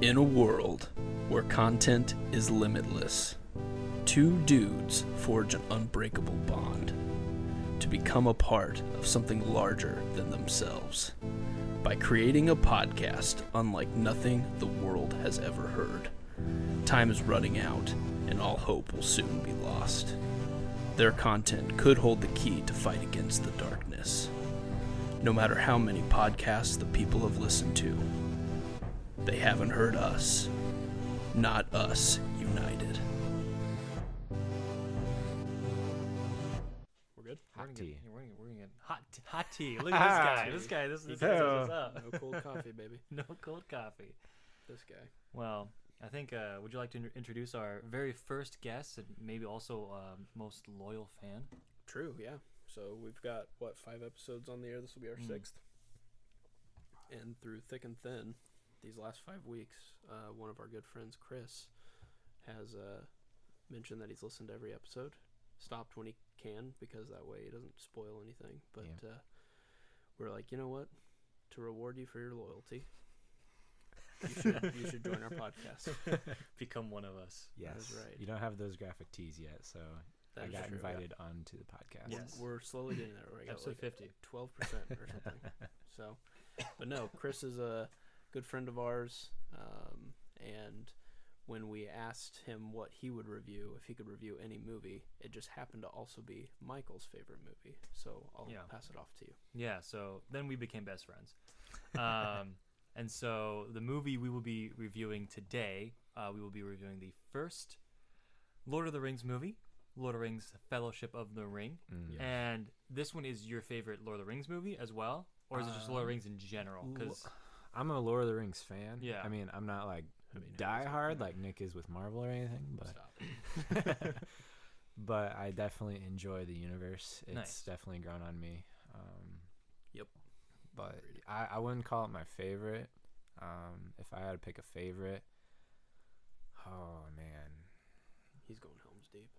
In a world where content is limitless, two dudes forge an unbreakable bond to become a part of something larger than themselves by creating a podcast unlike nothing the world has ever heard. Time is running out, and all hope will soon be lost. Their content could hold the key to fight against the darkness. No matter how many podcasts the people have listened to, they haven't heard us. Not us united. We're good? Hot tea. We're gonna get hot tea. Look at this guy. This guy sets us up. No cold coffee, baby. No cold coffee. This guy. Well, I think, would you like to introduce our very first guest and maybe also most loyal fan? True, yeah. So we've got, 5 episodes on the air? This will be our 6th. And through thick and thin, these last 5 weeks, one of our good friends, Chris, has mentioned that he's listened to every episode. Stopped when he can, because that way he doesn't spoil anything. But we're like, you know what? To reward you for your loyalty, you should join our podcast. Become one of us. Yes. That's right. You don't have those graphic tees yet, so That I is got true, invited onto the podcast. Yes. We're slowly getting there. We got Episode 50. 12% or something. So, but no, Chris is a good friend of ours. And when we asked him what he would review, if he could review any movie, it just happened to also be Michael's favorite movie. So I'll pass it off to you. Yeah, so then we became best friends. And so the movie we will be reviewing today, we will be reviewing the first Lord of the Rings movie, Lord of the Rings Fellowship of the Ring. Yes. And this one is your favorite Lord of the Rings movie as well? Or is it just Lord of the Rings in general? Because I'm a Lord of the Rings fan. Yeah. I mean, I'm not like die hard like Nick is with Marvel or anything, but but I definitely enjoy the universe. It's definitely grown on me. Yep. But I wouldn't call it my favorite. If I had to pick a favorite, oh man, He's going Helm's Deep.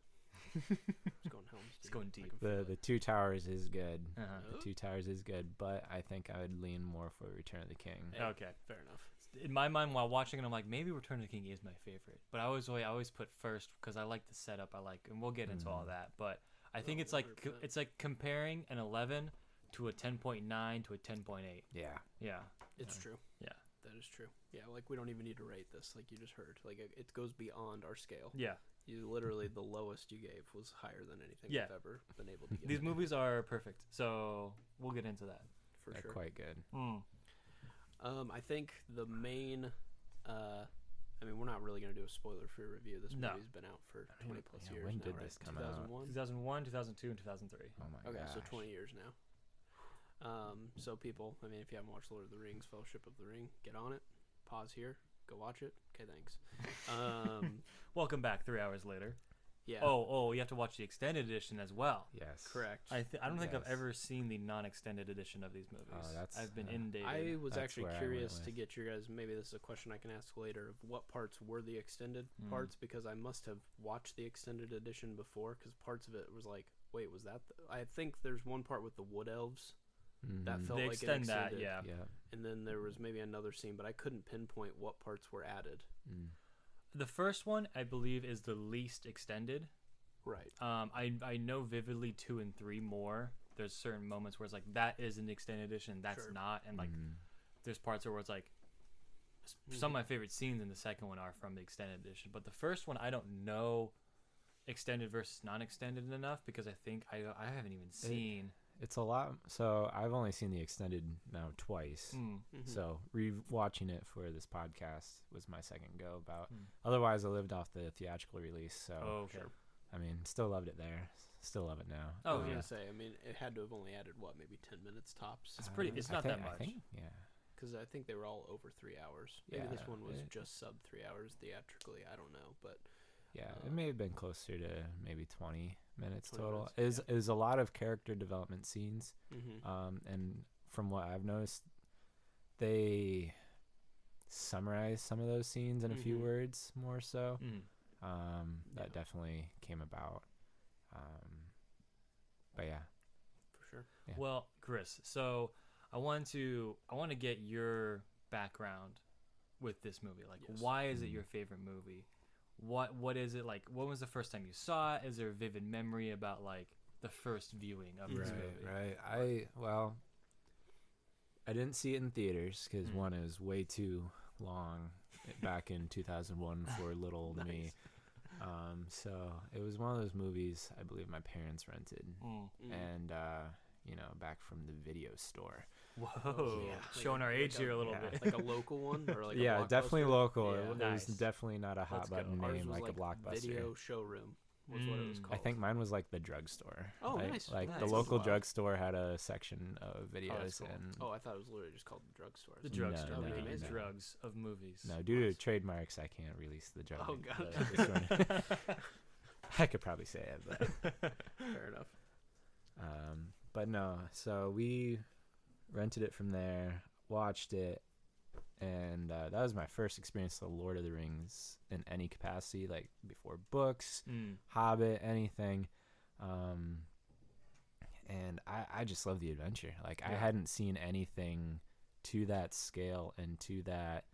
He's going Helm's Deep. It's going deep. the Two Towers is good. Uh-huh. The Two Towers is good, but I think I would lean more for Return of the King. Okay. Fair enough. In my mind, while watching it, I'm like, maybe Return of the King is my favorite. But I always put first because I like the setup. And we'll get into all that. But I think it's like 100%. Comparing an 11 to a 10.9 to a 10.8. Yeah. Yeah. It's true. Yeah. That is true. Yeah, like we don't even need to rate this, like you just heard. Like it goes beyond our scale. Yeah. You literally, the lowest you gave was higher than anything we've ever been able to give. These movies are perfect. So we'll get into that. For They're sure. quite good. I think the main, I mean, we're not really going to do a spoiler-free review. This movie's been out for 20 plus years when now, did right? this come out? 2001? 2001, 2002, and 2003. Oh my Okay, gosh. so 20 years now. So people, I mean, if you haven't watched Lord of the Rings, Fellowship of the Ring, get on it. Pause here. Go watch it. Okay, thanks. Welcome back 3 hours later. Yeah. Oh, you have to watch the extended edition as well. Yes. Correct. I don't think I've Yes. ever seen the non-extended edition of these movies. Oh, I've been inundated. I was That's actually where I curious went to with. get your guys, maybe this is a question I can ask later, of what parts were the extended parts, because I must have watched the extended edition before, because parts of it was like, wait, was that I think there's one part with the wood elves that felt They like extend it that, extended, yeah. Yeah. and then there was maybe another scene, but I couldn't pinpoint what parts were added. The first one, I believe, is the least extended. Right. I know vividly 2 and 3 more. There's certain moments where it's like, that is an extended edition, that's Sure. not. And like, there's parts where it's like, some of my favorite scenes in the second one are from the extended edition. But the first one, I don't know extended versus non-extended enough, because I think I haven't even seen. It's a lot. So I've only seen the extended now twice. So rewatching it for this podcast was my second go about. Otherwise, I lived off the theatrical release. So Okay. I mean, still loved it there. Still love it now. Oh, I was yeah. gonna say, I mean, it had to have only added maybe 10 minutes tops, It's pretty. It's not that much. I think, yeah. because I think they were all over 3 hours. Maybe this Yeah, one was it- just sub 3 hours theatrically. I don't know, but Yeah, it may have been closer to maybe 20 minutes 20 total. minutes, It was a lot of character development scenes. mm-hmm. And from what I've noticed, they summarize some of those scenes in a few words more so. That definitely came about. But yeah. For sure. Yeah. Well, Chris, so I want to get your background with this movie? Like, Yes. why is it your favorite movie? What is it like? When was the first time you saw it? Is there a vivid memory about like the first viewing of this movie? Right. I didn't see it in theaters because one, it was way too long back in 2001 for little old me. So it was one of those movies I believe my parents rented, and back from the video store. Whoa, Yeah. showing our age here a little bit. Like a local one, or like Yeah, a definitely Blockbuster? local. Yeah. It Nice. was definitely not a hot Let's go. button Ours name was like a Blockbuster. Video showroom was what it was Mm. called. I think mine was like the drugstore. Oh, like, nice. Like Nice. the That's local wild. drugstore had a section of videos, cool. and Oh, I thought it was literally just called the drugstore. The drugstore, No, the no. drugs of movies. no, due to trademarks, I can't release the drug. Oh, God. the store. I could probably say it, but Fair enough. but no. So we rented it from there, watched it, and that was my first experience with Lord of the Rings in any capacity, like before books, Hobbit, anything. And I just love the adventure. Like I hadn't seen anything to that scale and to that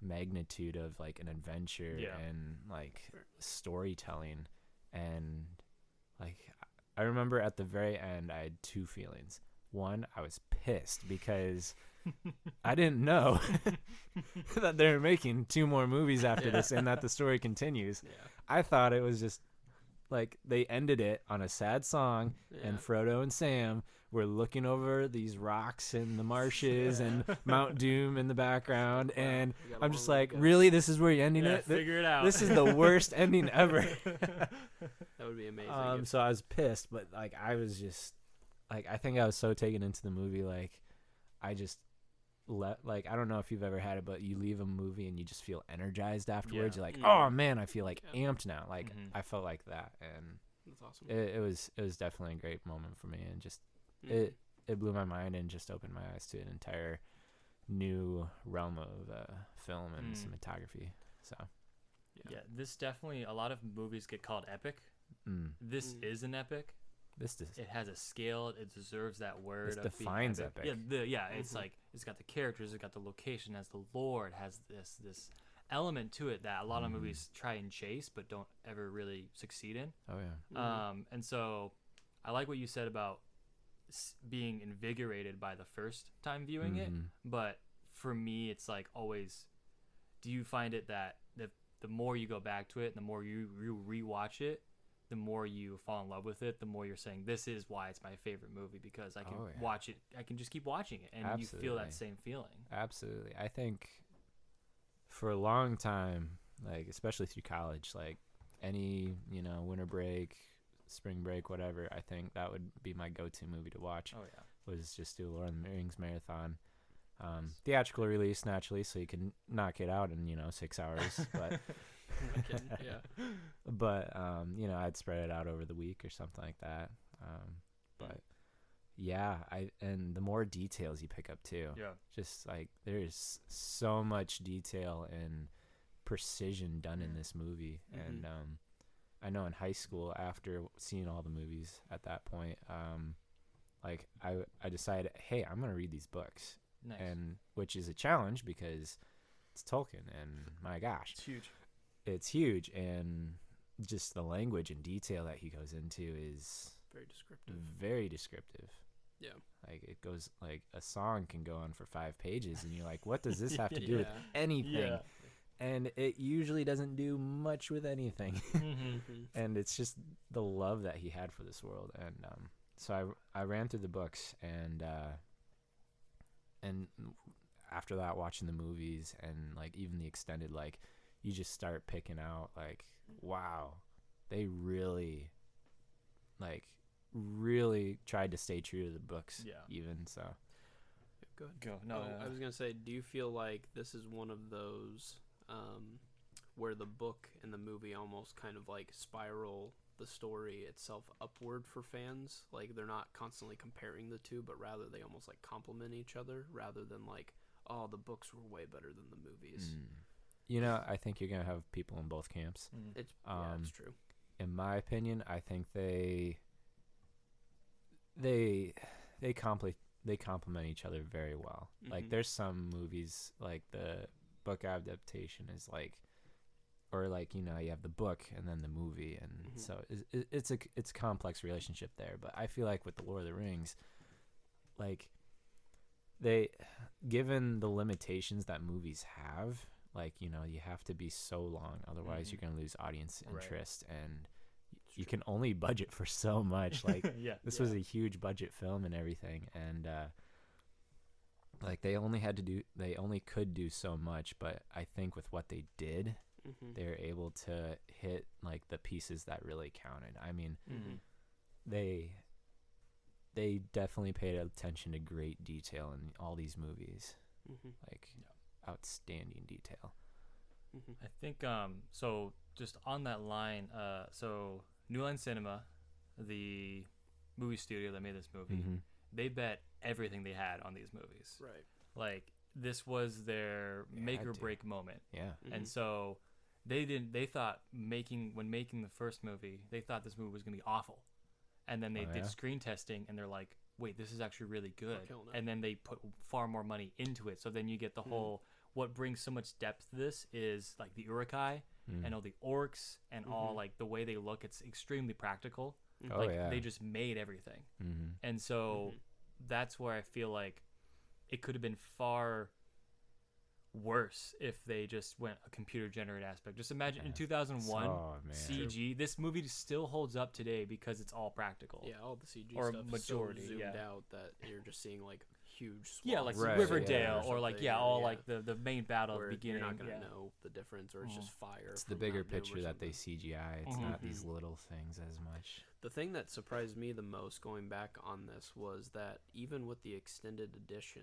magnitude of like an adventure and like storytelling. And like I remember at the very end I had two feelings. One, I was pissed because I didn't know that they were making 2 more movies after this and that the story continues. Yeah. I thought it was just like they ended it on a sad song and Frodo and Sam were looking over these rocks in the marshes and Mount Doom in the background, and We got a I'm long just way to like, go. really, this is where you're ending it? Figure it out. This is the worst ending ever. That would be amazing. So I was pissed, but like I was just like, I think I was so taken into the movie, like I just like I don't know if you've ever had it, but you leave a movie and you just feel energized afterwards. You're like, oh man, I feel like amped now. Like I felt like that, and That's awesome. it was definitely a great moment for me, and just it blew my mind and just opened my eyes to an entire new realm of film and cinematography. So Yeah, this definitely, a lot of movies get called epic. This is an epic. It has a scale. It deserves that word. This of defines being epic. Yeah, it's like it's got the characters, it's got the location, it has the lore, it has this element to it that a lot of movies try and chase but don't ever really succeed in. Oh yeah. And so I like what you said about being invigorated by the first time viewing it, but for me it's like always, do you find it that the more you go back to it, the more you rewatch it, the more you fall in love with it, the more you're saying this is why it's my favorite movie, because I can watch it, I can just keep watching it, and you feel that same feeling. Absolutely. I think for a long time, like especially through college, like any, winter break, spring break, whatever, I think that would be my go-to movie to watch. Oh yeah. Was just do a Lord of the Rings marathon. Theatrical release naturally, so you can knock it out in 6 hours, but but I'd spread it out over the week or something like that. But yeah, and the more details you pick up too, just like there's so much detail and precision done in this movie. And I know in high school, after seeing all the movies at that point, like I decided, hey, I'm gonna read these books. Nice. And which is a challenge because it's Tolkien, and my gosh, it's huge, and just the language and detail that he goes into is very descriptive. Yeah, like it goes, like a song can go on for 5 pages and you're like, what does this have to do with anything? And it usually doesn't do much with anything. And it's just the love that he had for this world. And so I ran through the books, and after that, watching the movies and like even the extended, like you just start picking out like, wow, they really tried to stay true to the books. Even so. Go. No, I was gonna say, do you feel like this is one of those where the book and the movie almost kind of like spiral the story itself upward for fans? Like they're not constantly comparing the two, but rather they almost like complement each other, rather than like, oh, the books were way better than the movies. I think you're gonna have people in both camps. It's true. In my opinion, I think they complement each other very well. Like there's some movies like the book adaptation is like, or like, you know, you have the book and then the movie, and so it's a complex relationship there. But I feel like with the Lord of the Rings, like, they, given the limitations that movies have, like, you know, you have to be so long, otherwise you're gonna lose audience interest, and you can only budget for so much. Like, this was a huge budget film and everything, and like they only could do so much. But I think with what they did, they were able to hit like the pieces that really counted. I mean, they definitely paid attention to great detail in all these movies, like outstanding detail. I think so just on that line, so New Line Cinema, the movie studio that made this movie, they bet everything they had on these movies. Right. Like, this was their make or break moment. Yeah. And so they thought when making the first movie, they thought this movie was going to be awful. And then they did screen testing, and they're like, wait, this is actually really good. And then they put far more money into it. So then you get the whole, what brings so much depth to this is like the Urukai and all the orcs and all like the way they look. It's extremely practical. They just made everything. And so that's where I feel like it could have been far worse if they just went a computer generated aspect. Just imagine in 2001 CG. This movie still holds up today because it's all practical. Yeah, all the CG or stuff majority is so zoomed out that you're just seeing like huge swaths. Yeah, like Riverdale or like like the main battle at the beginning. You're not gonna know the difference, or it's just fire. It's the bigger picture that they CGI. It's not these little things as much. The thing that surprised me the most going back on this was that even with the extended edition,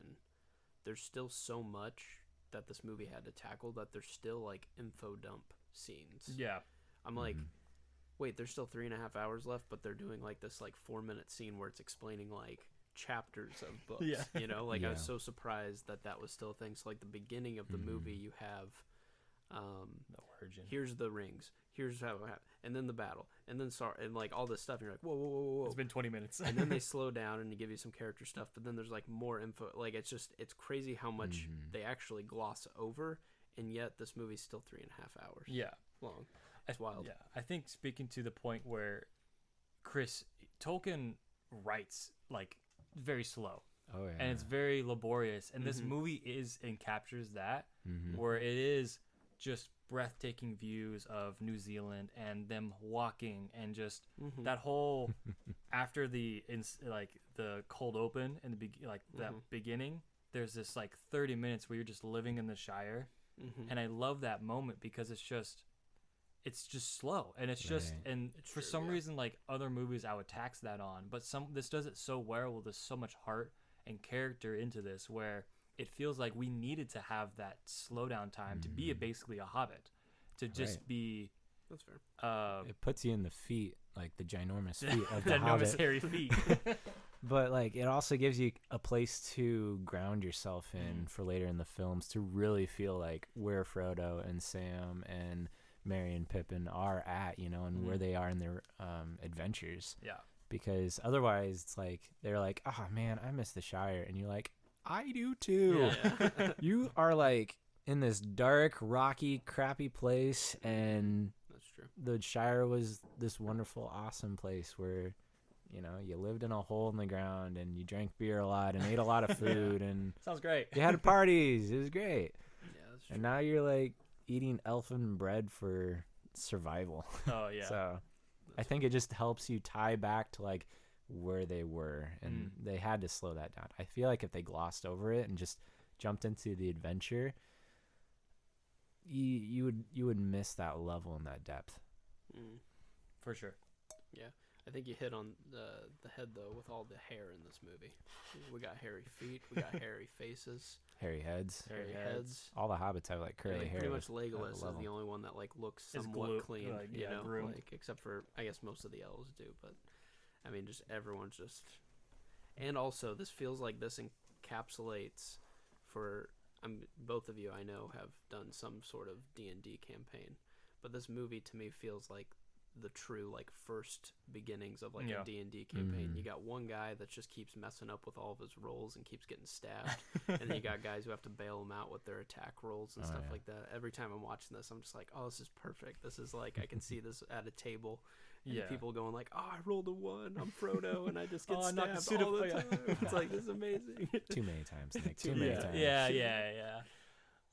there's still so much that this movie had to tackle that there's still like info dump scenes. Yeah. I'm like, wait, there's still 3.5 hours left, but they're doing like this like 4-minute scene where it's explaining like chapters of books. You know, like I was so surprised that was still a thing. So like the beginning of the movie, you have the origin. Here's the rings. Here's how it happened. And then the battle. And then and like all this stuff. And you're like, whoa. It's been 20 minutes. And then they slow down and they give you some character stuff. But then there's like more info. Like it's crazy how much they actually gloss over. And yet this movie's still 3.5 hours long. It's wild. Yeah. I think speaking to the point where Tolkien writes like very slow. Oh, yeah. And it's very laborious. And this movie captures that, where it is just breathtaking views of New Zealand and them walking and just that whole after the cold open and that beginning, there's this like 30 minutes where you're just living in the Shire, and I love that moment because it's just slow, and it's just for some reason like other movies I would tax that on, but this does it so well. There's so much heart and character into this where it feels like we needed to have that slowdown time to be basically a hobbit, to just be. That's fair. It puts you in the feet, like the ginormous feet of the ginormous hobbit. hairy feet. But like it also gives you a place to ground yourself in for later in the films, to really feel like where Frodo and Sam and Merry and Pippin are at, you know, and where they are in their adventures. Yeah. Because otherwise it's like they're like, oh man, I miss the Shire, and you're like, I do too. Yeah. You are like in this dark, rocky, crappy place, and that's true. The Shire was this wonderful, awesome place where, you know, you lived in a hole in the ground and you drank beer a lot and ate a lot of food and sounds great. You had parties. It was great. Yeah, that's true. And now you're like eating elfin bread for survival. Oh yeah. So I think it just helps you tie back to like where they were, and they had to slow that down. I feel like if they glossed over it and just jumped into the adventure, you would miss that level and that depth. For sure. Yeah. I think you hit on the head though with all the hair in this movie. We got hairy feet, we got hairy faces, hairy heads. All the hobbits have like curly hair. Pretty much Legolas is the only one that like looks somewhat clean, you know, groomed. like except for I guess most of the elves do, but I mean just everyone's just. And also this feels like this encapsulates for both of you I know have done some sort of D&D campaign, but this movie to me feels like the true like first beginnings of like a D&D campaign. You got one guy that just keeps messing up with all of his rolls and keeps getting stabbed, and then you got guys who have to bail him out with their attack rolls and stuff like that. Every time I'm watching this, I'm just like, oh, this is perfect. This is like I can see this at a table. And people going like, oh, I rolled a 1. I'm Frodo, and I just get stabbed all the time. It's like, this is amazing. Too many times, Nick. Too many times. Yeah.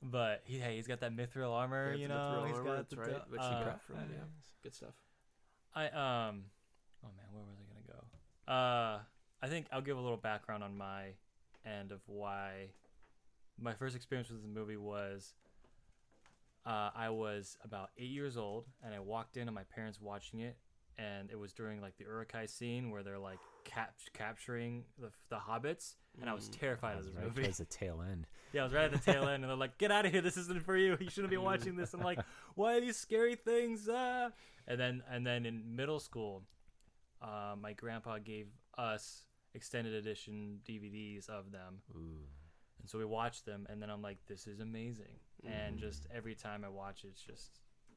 But he's got that mithril armor, He's got the right, which he got from good stuff. Oh man, where was I gonna go? I think I'll give a little background on my end of why my first experience with the movie was. I was about 8 years old, and I walked in, and my parents watching it, and it was during like the Uruk-hai scene where they're like capturing the hobbits, and I was terrified of this movie. Towards the tail end. Yeah, I was right at the tail end, and they're like, "Get out of here! This isn't for you. You shouldn't be watching this." I'm like, "Why are these scary things?" And then in middle school, my grandpa gave us extended edition DVDs of them. Ooh. And so we watched them, and then I'm like, "This is amazing." And just every time I watch it,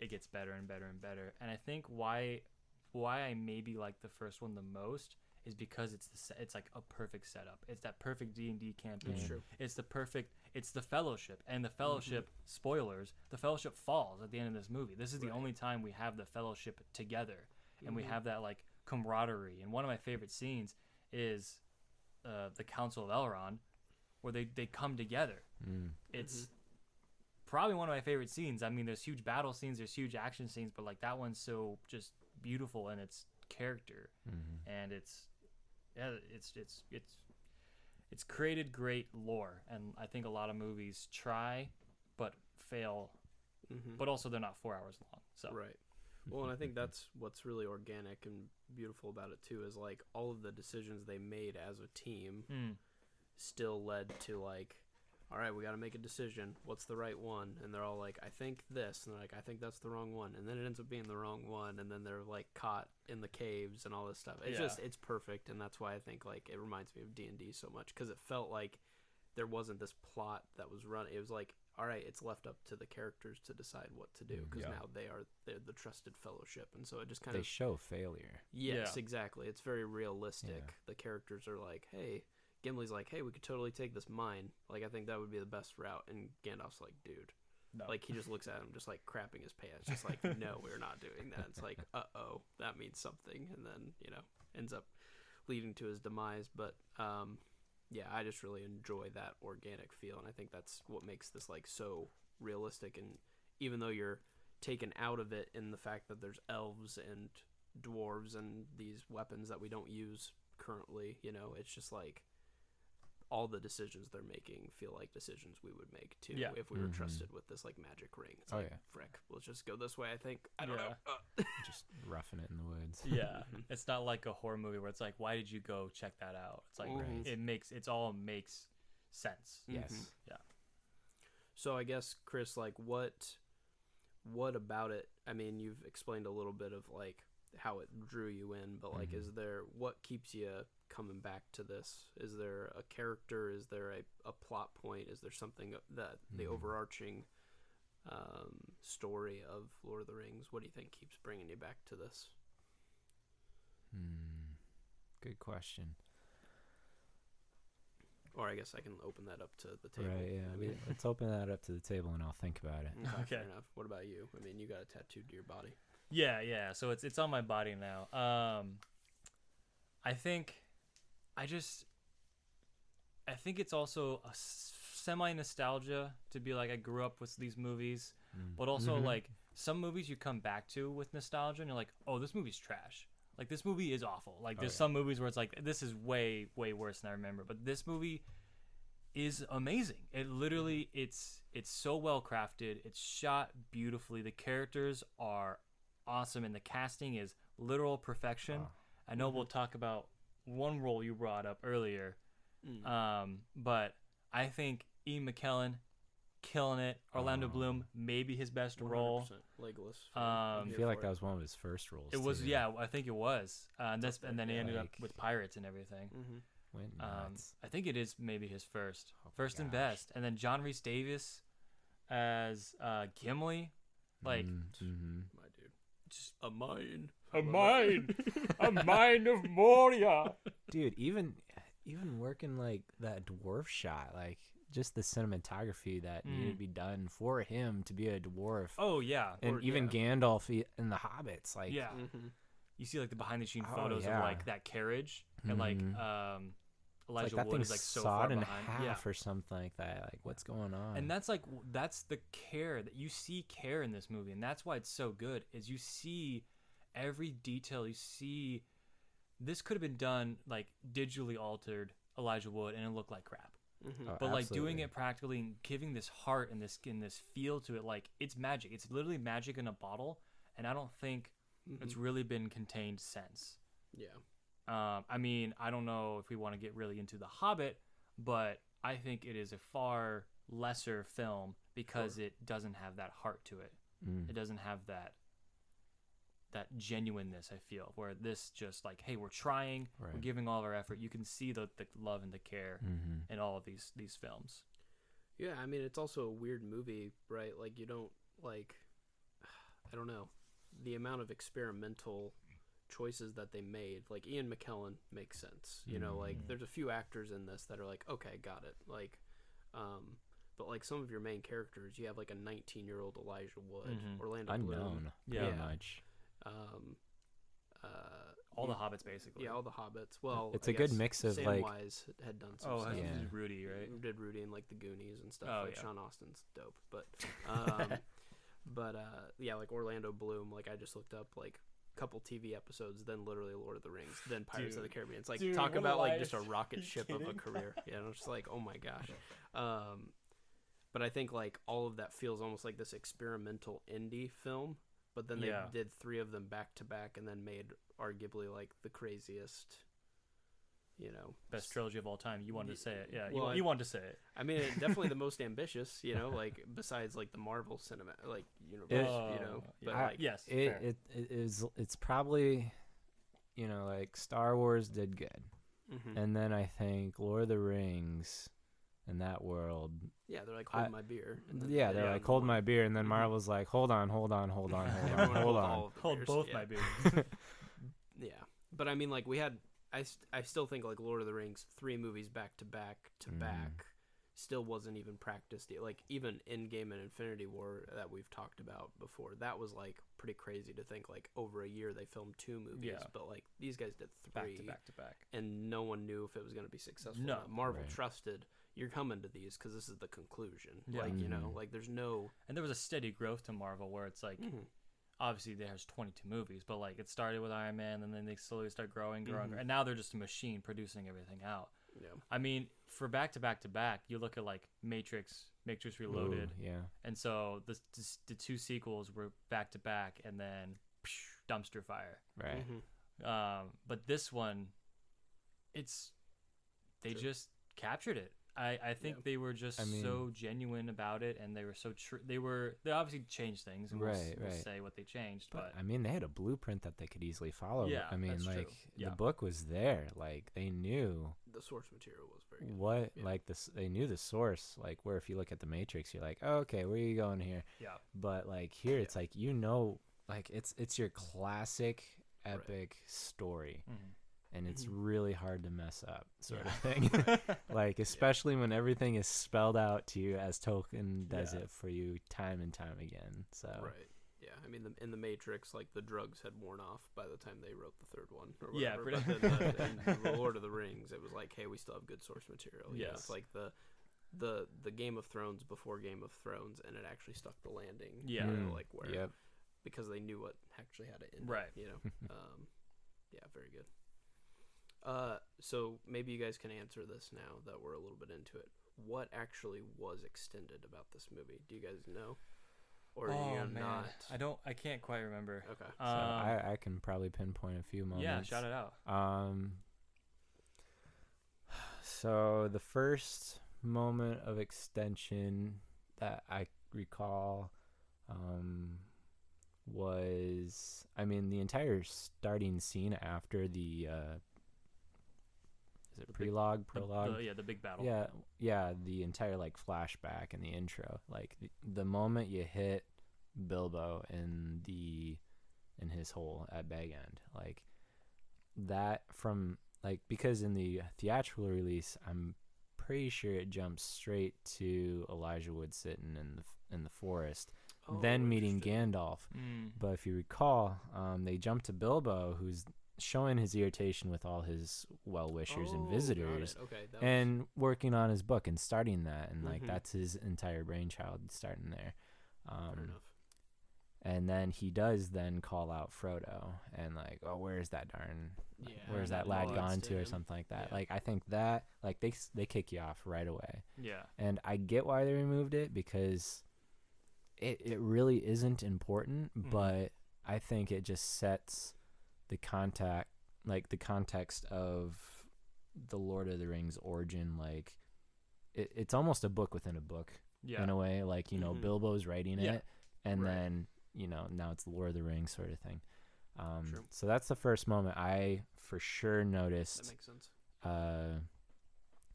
it gets better and better and better. And I think why I maybe like the first one the most is because it's like a perfect setup. It's that perfect D&D campaign. That's true. It's the Fellowship, and the Fellowship, spoilers, the Fellowship falls at the end of this movie. This is the only time we have the Fellowship together, and we have that like camaraderie. And one of my favorite scenes is the Council of Elrond, where they come together. It's probably one of my favorite scenes. I mean, there's huge battle scenes, there's huge action scenes, but like that one's so just beautiful in its character, and it's created great lore. And I think a lot of movies try but fail, but also they're not 4 hours long. So right. Well, and I think that's what's really organic and beautiful about it too, is like all of the decisions they made as a team still led to like, all right, we got to make a decision. What's the right one? And they're all like, I think this. And they're like, I think that's the wrong one. And then it ends up being the wrong one. And then they're like caught in the caves and all this stuff. It's it's perfect. And that's why I think like it reminds me of D&D so much, because it felt like there wasn't this plot that was running. It was like, all right, it's left up to the characters to decide what to do, because now they're the trusted Fellowship. And so it just kind of... They show failure. Yes, exactly. It's very realistic. Yeah. The characters are like, hey... Gimli's like, hey, we could totally take this mine. Like, I think that would be the best route. And Gandalf's like, dude. No. Like, he just looks at him just, like, crapping his pants. Just like, no, we're not doing that. It's like, uh-oh, that means something. And then, ends up leading to his demise. But, yeah, I just really enjoy that organic feel. And I think that's what makes this, like, so realistic. And even though you're taken out of it in the fact that there's elves and dwarves and these weapons that we don't use currently, it's just, like... all the decisions they're making feel like decisions we would make too if we were trusted with this like magic ring. It's frick, let's just go this way. I think I don't know. Just roughing it in the woods. It's not like a horror movie where it's like, why did you go check that out? It's like it all makes sense. Yes. So I guess, Chris, like what about it? I mean, you've explained a little bit of like how it drew you in, but like what keeps you coming back to this? Is there a character? Is there a plot point? Is there something that the overarching story of Lord of the Rings, what do you think keeps bringing you back to this? Good question. Or I guess I can open that up to the table. Right, yeah. Let's open that up to the table and I'll think about it. Okay. Fair enough. What about you? I mean, you got it tattooed to your body. Yeah. So it's on my body now. I think it's also a semi-nostalgia to be like, I grew up with these movies, but also like some movies you come back to with nostalgia and you're like, oh, this movie's trash. Like, this movie is awful. Like, there's some movies where it's like, this is way, way worse than I remember. But this movie is amazing. It literally, it's so well crafted. It's shot beautifully. The characters are awesome, and the casting is literal perfection. I know we'll talk about one role you brought up earlier, but I think Ian McKellen killing it. Orlando Bloom, maybe his best role. Legolas. I feel like that was one of his first roles. It was, I think it was. And then he ended up with pirates and everything. Went nuts. I think it is maybe his first and best. And then John Rhys Davies as Gimli, like my dude, just a mine. A mine of Moria. Dude, even working like that dwarf shot, like just the cinematography that needed to be done for him to be a dwarf. Oh yeah, and even Gandalf and the hobbits, like you see like the behind the scene photos of like that carriage and like Elijah that Wood thing's is like so sawed far in behind. half or something like that. Like what's going on? And that's the care that you see care in this movie, and that's why it's so good. Is you see every detail. You see this could have been done like digitally altered Elijah Wood, and it looked like crap. But like doing it practically and giving this heart and this feel to it, like it's magic. It's literally magic in a bottle, and I don't think it's really been contained since. Yeah. I mean, I don't know if we want to get really into The Hobbit, but I think it is a far lesser film because it doesn't have that heart to it. It doesn't have that genuineness, I feel, where this just like, hey, we're trying, we're giving all of our effort. You can see the love and the care in all of these films. Yeah, I mean, it's also a weird movie, right? Like, you don't, like, I don't know, the amount of experimental choices that they made. Like, Ian McKellen makes sense. You know, like, there's a few actors in this that are like, okay, got it. Like, but like some of your main characters, you have like a 19-year-old Elijah Wood, Orlando Bloom. Very much. All the Hobbits, basically. Yeah, all the Hobbits. Well, it's a good mix of like. Samwise had done some stuff. Did Rudy, right? Did Rudy and like the Goonies and stuff. Oh, like yeah. Sean Austin's dope, but yeah, like Orlando Bloom. Like I just looked up like a couple TV episodes, then literally Lord of the Rings, then Pirates of the Caribbean. It's like talk about like just a rocket ship of a career. Yeah, and I'm just like, oh my gosh. But I think like all of that feels almost like this experimental indie film. But then they did 3 of them back to back, and then made arguably like the craziest, you know, best trilogy of all time. You wanted to say it, yeah. Well, you wanted to say it. I mean, definitely the most ambitious, you know, like besides like the Marvel cinema, like universe, you know. But like, yes, it's probably, you know, like Star Wars did good, and then I think Lord of the Rings. In that world, they're like hold my beer. They're like hold my beer, and then Marvel's like hold on, hold both my beers. Yeah, but I mean, like we had, I still think like Lord of the Rings 3 movies back to back still wasn't even practiced. Like even Endgame and Infinity War that we've talked about before, that was like pretty crazy to think like over a year they filmed 2 movies, but like these guys did 3 back to back, and no one knew if it was going to be successful. No, Marvel trusted. You're coming to these because this is the conclusion. Like, you know, like there's no... And there was a steady growth to Marvel where it's like, obviously there's 22 movies, but like it started with Iron Man and then they slowly start growing. And now they're just a machine producing everything out. Yeah. I mean, for back to back, you look at like Matrix Reloaded. And so the 2 sequels were back to back and then dumpster fire. Right. But this one, they just captured it. I think they were just so genuine about it, and they were so true. They obviously changed things, and we'll say what they changed. But I mean, they had a blueprint that they could easily follow. Yeah, I mean, that's like true. the book was there. Like they knew the source material was very good. What like this? They knew the source. Like where if you look at the Matrix, you're like, oh, okay, where are you going here? Yeah. But like here, it's like like it's your classic epic story. And it's really hard to mess up, sort of thing. Like, especially when everything is spelled out to you as Tolkien does it for you time and time again. So right, yeah. I mean, in the Matrix, like the drugs had worn off by the time they wrote the 3rd one. Or whatever. Yeah, but then in the Lord of the Rings, it was like, hey, we still have good source material. Yes, it's like the Game of Thrones before Game of Thrones, and it actually stuck the landing. Yeah, you know, like where because they knew what actually had to end. Right. You know. Yeah, very good. So maybe you guys can answer this now that we're a little bit into it. What actually was extended about this movie? Do you guys know? Or not? I can't quite remember. Okay. So I can probably pinpoint a few moments. Yeah, shout it out. So the first moment of extension that I recall was, I mean, the entire starting scene after the is it prologue? The big battle. Yeah, the entire like flashback and the intro, like the moment you hit Bilbo in in his hole at Bag End. Like that from like, because in the theatrical release, I'm pretty sure it jumps straight to Elijah Wood sitting in the forest, then meeting Gandalf. But if you recall, they jump to Bilbo, who's showing his irritation with all his well-wishers and visitors, and working on his book and starting that, and like that's his entire brainchild starting there. Fair enough. And then he does then call out Frodo and like, oh, where's that where's that lad gone to, or something like that. Like, I think that like they kick you off right away. Yeah. And I get why they removed it, because it really isn't important, but I think it just sets the context of the Lord of the Rings origin. Like it's almost a book within a book in a way. Like, you know, Bilbo's writing it, and then, you know, now it's Lord of the Rings sort of thing. So that's the first moment I for sure noticed. That makes sense.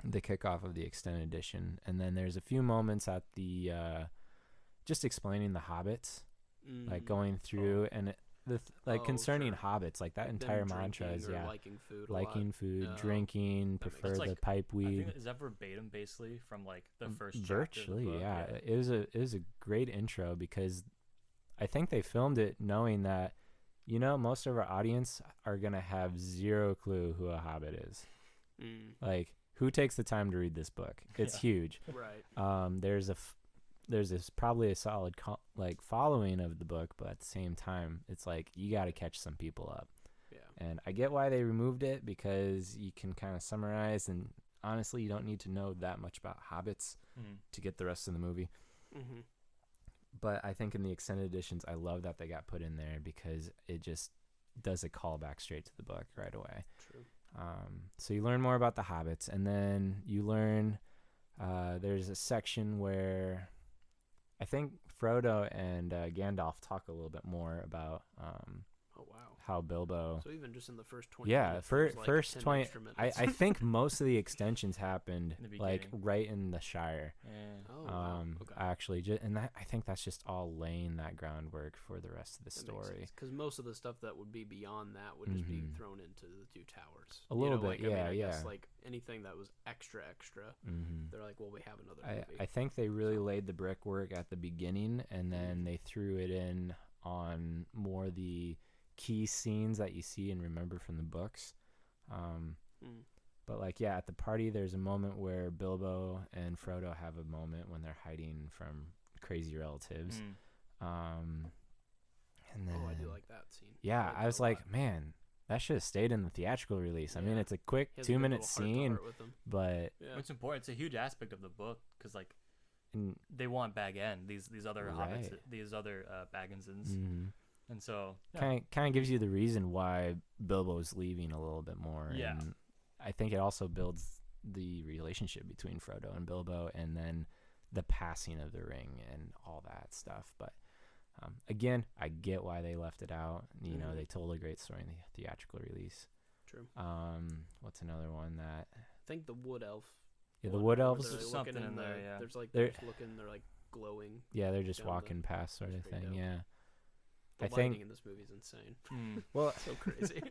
The kickoff of the extended edition, and then there's a few moments at the just explaining the hobbits, like going through and concerning hobbits, like that entire mantra is liking food, drinking, prefer the pipe weed. I think, is that verbatim basically from like the first virtually chapter of the book? It was a great intro, because I think they filmed it knowing that, you know, most of our audience are gonna have zero clue who a hobbit is. Like, who takes the time to read this book? It's huge. Right. There's this probably a solid following of the book, but at the same time, it's like you got to catch some people up. Yeah. And I get why they removed it, because you can kind of summarize, and honestly, you don't need to know that much about hobbits to get the rest of the movie. But I think in the extended editions, I love that they got put in there, because it just does a callback straight to the book right away. True. So you learn more about the hobbits, and then you learn there's a section where I think Frodo and Gandalf talk a little bit more about how Bilbo. So even just in the first 20 minutes, first 20. I think most of the extensions happened like right in the Shire. Actually, I think that's just all laying that groundwork for the rest of the story. Because most of the stuff that would be beyond that would just be thrown into the Two Towers. A little bit, I guess like anything that was extra, they're like, well, we have another movie. I think they really laid the brickwork at the beginning, and then they threw it in on more the key scenes that you see and remember from the books. But like, at the party, there's a moment where Bilbo and Frodo have a moment when they're hiding from crazy relatives. And then, I do like that scene. Yeah, I was like, man, that should have stayed in the theatrical release. I mean, it's a quick 2-minute scene, but it's important. It's a huge aspect of the book, because like they want Bag End, these other hobbits, these other Bagginsons. And so kind of gives you the reason why Bilbo's leaving a little bit more. And I think it also builds the relationship between Frodo and Bilbo, and then the passing of the ring and all that stuff. But again, I get why they left it out. You know, they told a great story in the theatrical release. True. What's another one that? I think the wood elf. Yeah, the wood elves. There's something in there. Yeah. There's like they're looking. They're like glowing. Yeah, they're just walking past, sort of thing. Dope. Yeah. The lighting in this movie is insane. Well, so crazy.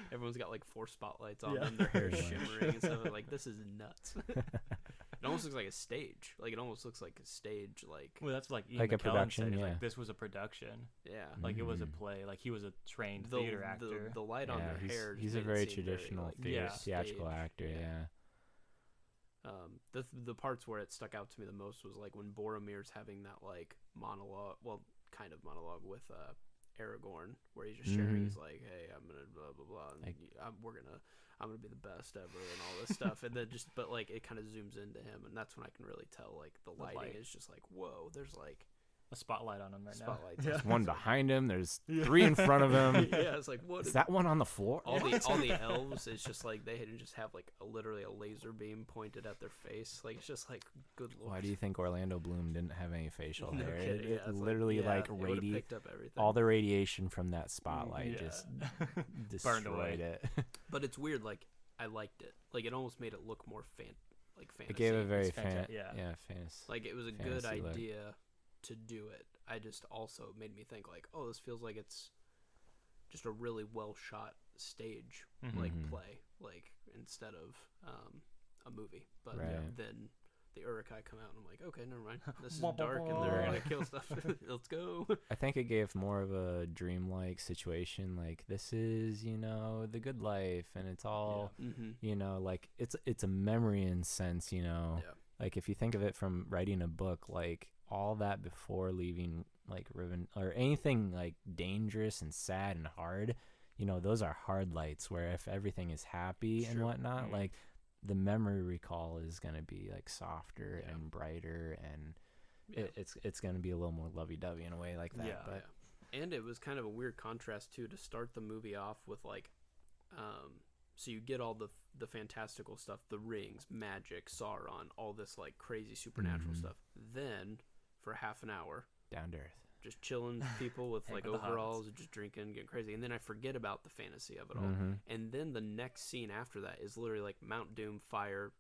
Everyone's got like 4 spotlights on them. Their hair's shimmering and stuff. Like, this is nuts. It almost looks like a stage. Like, it almost looks like a stage. Like, well, that's like Ian like McKellen a production. said. Yeah. Like, this was a production. Yeah. Like it was a play. Like he was a trained theater actor. The light on their hair. He's a very traditional theatrical actor. Yeah. The parts where it stuck out to me the most was like when Boromir's having that like monologue. Well, kind of monologue with Aragorn, where he's just sharing. He's like, "Hey, I'm gonna blah blah blah, and I'm gonna be the best ever," and all this stuff. And then but like it kind of zooms into him, and that's when I can really tell like the lighting is just like, whoa, there's like a spotlight on him now. There's one behind him. There's 3 in front of him. Yeah, it's like, what is that one on the floor? All the elves, it's just like they just have like literally a laser beam pointed at their face. Like, it's just like, good lord. Why do you think Orlando Bloom didn't have any facial hair? It it's literally picked up everything. All the radiation from that spotlight just destroyed it. But it's weird. Like, I liked it. Like, it almost made it look more fantasy. It gave a very fantasy. Like, it was a good idea to do it. I just also made me think like, oh, this feels like it's just a really well shot stage play, like instead of a movie. But then the Uruk-hai come out, and I'm like, okay, never mind. This is dark, and they're gonna kill stuff. Let's go. I think it gave more of a dreamlike situation. Like, this is, the good life, and it's all, like it's a memory in sense, Yeah. Like if you think of it from writing a book, like all that before leaving, like Riven or anything like dangerous and sad and hard, those are hard lights. Where if everything is happy and whatnot, like the memory recall is going to be like softer and brighter, and it's going to be a little more lovey-dovey in a way like that. And it was kind of a weird contrast too, to start the movie off with like so you get all the fantastical stuff, the rings, magic, Sauron, all this like crazy supernatural stuff. Then for half an hour, down to earth, just chilling people with like overalls and just drinking, getting crazy. And then I forget about the fantasy of it all. And then the next scene after that is literally like Mount Doom, fire,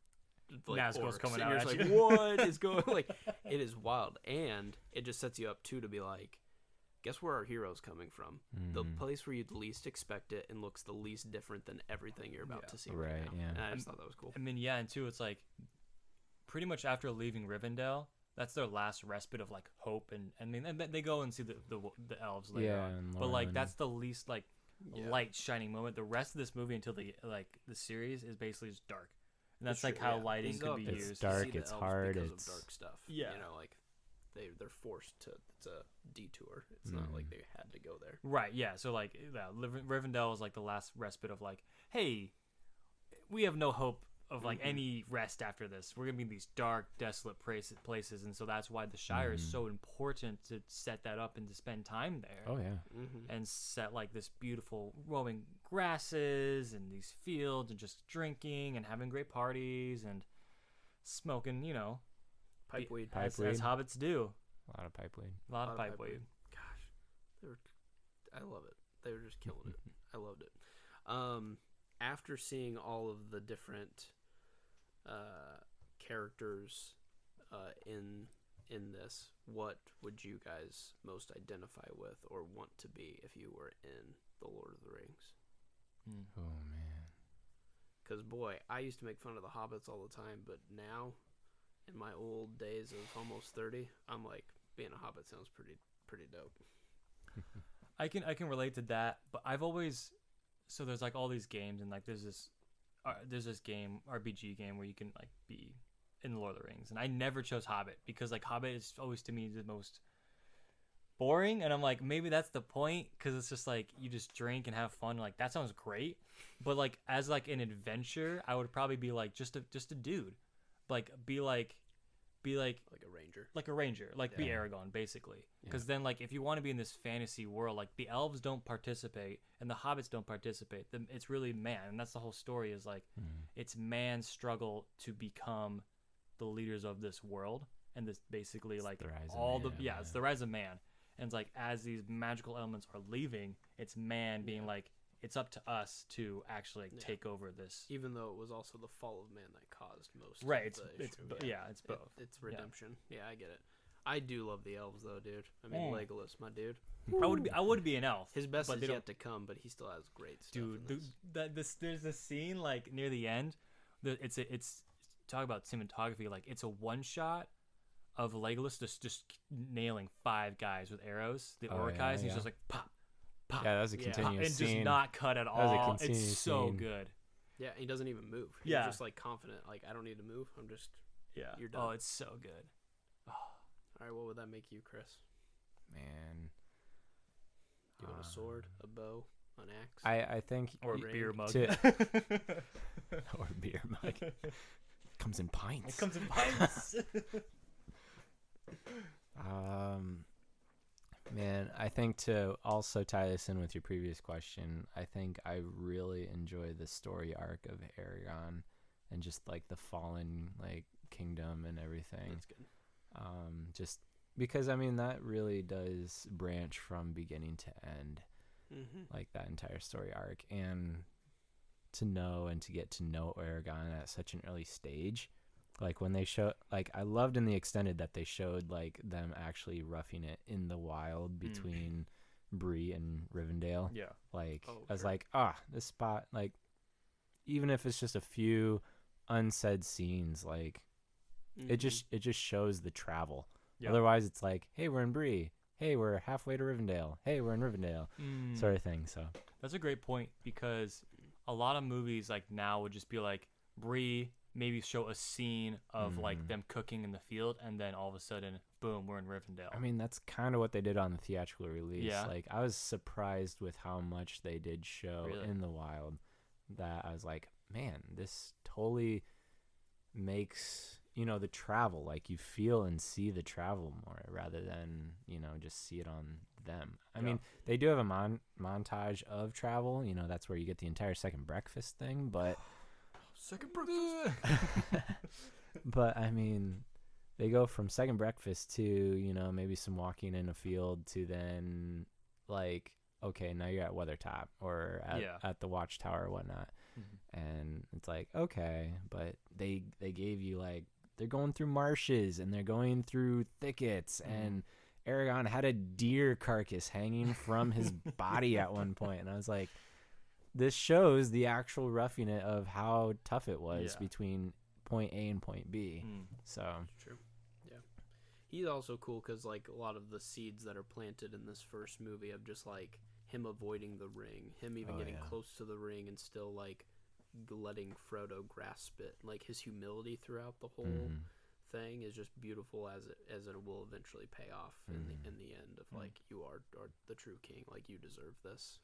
like Nazgul's coming out. And you're just like, what is going? Like, it is wild, and it just sets you up too to be like, guess where our hero's coming from? The place where you'd least expect it and looks the least different than everything you're about to see right now. And I just thought that was cool. I mean, and two, it's like pretty much after leaving Rivendell, that's their last respite of like hope, and they go and see the elves later on. But like that's the least like light shining moment. The rest of this movie until the series is basically just dark, and that's like how lighting could be used. It's dark, it's hard, it's dark stuff. Like they're forced to. It's a detour. It's not like they had to go there. Right. Yeah. So like Rivendell is like the last respite of like, hey, we have no hope of like any rest after this. We're gonna be in these dark, desolate places, and so that's why the Shire is so important to set that up and to spend time there. Oh yeah. And set like this beautiful rolling grasses and these fields and just drinking and having great parties and smoking, pipe weed, as hobbits do. A lot of pipe weed. A lot of pipe weed. Gosh, I love it. They were just killing it. I loved it. After seeing all of the different characters in this, what would you guys most identify with or want to be if you were in The Lord of the Rings? Oh man, because boy, I used to make fun of the hobbits all the time, but now in my old days of almost 30, I'm like, being a hobbit sounds pretty dope. I can relate to that, but I've always, so there's like all these games, and like there's this game, RPG game, where you can like be in Lord of the Rings, and I never chose Hobbit because like Hobbit is always to me the most boring, and I'm like, maybe that's the point, because it's just like you just drink and have fun, like that sounds great, but like as like an adventure, I would probably be like just a dude, like be like a ranger, like be Aragorn basically, because then like if you want to be in this fantasy world, like the elves don't participate and the hobbits don't participate, then it's really man, and that's the whole story, is like it's man's struggle to become the leaders of this world, and this basically it's like all the it's the rise of man, and it's like as these magical elements are leaving, it's man being like, it's up to us to actually take over this. Even though it was also the fall of man that caused most. Right. Of the it's both. It's redemption. Yeah, I get it. I do love the elves though, dude. I mean, Legolas, my dude. I would be an elf. His best is yet to come, but he still has great stuff. Dude, there's a scene like near the end. It's talk about cinematography. Like it's a one shot of Legolas just nailing 5 guys with arrows. The Uruk-hai, and he's just like pop. Pop. Yeah, that was a continuous scene. And does not cut at all. It's so good. Yeah, he doesn't even move. He's just like confident. Like, I don't need to move. I'm just. Yeah. You're done. Oh, it's so good. Oh. All right, what would that make you, Chris? Man. Do you want a sword, a bow, an axe? I think. Or a beer mug. Or a beer mug. Comes in pints. It comes in pints. Man, I think to also tie this in with your previous question, I think I really enjoy the story arc of Aragon and just like the fallen like kingdom and everything. That's good. Just because I mean that really does branch from beginning to end, like that entire story arc, and to know and to get to know Aragon at such an early stage. Like when they show, like I loved in the extended that they showed like them actually roughing it in the wild between Bree and Rivendell. Yeah. Like Oh, I was sure. like, this spot, like, even if it's just a few unsaid scenes, like it just shows the travel. Yeah. Otherwise, it's like, hey, we're in Bree. Hey, we're halfway to Rivendell. Hey, we're in Rivendell, sort of thing. So that's a great point, because a lot of movies like now would just be like Bree, maybe show a scene of like them cooking in the field, and then all of a sudden, boom, we're in Rivendell. I mean, that's kind of what they did on the theatrical release. Yeah. Like, I was surprised with how much they did show in the wild. That I was like, man, this totally makes, the travel, like, you feel and see the travel more rather than, just see it on them. I mean, they do have a montage of travel. That's where you get the entire second breakfast thing, but Second breakfast. but I mean, they go from second breakfast to, maybe some walking in a field to then, like, okay, now you're at Weathertop or at the Watchtower or whatnot. And it's like, okay, but they gave you, like, they're going through marshes and they're going through thickets, and Aragorn had a deer carcass hanging from his body at one point. And I was like, this shows the actual roughing it of how tough it was between point A and point B. So true. Yeah. He's also cool because, like, a lot of the seeds that are planted in this first movie of just, like, him avoiding the ring, him even getting close to the ring and still, like, letting Frodo grasp it. Like, his humility throughout the whole thing is just beautiful, as it will eventually pay off in the end of, like, you are the true king. Like, you deserve this.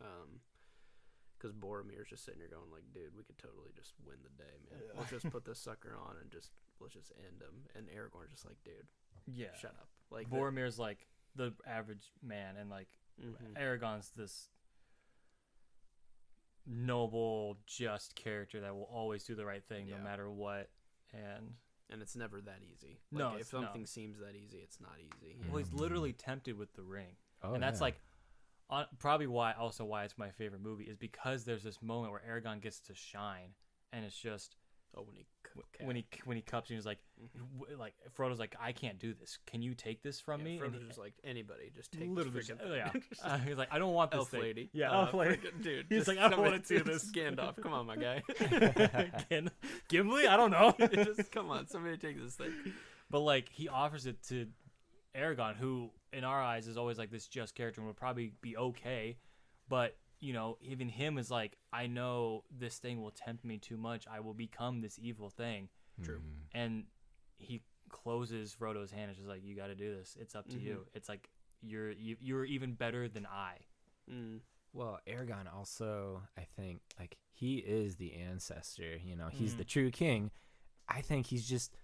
Because Boromir's just sitting here going, like, dude, we could totally just win the day, man. Let's just put this sucker on and let's just end him. And Aragorn's just like, dude, shut up. Like, Boromir's like the average man, and like Aragorn's this noble, just character that will always do the right thing no matter what. And it's never that easy. No, if something seems that easy, it's not easy. Well, he's literally tempted with the ring. Oh, and that's like probably why it's my favorite movie, is because there's this moment where Aragorn gets to shine, and it's just when he cups and he's like, like Frodo's like, I can't do this. Can you take this from me? Frodo's and just like, anybody, just take literally this freaking thing. he's like, I don't want this Elf thing. lady. Yeah, elf lady. Dude, he's like, I don't want to do this. Gandalf, come on, my guy. Gimli? I don't know. Just come on, somebody take this thing. But like, he offers it to Aragorn, who in our eyes is always like this just character and will probably be okay, but even him is like, I know this thing will tempt me too much. I will become this evil thing. True. And he closes Frodo's hand and is like, you got to do this. It's up to you. It's like, you're even better than I. Well, Aragorn also, I think, like, he is the ancestor. He's the true king. I think he's just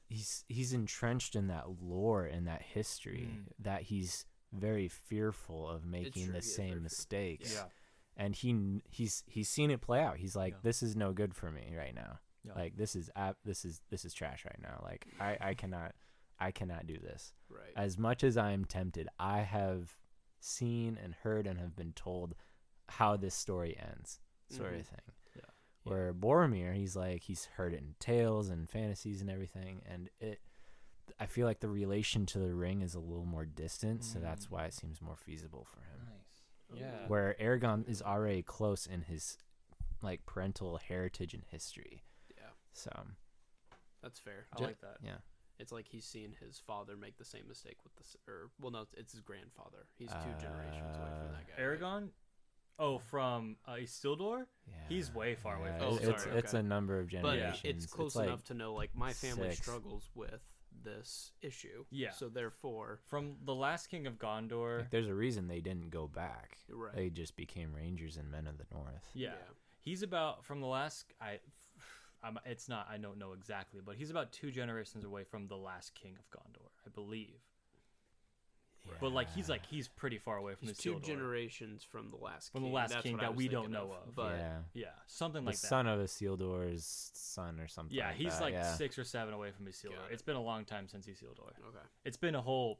he's entrenched in that lore and that history that he's very fearful of making the same mistakes. Yeah. And he's seen it play out. He's like, this is no good for me right now. Yeah. Like, this is trash right now. Like, I cannot do this. Right. As much as I'm tempted, I have seen and heard and have been told how this story ends, sort of thing. Yeah. Where Boromir, he's like, he's heard it in tales and fantasies and everything, and I feel like the relation to the ring is a little more distant, so that's why it seems more feasible for him. Nice. Yeah. Where Aragorn is already close in his, like, parental heritage and history. Yeah. So that's fair. I like that. Yeah. It's like he's seen his father make the same mistake with it's his grandfather. He's 2 generations away from that guy. Aragorn? Oh, from Isildur? Yeah. He's way far away Yeah, from it's a number of generations. But it's close like enough to know, like, my family 6. struggles with this issue. Yeah. So therefore, from the last King of Gondor. Like, there's a reason they didn't go back. Right. They just became Rangers and Men of the North. Yeah. He's about, from the last, I don't know exactly, but he's about 2 generations away from the last King of Gondor, I believe. Yeah. But like he's pretty far away from he's the 2 generations from the last king. From the last king that we don't know of. But yeah, something like that. The son of Isildur's son or something. Yeah, like he's that. like 6 or 7 away from Isildur. It's been a long time since Isildur. Okay. It's been a whole.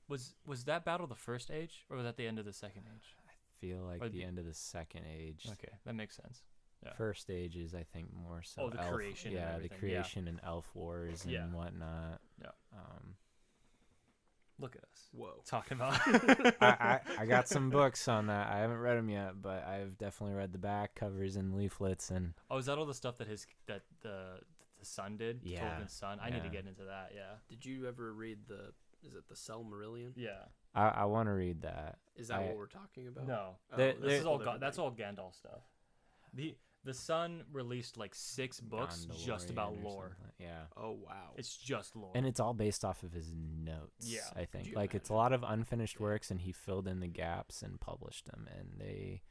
Was that battle the first age, or was that the end of the second age? I feel like the end of the second age. Okay, that makes sense. Yeah. First age is, I think, more so. Oh, the creation. Yeah, the creation and elf wars and whatnot. Yeah. Look at us. Whoa. Talking about. I got some books on that. I haven't read them yet, but I've definitely read the back covers and leaflets. And Oh, is that all the stuff that the son did? Yeah. Tolkien's son. I need to Yeah. get into that. Yeah. Did you ever read is it the Silmarillion? Yeah. I want to read that. Is that what we're talking about? No. Oh, This is all. different That's thing. all Gandalf stuff. The son released like 6 books just about Gondorian or lore. something. Yeah. Oh wow. It's just lore. And it's all based off of his notes. Yeah. I think you like it's a imagine? lot of unfinished works, and he filled in the gaps and published them, and they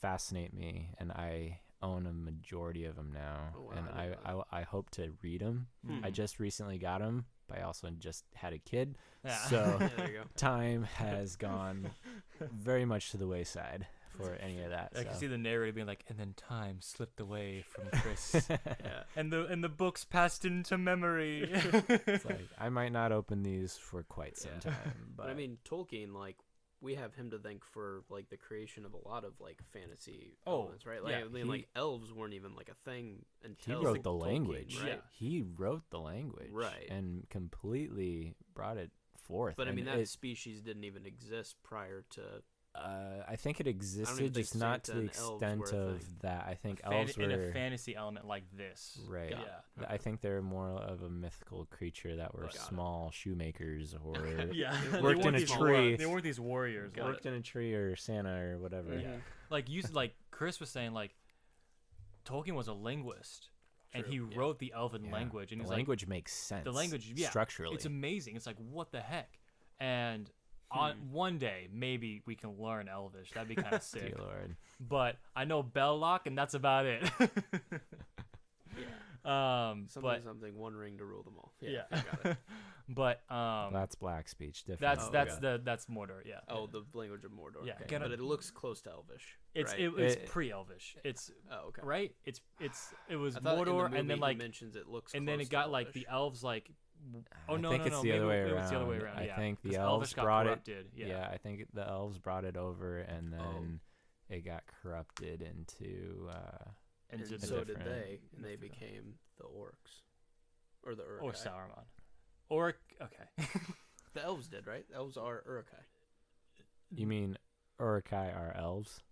fascinate me. And I own a majority of them now, Oh, wow, and I didn't know I hope to read them. I just recently got them, but I also just had a kid, Yeah. so Yeah, there you go. time has gone very much to the wayside for any of that. I can so. see the narrator being like, and then time slipped away from Chris, Yeah. and the books passed into memory. It's like I might not open these for quite some Yeah. time, But I mean, Tolkien, like, we have him to thank for like the creation of a lot of like fantasy elements, right? Like, yeah, I mean, like elves weren't even like a thing he until wrote the Tolkien, language. right? Yeah. He wrote the language, Right. and completely brought it forth. But I and mean, that it, species didn't even exist prior to. I think it existed, think just not to the Santa and elves extent were a of thing. that. I think in elves were a fantasy element like this. right. Yeah. I think they're more of a mythical creature that were Got it. small shoemakers or Yeah. They worked weren't in a these tree. They weren't these warriors. Got worked in a tree or Santa or whatever. Mhm. Like Chris was saying, like Tolkien was a linguist, and he True, yeah. wrote the Elven Yeah. language, and The he's language makes sense. the language, yeah, structurally. it's amazing. It's like, what the heck? And on one day, maybe we can learn Elvish. That'd be kind of sick. Dear Lord. But I know Belloc, and that's about it. Something, one ring to rule them all. Yeah. I got it. But That's black speech. Definitely. that's Mordor. Yeah. Oh, the language of Mordor. Yeah, okay. get But a- it looks close to Elvish. It's right? it's It- pre-Elvish. It's Oh, okay. right. It was I thought in the Mordor, movie and then he like mentions it looks. and then close it got to like Elvish. the elves like. Oh I no, think no, it's no. the Maybe other way it around. was the other way around. I Yeah. think the 'Cause elves Elvish got brought corrupted. it. Yeah. I think the elves brought it over, and Oh. then it got corrupted into. And And did so the- did different- they, and they became the orcs, or the Uruk. or Sauron, or okay. The elves did, right? Elves are Uruk-hai. You mean Uruk-hai are elves?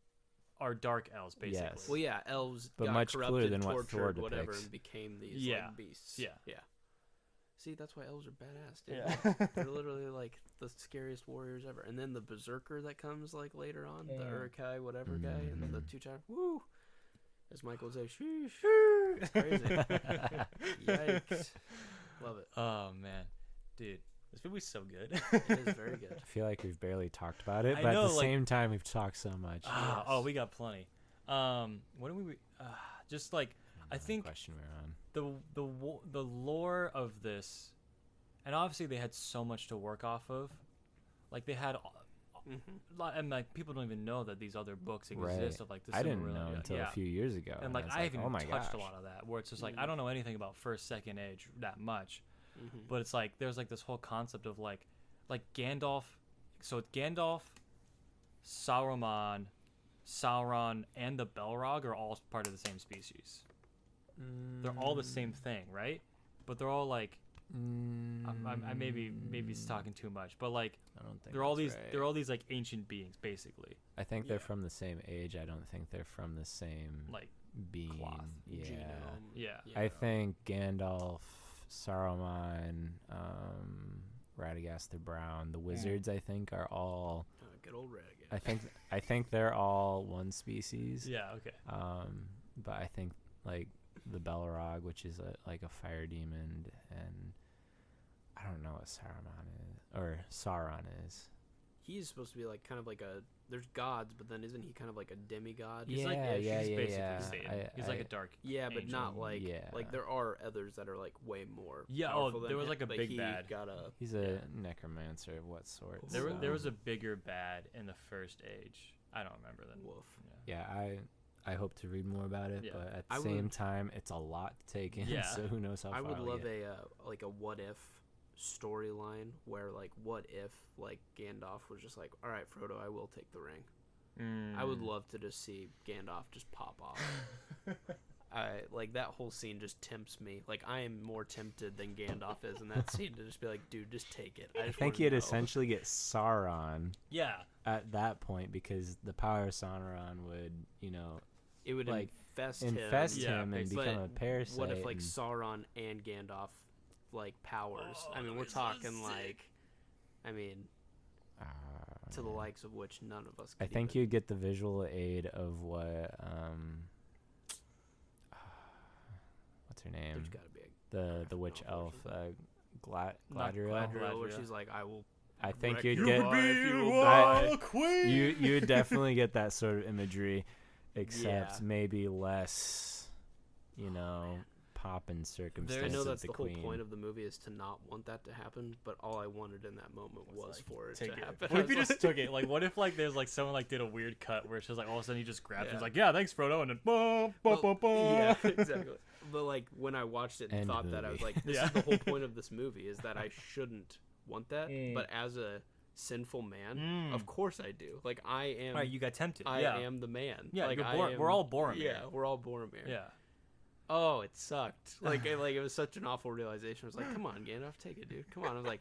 Are dark elves basically. Yes. Well, yeah, elves But got much cooler corrupted, than what tortured, Thor whatever, depicts. and became these Yeah. like beasts. Yeah. Yeah. See, that's why elves are badass, dude. Yeah. They're literally like the scariest warriors ever. And then the berserker that comes like later on, the Uruk-hai whatever guy, and then the Mhm. two-time woo. As Michael would say, sheesh. It's crazy. Yikes. Love it. Oh man, dude, this movie's so good. It is very good. I feel like we've barely talked about it, I but know, at the like- same time, we've talked so much. Oh, we got plenty. What do we? Just like I think Question we're on. the lore of this, and obviously they had so much to work off of. Like they had, and like people don't even know that these other books exist Right. of like the I didn't Silmarillion. know until yeah. a few years ago. And like it's I haven't oh even my touched gosh. a lot of that, where it's just like I don't know anything about first, second age that much, Mm-hmm. but it's like there's like this whole concept of like Gandalf. So it's Gandalf, Sauron, and the Balrog are all part of the same species. They're all the same thing, right? But they're all like I maybe it's talking too much, but like I don't think they're all that's these right. they're all these like ancient beings basically, I think they're from the same age. I don't think they're from the same like being. Cloth, Yeah. genome. yeah. I think Gandalf, Saruman, Radagast the Brown, the wizards. I think are all. Good old Renegade. I think they're all one species. Yeah, okay. But I think like the Balrog, which is like a fire demon, and I don't know what Saruman is or Sauron is. He's supposed to be like kind of like a. There's gods, but then isn't he kind of like a demigod? He's like Yeah, he's yeah, basically yeah. Satan. He's like a dark Yeah, but not angel. like Yeah. like there are others that are like way more. Yeah, powerful there than was him, like a but big he bad. Got a. He's a necromancer of what sort? There was a bigger bad in the first age. I don't remember the Wolf. Yeah, I hope to read more about it, Yeah. but at I the same would- time, it's a lot to take in. Yeah. So who knows how far I would I'll love get. a like a what if storyline where like what if like Gandalf was just like, all right, Frodo, I will take the ring. I would love to just see Gandalf just pop off. I like that whole scene just tempts me. Like I am more tempted than Gandalf is in that scene to just be like, dude, just take it. I think you'd essentially get Sauron. Yeah. At that point, because the power of Sauron would, it would like infest him and become a parasite. What if like Sauron and Gandalf like powers? I mean, we're talking so like, I mean, to the likes of which none of us. I think you'd get the visual aid of what what's her name? There's gotta be the witch elf, Galadriel, where she's like, I will. I think you'd queen. You would definitely get that sort of imagery, except maybe less, pop and circumstance. I know that's the whole queen. point of the movie is to not want that to happen, but all I wanted in that moment was like, for it to happen. What if you just took it? Like, what if like there's like someone like did a weird cut where it's just like all of a sudden he just grabs it and is like, yeah, thanks Frodo, and then boom, boom, boom, boom. Yeah, exactly. But like when I watched it and thought that, I was like, this is the whole point of this movie is that I shouldn't want that, but as a sinful man, of course I do. Like I am. Right, you got tempted. I am the man. Yeah, like we're all Boromir. Yeah, we're all Boromir. Yeah. Oh, it sucked. Like it was such an awful realization. I was like, come on, Gandalf, take it, dude. Come on. I was like,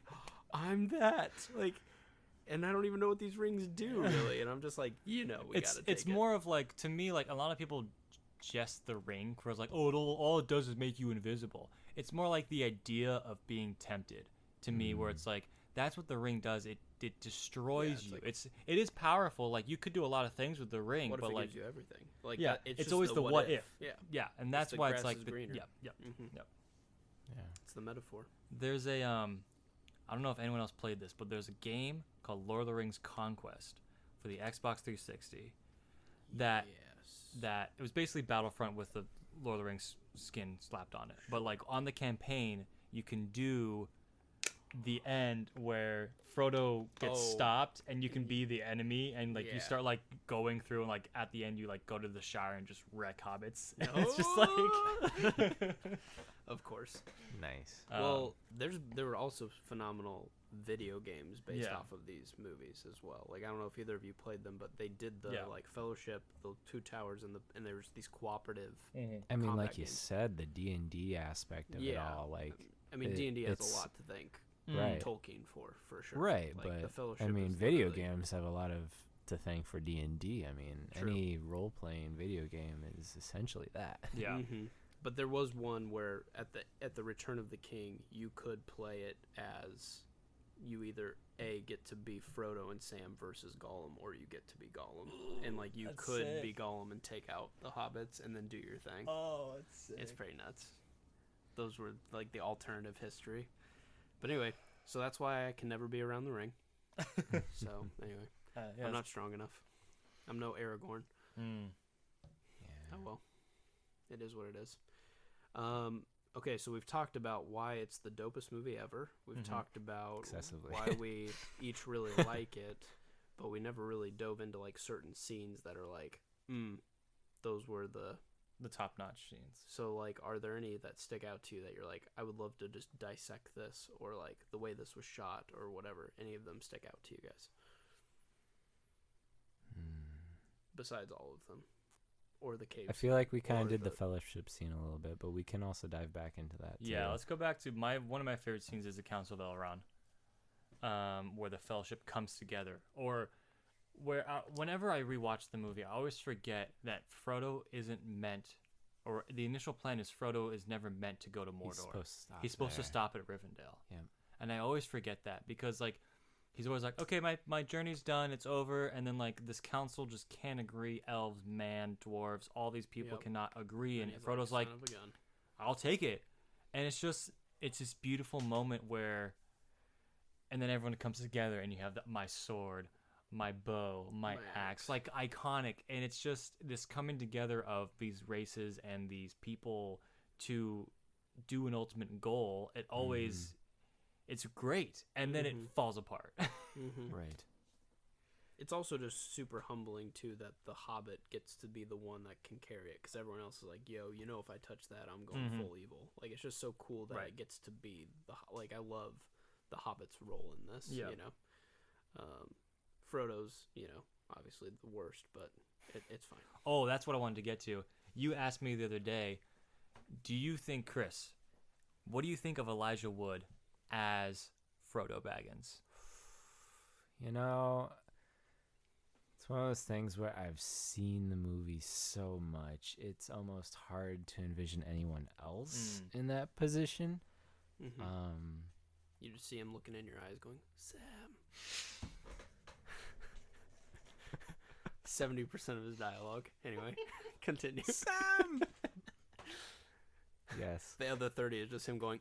I'm that. Like, and I don't even know what these rings do really. And I'm just like, we gotta take it. It's more of like, to me, like a lot of people jest the ring, where it's like, oh, all it does is make you invisible. It's more like the idea of being tempted to me, where it's like, that's what the ring does. It destroys you. Like, it is powerful. Like you could do a lot of things with the ring, what if but it like gives you everything. Like it's always the what if. Yeah, and that's why it's like greener. Yep. It's the metaphor. There's a I don't know if anyone else played this, but there's a game called Lord of the Rings Conquest for the Xbox 360 that it was basically Battlefront with the Lord of the Rings skin slapped on it. But like on the campaign, you can do the end where Frodo gets stopped and you can be the enemy and like you start like going through and like at the end you like go to the Shire and just wreck hobbits. It's just like of course. Nice. Well, there were also phenomenal video games based off of these movies as well. Like I don't know if either of you played them, but they did the like Fellowship, the Two Towers, and there was these cooperative. I mean, like you games. said, the D&D aspect of it all. Like I mean, D&D has a lot to thank Tolkien for sure. Right, like, but the Fellowship I mean, video games have a lot of to thank for D&D. I mean, any role-playing video game is essentially that. Yeah. But there was one where at the Return of the King, you could play it as you either get to be Frodo and Sam versus Gollum, or you get to be Gollum, and like you could be Gollum and take out the hobbits and then do your thing. Oh, it's sick. It's pretty nuts. Those were like the alternative history. But anyway, so that's why I can never be around the ring. So anyway, I'm not strong enough. I'm no Aragorn. Oh well, it is what it is. Okay, so we've talked about why it's the dopest movie ever. We've talked about why we each really like it, but we never really dove into like certain scenes that are like, those were the top-notch scenes. So like, are there any that stick out to you that you're like, I would love to just dissect this, or like the way this was shot, or whatever? Any of them stick out to you guys? Besides all of them. Or the cave. I feel like we kind of did the Fellowship scene a little bit, but we can also dive back into that too. Yeah, let's go back to one of my favorite scenes is the Council of Elrond, where the Fellowship comes together. Or where whenever I rewatch the movie, I always forget that Frodo isn't meant, or the initial plan is Frodo is never meant to go to Mordor. He's supposed to stop at Rivendell. Yeah. And I always forget that because like, he's always like, okay, my journey's done, it's over, and then like this council just can't agree. Elves, man, dwarves, all these people cannot agree, and Frodo's like, I'll take it, and it's this beautiful moment where, and then everyone comes together, and you have my sword, my bow, my axe, like iconic, and it's just this coming together of these races and these people to do an ultimate goal. It always. It's great, and then it falls apart. Right. It's also just super humbling, too, that the Hobbit gets to be the one that can carry it, because everyone else is like, yo, if I touch that, I'm going full evil. Like, it's just so cool that it gets to be, I love the Hobbit's role in this, Frodo's, obviously the worst, but it's fine. Oh, that's what I wanted to get to. You asked me the other day, Chris, what do you think of Elijah Wood as Frodo Baggins? You know, it's one of those things where I've seen the movie so much, it's almost hard to envision anyone else in that position. You just see him looking in your eyes going, Sam. 70% of his dialogue. Anyway, continue. Sam! Yes. The other 30 is just him going,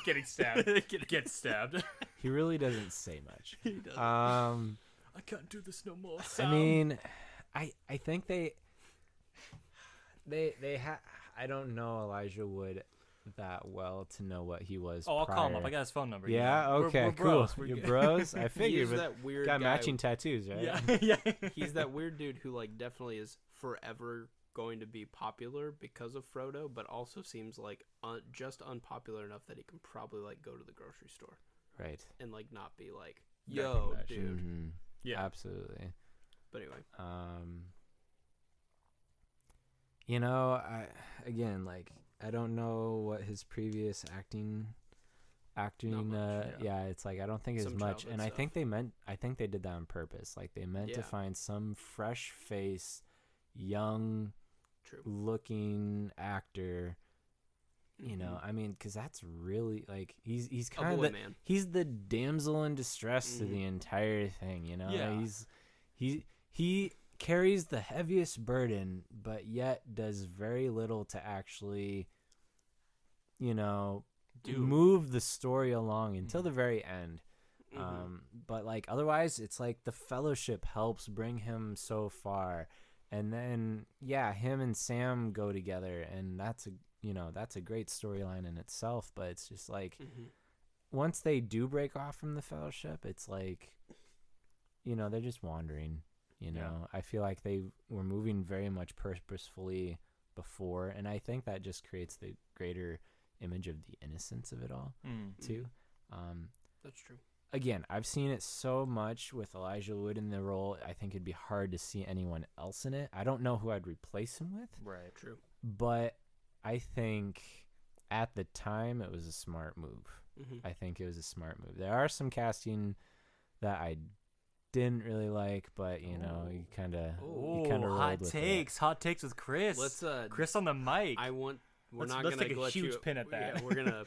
Getting stabbed. Get stabbed. He really doesn't say much. He doesn't. I can't do this no more, Sam. I mean, I think they I don't know Elijah Wood that well to know what he was. I'll prior. call him up. I got his phone number. Yeah. Okay. We're cool. bros. You're bros. I figured. He's But that weird got guy. matching tattoos, right? Yeah. He's that weird dude who like definitely is forever going to be popular because of Frodo, but also seems like just unpopular enough that he can probably like go to the grocery store, Right. and like not be like, "Yo, dude." Mm-hmm. Yeah. Absolutely. But anyway, you know, I don't know what his previous acting Not much, yeah, it's like I don't think as Some much, childhood and stuff. I think they did that on purpose. Like they meant to Yeah. find some fresh face, young true. looking actor. You know, I mean, because that's really like he's kind boy, of man. he's the damsel in distress to the entire thing. You know, Yeah. he carries the heaviest burden, but yet does very little to actually, you know, move the story along until the very end. But like otherwise, it's like the Fellowship helps bring him so far, and then him and Sam go together, and that's a great storyline in itself. But it's just like once they do break off from the Fellowship, it's like, you know, they're just wandering. You know, I feel like they were moving very much purposefully before, and I think that just creates the greater image of the innocence of it all too. That's true. Again, I've seen it so much with Elijah Wood in the role. I think it'd be hard to see anyone else in it. I don't know who I'd replace him with. Right. True. But I think at the time it was a smart move. I think it was a smart move. There are some casting that I didn't really like, but you know, you kind of hot takes with Chris. Let's Chris on the mic. We're not let's gonna take a let huge you, pin at that. Yeah, we're gonna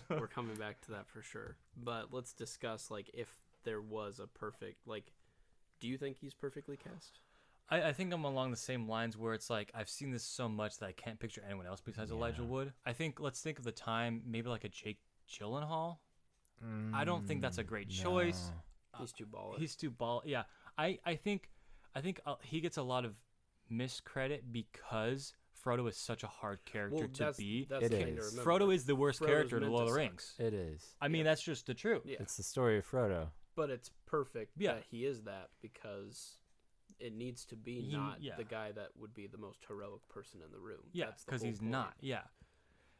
we're coming back to that for sure. But let's discuss like if there was a perfect do you think he's perfectly cast? I think I'm along the same lines where it's like I've seen this so much that I can't picture anyone else besides Elijah Wood. Let's think of the time, maybe like a Jake Gyllenhaal. I don't think that's a great choice. He's too baller. He's too ball. Yeah, I think he gets a lot of miscredit because Frodo is such a hard character to be. It is. Frodo is the worst character in the Lord of the Rings. It is. I mean, that's just the truth. Yeah. It's the story of Frodo. But it's perfect that he is that because it needs to be the guy that would be the most heroic person in the room. Yeah, because he's not. Yeah.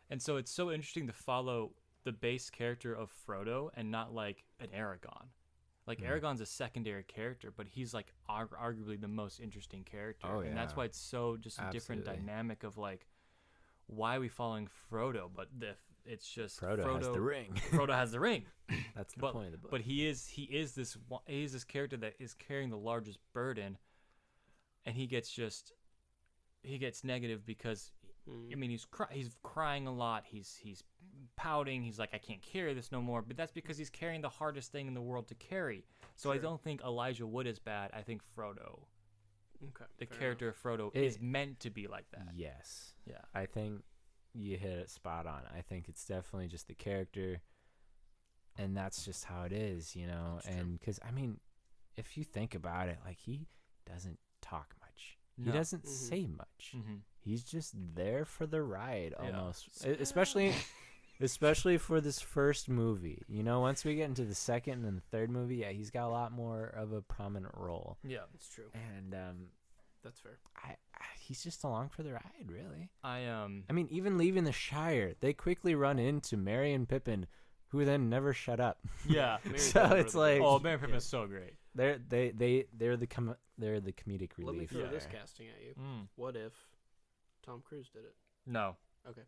And so it's so interesting to follow the base character of Frodo and not like an Aragorn. Like Aragorn's a secondary character, but he's like arguably the most interesting character. Oh, yeah. And that's why it's so just a different dynamic of like, why are we following Frodo? But it's just Frodo has the ring. Frodo has the ring. That's the point of the book. But he is this character that is carrying the largest burden, and he gets negative because I mean he's crying a lot. He's pouting. He's like, I can't carry this no more. But that's because he's carrying the hardest thing in the world to carry. So I don't think Elijah Wood is bad. I think Frodo. Okay. The character of Frodo is meant to be like that. Yes. Yeah. I think you hit it spot on. I think it's definitely just the character, and that's just how it is, you know. And because I mean, if you think about it, like he doesn't talk much. No. He doesn't say much. He's just there for the ride almost, especially for this first movie. You know, once we get into the second and the third movie, he's got a lot more of a prominent role. Yeah, that's true. And that's fair. He's just along for the ride, really. I mean, even leaving the Shire, they quickly run into Merry and Pippin, who then never shut up. Yeah. So it's like, Merry and Pippin is so great. They're the comedic relief. Let me throw this casting at you. What if Tom Cruise did it. No. Okay.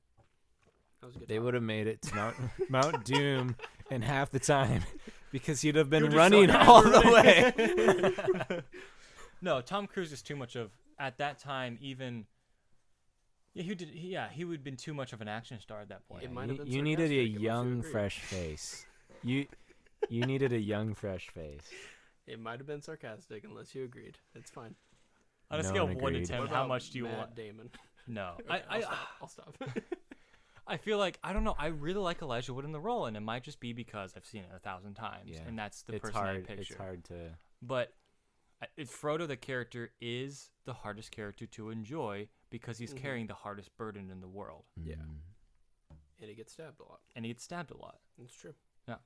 That was a good. They talk. would have made it to Mount Doom in half the time because he'd have been You're just running so all the way. No, Tom Cruise is too much of at that time. Even he would have been too much of an action star at that point. It might have been You needed a sarcastic, unless you young, agree. fresh face. You needed a young, fresh face. It might have been sarcastic, unless you agreed. It's fine. On a No scale one of 1 to agreed. 10, What how about much do you Matt want? Damon? No, Okay, I'll stop. I feel like I don't know. I really like Elijah Wood in the role, and it might just be because I've seen it 1,000 times, Yeah. and that's the It's person hard. I picture. It's hard to. But Frodo, the character, is the hardest character to enjoy because he's Mhm. carrying the hardest burden in the world, Yeah. Mm. And he gets stabbed a lot. and he gets stabbed a lot. That's true. Yeah.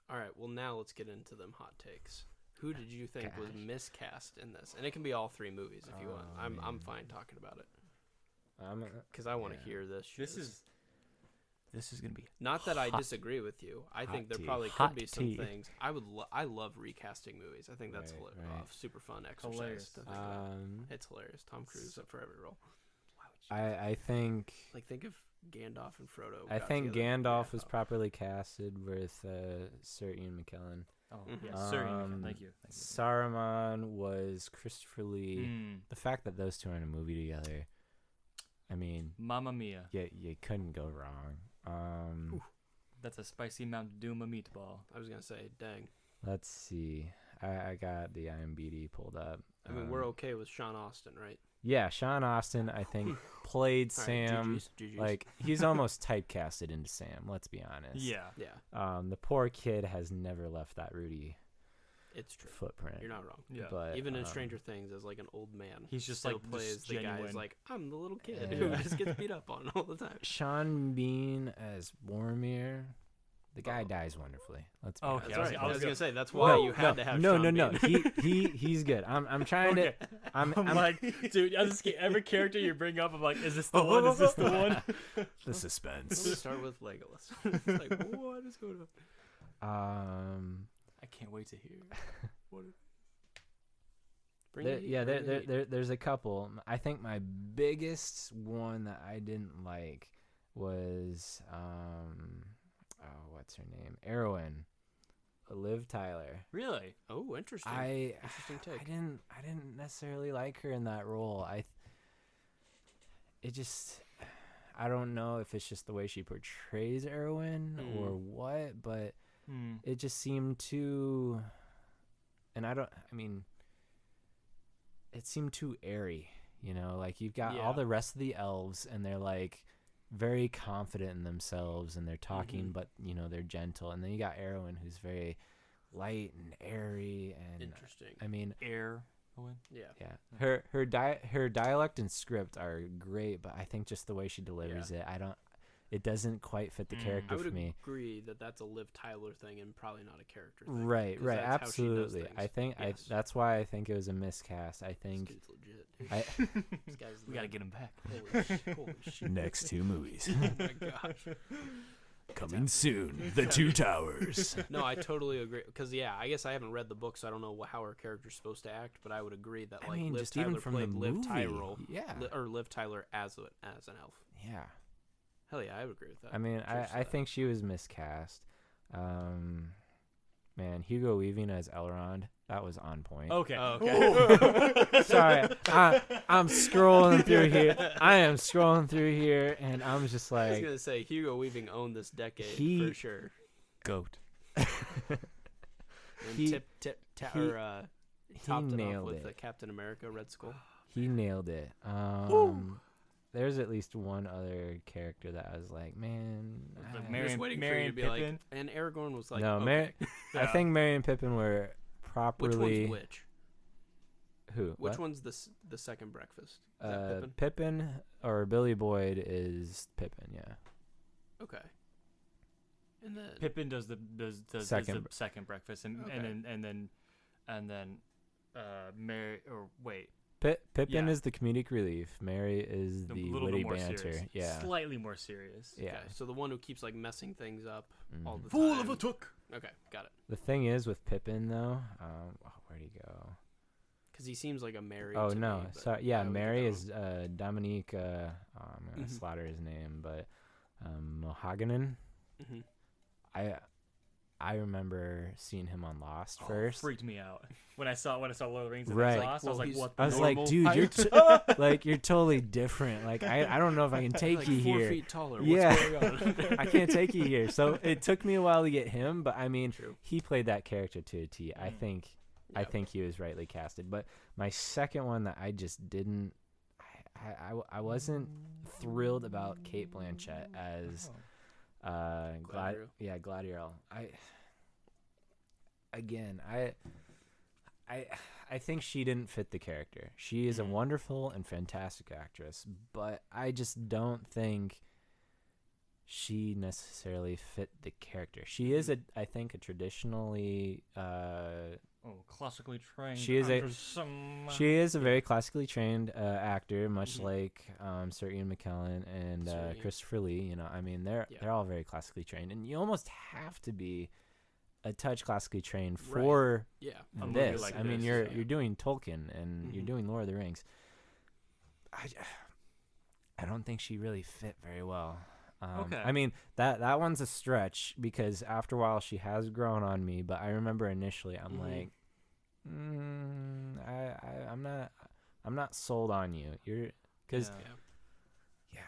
All right. Well, now let's get into them hot takes. Who did you think was Gosh. miscast in this? And it can be all three movies if you want. Oh, I'm man. fine talking about it I'm because I want to Yeah. hear this. This is gonna be Not that I hot. disagree with you. I Hot think there tea. probably Hot could be some tea. things. I love recasting movies. I think that's Right, a right. super fun exercise. Hilarious. To think about. It's hilarious. Tom Cruise up for every role. I think Like think of Gandalf and Frodo. I got think together. Gandalf Yeah. was properly casted with Sir Ian McKellen. Oh Mhm. yeah, certainly. Um, Thank you. Saruman was Christopher Lee. Mm, The fact that those two are in a movie together, I mean, Mamma mia, you couldn't go wrong. that's a spicy Mountain Dew meatball. I was gonna say, dang. Let's see. I got the IMDb pulled up. I mean, we're okay with Sean Austin, right? Yeah, Sean Austin, I think, played All right, Sam. GGs. Like, he's almost typecasted into Sam, let's be honest. Yeah, Yeah, The poor kid has never left that Rudy it's true. footprint. You're not wrong. yeah. But, Even in Stranger Things, as like an old man, He's just, still like, plays just the guy who's genuine. like, I'm the little kid Yeah. who just gets beat up on all the time. Sean Bean as Boromir, the guy Oh. dies wonderfully. Let's be Okay, honest. That's I was- right. I I was was gonna say that's No, why you had to have no, Sean no. Bean. He's good. I'm trying to. I'm like, dude, I just get every character you bring up. I'm like, is this the one? Is this the one? the Let's suspense. start with Legolas. It's like, what is going on? I can't wait to hear. What? Bring the heat, bring the heat. There's a couple. I think my biggest one that I didn't like was what's her name? Erwin, Liv Tyler. Really? Oh, interesting. Interesting I take. didn't necessarily like her in that role. I don't know if it's just the way she portrays Erwin or what, but it just seemed too, and it seemed too airy, like you've got all Yeah. the rest of the elves and they're like very confident in themselves and they're talking, but they're gentle. And then you got Erwin who's very light and airy and Interesting. I mean, Air. Yeah. her dialect and script are great, but I think just the way she delivers it doesn't quite fit the character I would for me. agree that that's a Liv Tyler thing and probably not a character thing. Right, 'cause right, that's how she does absolutely. things. I think Yes. that's why I think it was a miscast. I This think dude's legit. dude. This guy's We gotta get him back. Holy shit. next two movies Oh my gosh. coming soon. The Two Towers. No, I totally agree. Because I guess I haven't read the book, so I don't know how her character's supposed to act. But I would agree that I mean, Liv just Tyler even from the played Liv movie, Tyrell, yeah, or Liv Tyler as an elf. yeah. Hell yeah, I would agree with that. I mean, I think she was miscast. Man, Hugo Weaving as Elrond, that was on point. Okay. Oh, okay. Sorry, I'm scrolling through here. I am scrolling through here, and I'm just I was like, gonna say Hugo Weaving owned this decade He- for sure. Goat. And He- topped it he off nailed with it. the Captain America Red Skull. He nailed it. There's at least one other character that I was like, man. Like I was just waiting for you to be Pippin? like, and Aragorn was like, No, okay. I think Merry and Pippin were Which properly. one's which? Who? Which What? one's the second breakfast? Is that Pippin? Pippin or Billy Boyd is Pippin, yeah. Okay. And then Pippin does the Second. second breakfast, and Okay. and then Mary or wait, Pippin Yeah. is the comedic relief. Mary is the the little witty bit more banter. serious. Yeah. Slightly more serious. Yeah. okay, so the one who keeps like messing things up all Mhm. the Fool time. of a took. Okay, got it. The thing is with Pippin though, where'd he go? Because he seems like a Mary. Oh to no, me, but sorry. Yeah, I would Mary get is Dominique. I'm gonna slaughter his name, but Mohaganen. Mhm. I remember seeing him on Lost Oh, first. freaked me out when I saw Lord of the Rings and Right. Lost. I was like, what? I was normal like, dude, height? you're totally different. Like I don't know if I can take like you 4 here. feet taller. Yeah. What's going on? I can't take you here. So it took me a while to get him, but I mean, True. he played that character to a T. I think Yep. he was rightly casted. But my second one that I just didn't, I wasn't thrilled about Cate Blanchett as Galadriel. Galadriel. I think she didn't fit the character. She is a wonderful and fantastic actress, but I just don't think she necessarily fit the character. She is I think a traditionally classically trained. She is a very classically trained actor, much like Sir Ian McKellen and Sir Ian. Christopher Lee. You know, I mean, they're all very classically trained, and you almost have to be a touch classically trained for A movie this. like I mean, this, you're doing Tolkien and you're doing Lord of the Rings. I don't think she really fit very well. Okay. I mean, that one's a stretch because after a while she has grown on me, but I remember initially I'm like, I'm not sold on you. Because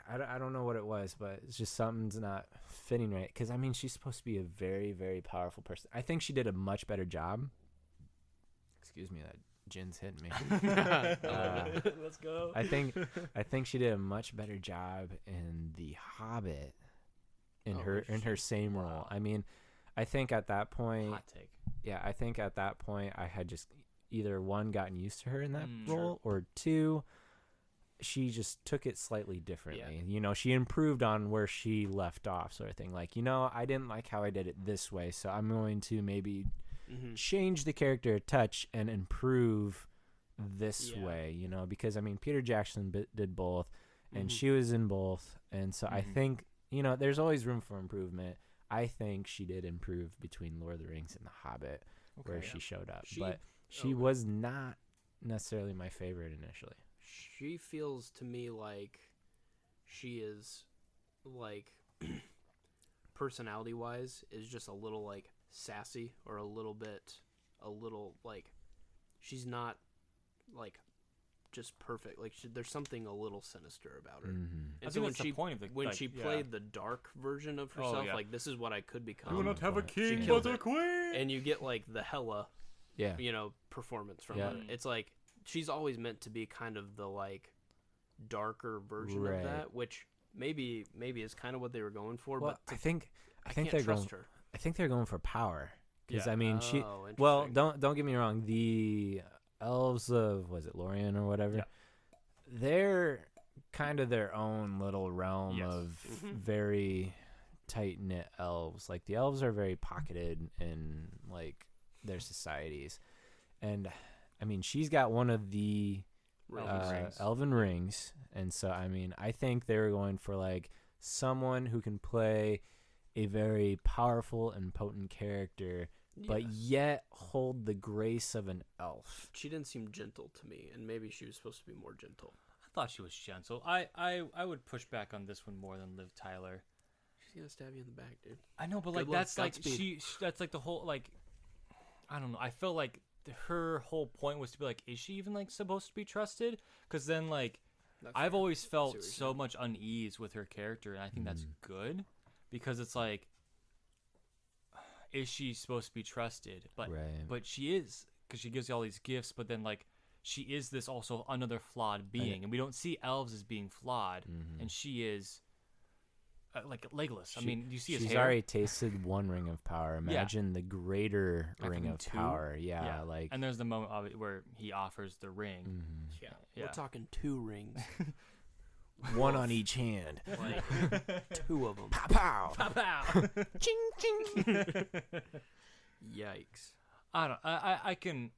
I don't know what it was, but it's just something's not fitting right. Because I mean, she's supposed to be a very, very powerful person. I think she did a much better job. Excuse me, that gin's hitting me. Let's go. I think she did a much better job in The Hobbit in her same role. I mean, I think at that point, Hot take. yeah, I think at that point I had just either one gotten used to her in that role, or two, she just took it slightly differently. Yeah. You know, she improved on where she left off, sort of thing. Like, you know, I didn't like how I did it this way, so I'm going to maybe change the character a touch and improve this way, you know, because I mean, Peter Jackson did both, and she was in both, and so I think, you know, there's always room for improvement. I think she did improve between Lord of the Rings and The Hobbit, where she showed up, but she was not necessarily my favorite initially. She feels to me like she is, like, personality-wise, is just a little, like, sassy, or a little, like, she's not, like, just perfect. Like, there's something a little sinister about her. And I so think when that's the point of the, when she played the dark version of herself, like, this is what I could become. Do not have a king, She but killed a it. queen. And you get, like, the hella, Yeah. you know, performance from Yeah. her. It's like, she's always meant to be kind of the, like, darker version of that, which maybe is kind of what they were going for. Well, but I think can't they're trust going. her. I think they're going for power. Because I mean, she. Oh, Well, interesting. don't get me wrong. The elves of, was it Lorien or whatever? Yeah. They're kind of their own little realm of very tight knit elves. Like, the elves are very pocketed in, like, their societies, and I mean, she's got one of the elven rings, and so I mean, I think they were going for, like, someone who can play a very powerful and potent character, but yet hold the grace of an elf. She didn't seem gentle to me, and maybe she was supposed to be more gentle. I thought she was gentle. I would push back on this one more than Liv Tyler. She's gonna stab you in the back, dude. I know, but Good like luck, that's like Godspeed. that's like the whole, like, I don't know. I feel like her whole point was to be like, is she even, like, supposed to be trusted? Because then, like, I've always felt so much unease with her character, and I think that's good, because it's like, is she supposed to be trusted? But but she is, because she gives you all these gifts, but then, like, she is this also another flawed being, and we don't see elves as being flawed, and she is like Legolas. I mean, you see his she's hair. already tasted one ring of power. Imagine the greater ring of power. Yeah, like, and there's the moment of it where he offers the ring. We're talking 2 rings. one on each hand. Like, 2 of them. Pow! Pow pow. Ching ching. Yikes. I don't.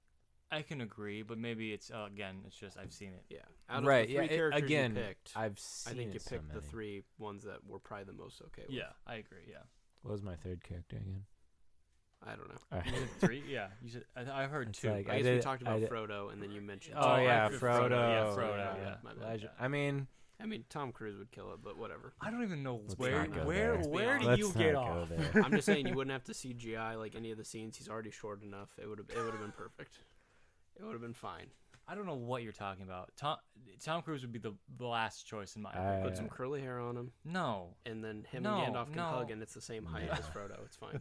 I can agree, but maybe it's again, it's just I've seen it. Yeah. Out of Right, the 3 yeah, characters again, you picked, I've seen I think you it so picked the many. 3 ones that were probably the most okay with. Yeah, I agree. Yeah. What was my third character again? I don't know. You said 3? Yeah. You said. I heard It's 2. like- I I guess did- we talked I about did- Frodo, and then you mentioned. Oh, yeah, Frodo. Frodo. Yeah, Frodo. Yeah, my bad. Legend. I mean, Tom Cruise would kill it, but whatever. I don't even know Let's where not go where there. where do let's you not get go off? there. I'm just saying you wouldn't have to CGI like any of the scenes. He's already short enough. It would have been perfect. It would have been fine. I don't know what you're talking about. Tom Cruise would be the last choice in my opinion. Put some curly hair on him, No, and then him No, and Gandalf can no. hug, and it's the same height No. as Frodo. It's fine.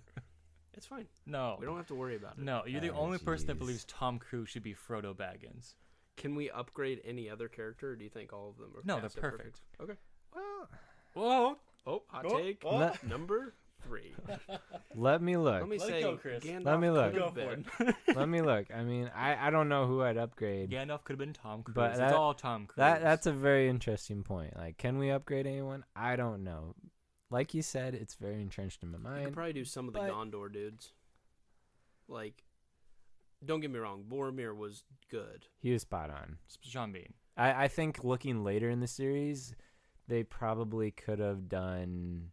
It's fine. no. We don't have to worry about it. No, you're the Oh, only person that jeez. believes Tom Cruise should be Frodo Baggins. Can we upgrade any other character, or do you think all of them are? No, they're cast at perfect. Okay. Well, Whoa! Oh, hot Oh, take oh. number 3. let me look. Let me Let it say, go, Chris. Gandalf Let me look. could Go have for been. Let me look. I mean, I don't know who I'd upgrade. Gandalf could have been Tom Cruise. But It's that- all Tom Cruise. That's a very interesting point. Like, can we upgrade anyone? I don't know. Like you said, it's very entrenched in my You mind. could probably do some of the but- Gondor dudes. Like, don't get me wrong, Boromir was good. He was spot on. Sean Bean. I think looking later in the series, they probably could have done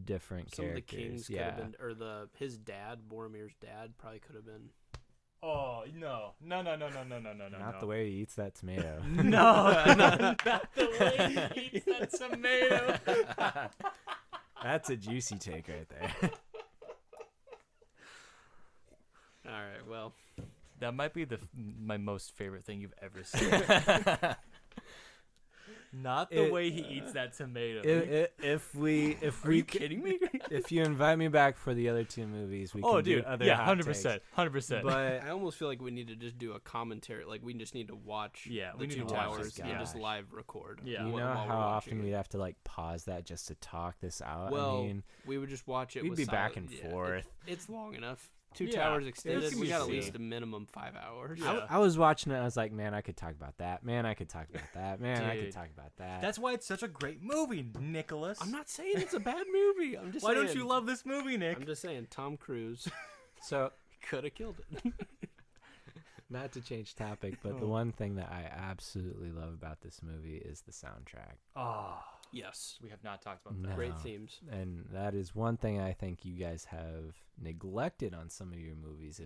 different Some characters. of the kings could yeah. have been, or his dad, Boromir's dad, probably could have been. Oh no! Not the way he eats that tomato. No, not the way he eats that tomato. That's a juicy take right there. All right, well, That might be my most favorite thing you've ever seen. Not the way he eats that tomato. If we Are you kidding me? if you invite me back for the other 2 movies, we can Oh, do dude. other Yeah, hot 100%. takes. 100%. But I almost feel like we need to just do a commentary. Like, we just need to watch Yeah, the we need Two to watch Towers this, and just gosh. live record. Yeah. you wh- know while we're how watching often it. we'd have to like pause that just to talk this out. Well, I mean, we would just watch it. we'd with be back silent- and yeah, forth. It's long enough. Two Yeah, Towers it's extended. gonna We be got at silly. least a minimum 5 hours. Yeah. I was watching it. I was like, man, I could talk about that. Man, I could talk about that. Man, I could Dude. talk about that. That's why it's such a great movie, Nicholas. I'm not saying it's a bad movie. I'm just Why saying. don't you love this movie, Nick? I'm just saying Tom Cruise so. could have killed it. Not to change topic, but the one thing that I absolutely love about this movie is the soundtrack. Oh, Yes. we have not talked about that. No. Great themes. And that is one thing I think you guys have neglected on some of your movies.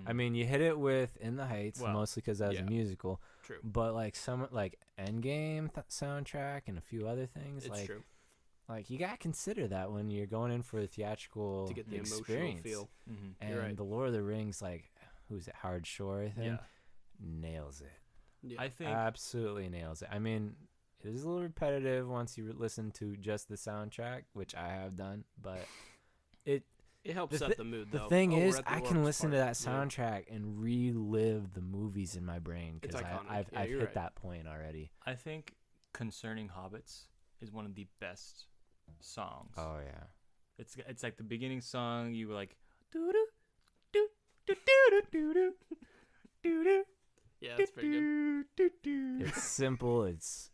I mean, you hit it with In the Heights, Well, mostly because that was yeah. a musical. True. But like some like Endgame soundtrack and a few other things, It's like true. like you gotta consider that when you're going in for a theatrical To get the experience. emotional feel. Mm-hmm. And You're right. the Lord of the Rings, like who's it, Howard Shore, I think, Yeah. nails it. Yeah. I think Absolutely nails it. I mean, it is a little repetitive once you listen to just the soundtrack, which I have done, but it helps the set thi- the mood, the though. thing Oh, we're is, at the I can orcs listen to part. that soundtrack and relive the movies in my brain It's because iconic. I've Yeah, hit you're right. that point already. I think Concerning Hobbits is one of the best songs. Oh yeah. It's like the beginning song. You were like doo doo doo doo doo doo doo doo doo. Yeah, that's pretty good. It's simple.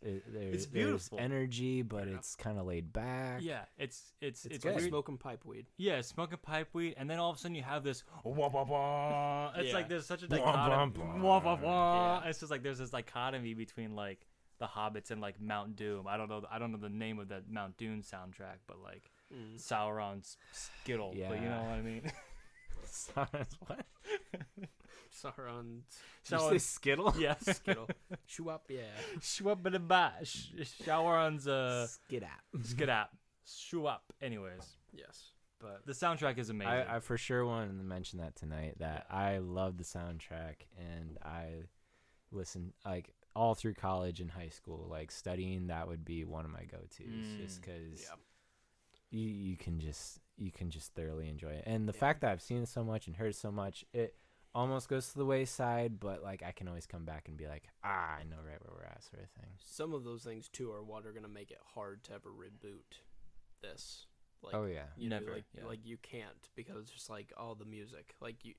There's beautiful. energy, but Yeah. it's kind of laid back. Yeah, it's It's It's good. like weird. smoking pipe weed. Yeah, smoking pipe weed, and then all of a sudden you have this wah wah wah. It's Yeah. like there's such a Wah, dichotomy. wah, Wah wah wah. Yeah. It's just like there's this dichotomy between like the Hobbits and like Mount Doom. I don't know the name of that Mount Doom soundtrack, but like Sauron's Skittle. But you know Yeah. what I mean. What? Sauron. Did you say Skittle? Yeah. Skittle. Shoo-up, yeah. Sauron's Skidap. Skidap. Shoo up. Anyways, Yes. but the soundtrack is amazing. I for sure wanted to mention that tonight. That I love the soundtrack, and I listen like all through college and high school. Like studying, that would be one of my go-tos, just because Yeah. you can just thoroughly enjoy it. And the Yeah. fact that I've seen it so much and heard it so much, it almost goes to the wayside. But like I can always come back and be like, I know right where we're at, sort of thing. Some of those things, too, are what are going to make it hard to ever reboot this. Like, Oh yeah. you know, Never, like, yeah. like you can't, because it's just like, oh, the music. Like, you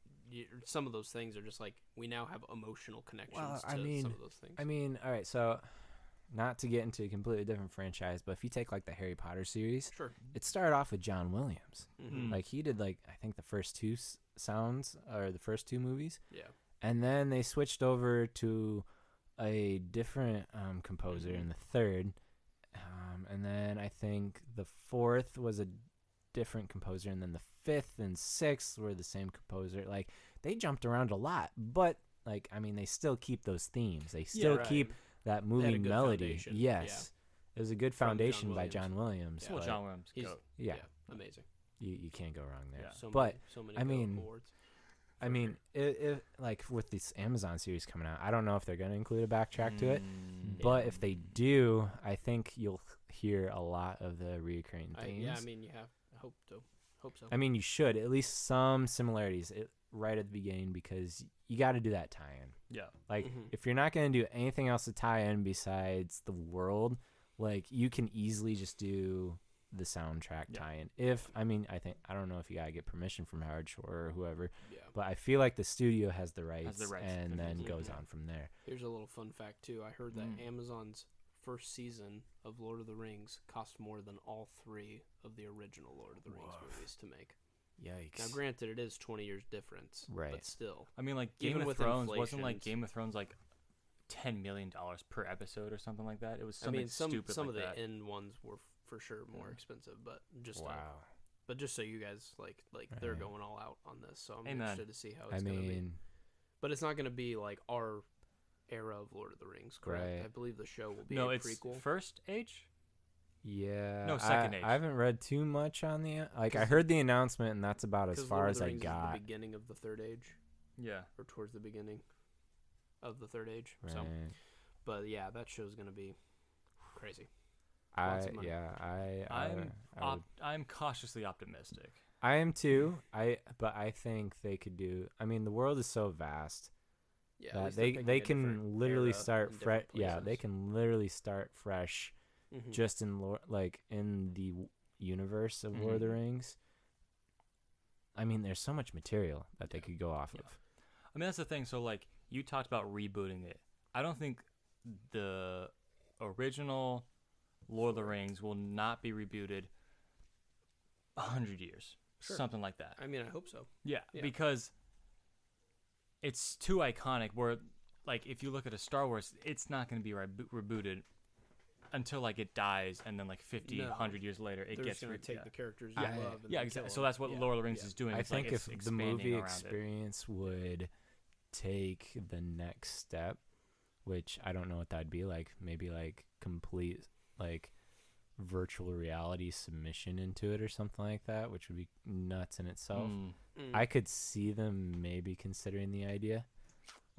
some of those things are just like, we now have emotional connections I to mean- some of those things. I mean, all right, so not to get into a completely different franchise, but if you take like the Harry Potter series, Sure. it started off with John Williams. Mm-hmm. Like he did like I think the first two sounds or the first two movies, Yeah. and then they switched over to a different composer in the third, and then I think the fourth was different composer, and then the 5th and 6th were the same composer. Like, they jumped around a lot, but like, I mean, they still keep those themes. They still keep that movie melody. Foundation. Yes, it was a good foundation by John Williams. Well, John Williams, yeah, amazing. You can't go wrong there. Yeah. So many I mean, awards. I mean, it, like with this Amazon series coming out, I don't know if they're going to include a backtrack to it, but if they do, I think you'll hear a lot of the recurring themes. Yeah, I mean, you have hope so. I mean, you should at least some similarities right at the beginning, because you got to do that tie-in. Yeah. Like, if you're not going to do anything else to tie in besides the world, like, you can easily just do the soundtrack tie-in. I don't know if you gotta get permission from Howard Shore or whoever, but I feel like the studio has the rights and then goes on from there. Here's a little fun fact too. I heard that Amazon's first season of Lord of the Rings cost more than all 3 of the original Lord of the Rings movies to make. Yikes. Now, granted, it is 20 years difference, but still. I mean, like, Game of Thrones wasn't like Game of Thrones like $10 million per episode or something like that. It was something stupid. Some like of that. the end ones were for sure more expensive, but just but just so you guys like they're going all out on this, so I'm interested to see how it's gonna be. But it's not gonna be like our era of Lord of the Rings, correct? Right. I believe the show will be a prequel. It's First Age. Yeah. No, Second Age. I haven't read too much on the I heard the announcement, and that's about as far as I got. Is the beginning of the Third Age. Yeah. Or towards the beginning of the Third Age. Right. So, but yeah, that show's gonna be crazy. I'm cautiously optimistic. I am too. But I think they could do. I mean, the world is so vast that they can literally start fresh. Yeah, they can literally start fresh, just in in the universe of Lord of the Rings. I mean, there's so much material that they could go off of. I mean, that's the thing. So, like, you talked about rebooting it. I don't think the original Lord of the Rings will not be rebooted 100 years. Something like that. I mean, I hope so. Yeah, because it's too iconic where, like, if you look at a Star Wars, it's not going to be rebooted until, like, it dies, and then, like, 100 years later, it gets going to take the characters you love. And exactly. So that's what Lord of the Rings is doing. I think if the movie experience would take the next step, which I don't know what that'd be like, maybe, like, complete, like, virtual reality submission into it or something like that, which would be nuts in itself. I could see them maybe considering the idea.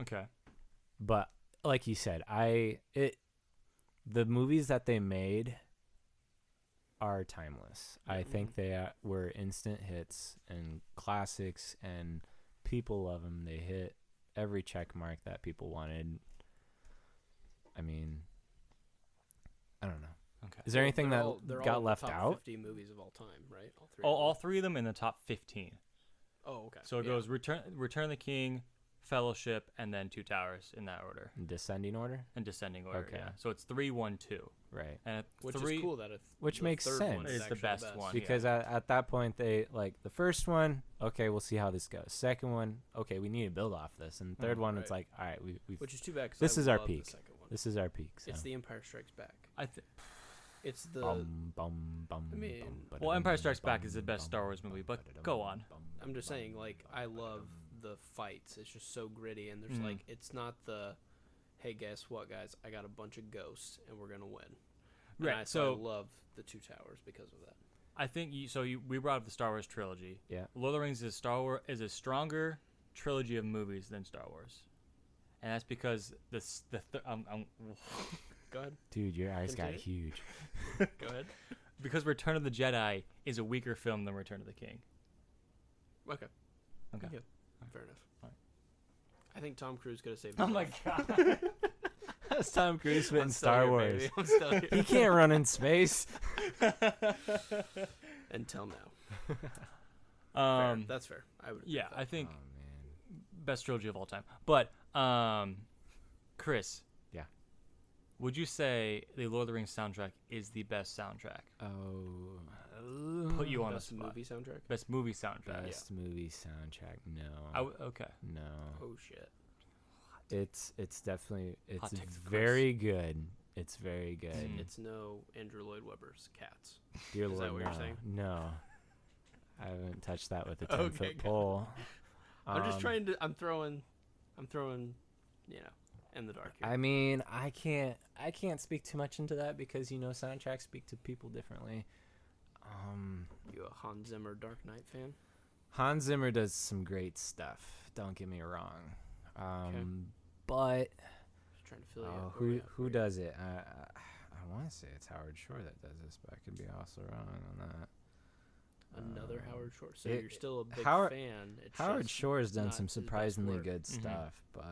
Okay. But like you said, the movies that they made are timeless. I think they were instant hits and classics, and people love them. They hit every check mark that people wanted. I mean, I don't know. Okay. Is there anything that got left out? 50 movies of all time, right? All three of them in the top 15. Oh, okay. So it goes Return of the King, Fellowship, and then Two Towers in that order. In descending order? Okay. Yeah. So it's 3, 1, 2. Right. And which is cool that which makes sense. It's the best one. Because at that point, they, like, the first one, okay, we'll see how this goes. Second one, okay, we need to build off this. And third one, it's like, all right, we which is too bad. This is our peak. This is our peak. So. It's The Empire Strikes Back. It's the. Well, Empire Strikes Back is the best Star Wars movie, but go on. I'm just saying, like, I love the fights. It's just so gritty, and there's like, it's not the, hey, guess what, guys? I got a bunch of ghosts, and we're gonna win. Right. So I love the Two Towers because of that. I think we brought up the Star Wars trilogy. Yeah. Lord of the Rings is a stronger trilogy of movies than Star Wars, and that's because Go ahead. Dude, your eyes got huge. Go ahead. Because Return of the Jedi is a weaker film than Return of the King. Okay. Yeah. Fair enough. Right. I think Tom Cruise could have saved. Oh my god. That's Tom Cruise in Star Wars. I'm still here. He can't run in space. Until now. Fair. That's fair. I would. Yeah, I think best trilogy of all time. But Chris. Yeah. Would you say the Lord of the Rings soundtrack is the best soundtrack? Oh. Put you on best the spot. movie soundtrack? Best movie soundtrack. Best movie soundtrack. No. Okay. No. Oh shit. It's definitely Hot takes, very good. It's very good. It's no Andrew Lloyd Webber's Cats. Dear Is Lord, that what you're saying? No. I haven't touched that with a 10-foot pole. I'm just trying to. I'm throwing. In the dark here. I mean, I can't speak too much into that because soundtracks speak to people differently. You a Hans Zimmer Dark Knight fan? Hans Zimmer does some great stuff. Don't get me wrong. Okay. But Just trying to fill you out. who does it? I want to say it's Howard Shore that does this, but I could be also wrong on that. Another Howard Shore. So you're still a big Howard, fan. It's Howard just Shore has done not some his best surprisingly work. good stuff, but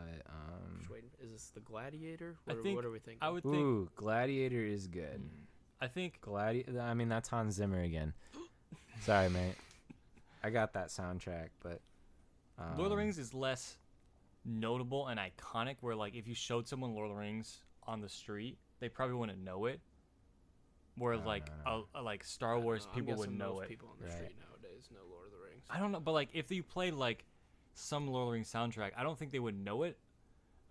Just waiting. Is this the Gladiator? I think- What are we thinking? I would think. ooh, Gladiator is good. I think. I mean, that's Hans Zimmer again. Sorry, mate. I got that soundtrack, but Lord of the Rings is less notable and iconic. Where like if you showed someone Lord of the Rings on the street, they probably wouldn't know it. Where No, like no. like Star Wars, I'm people would guessing know most it. people on the Right. street nowadays know Lord of the Rings. I don't know, but like if you played like some Lord of the Rings soundtrack, I don't think they would know it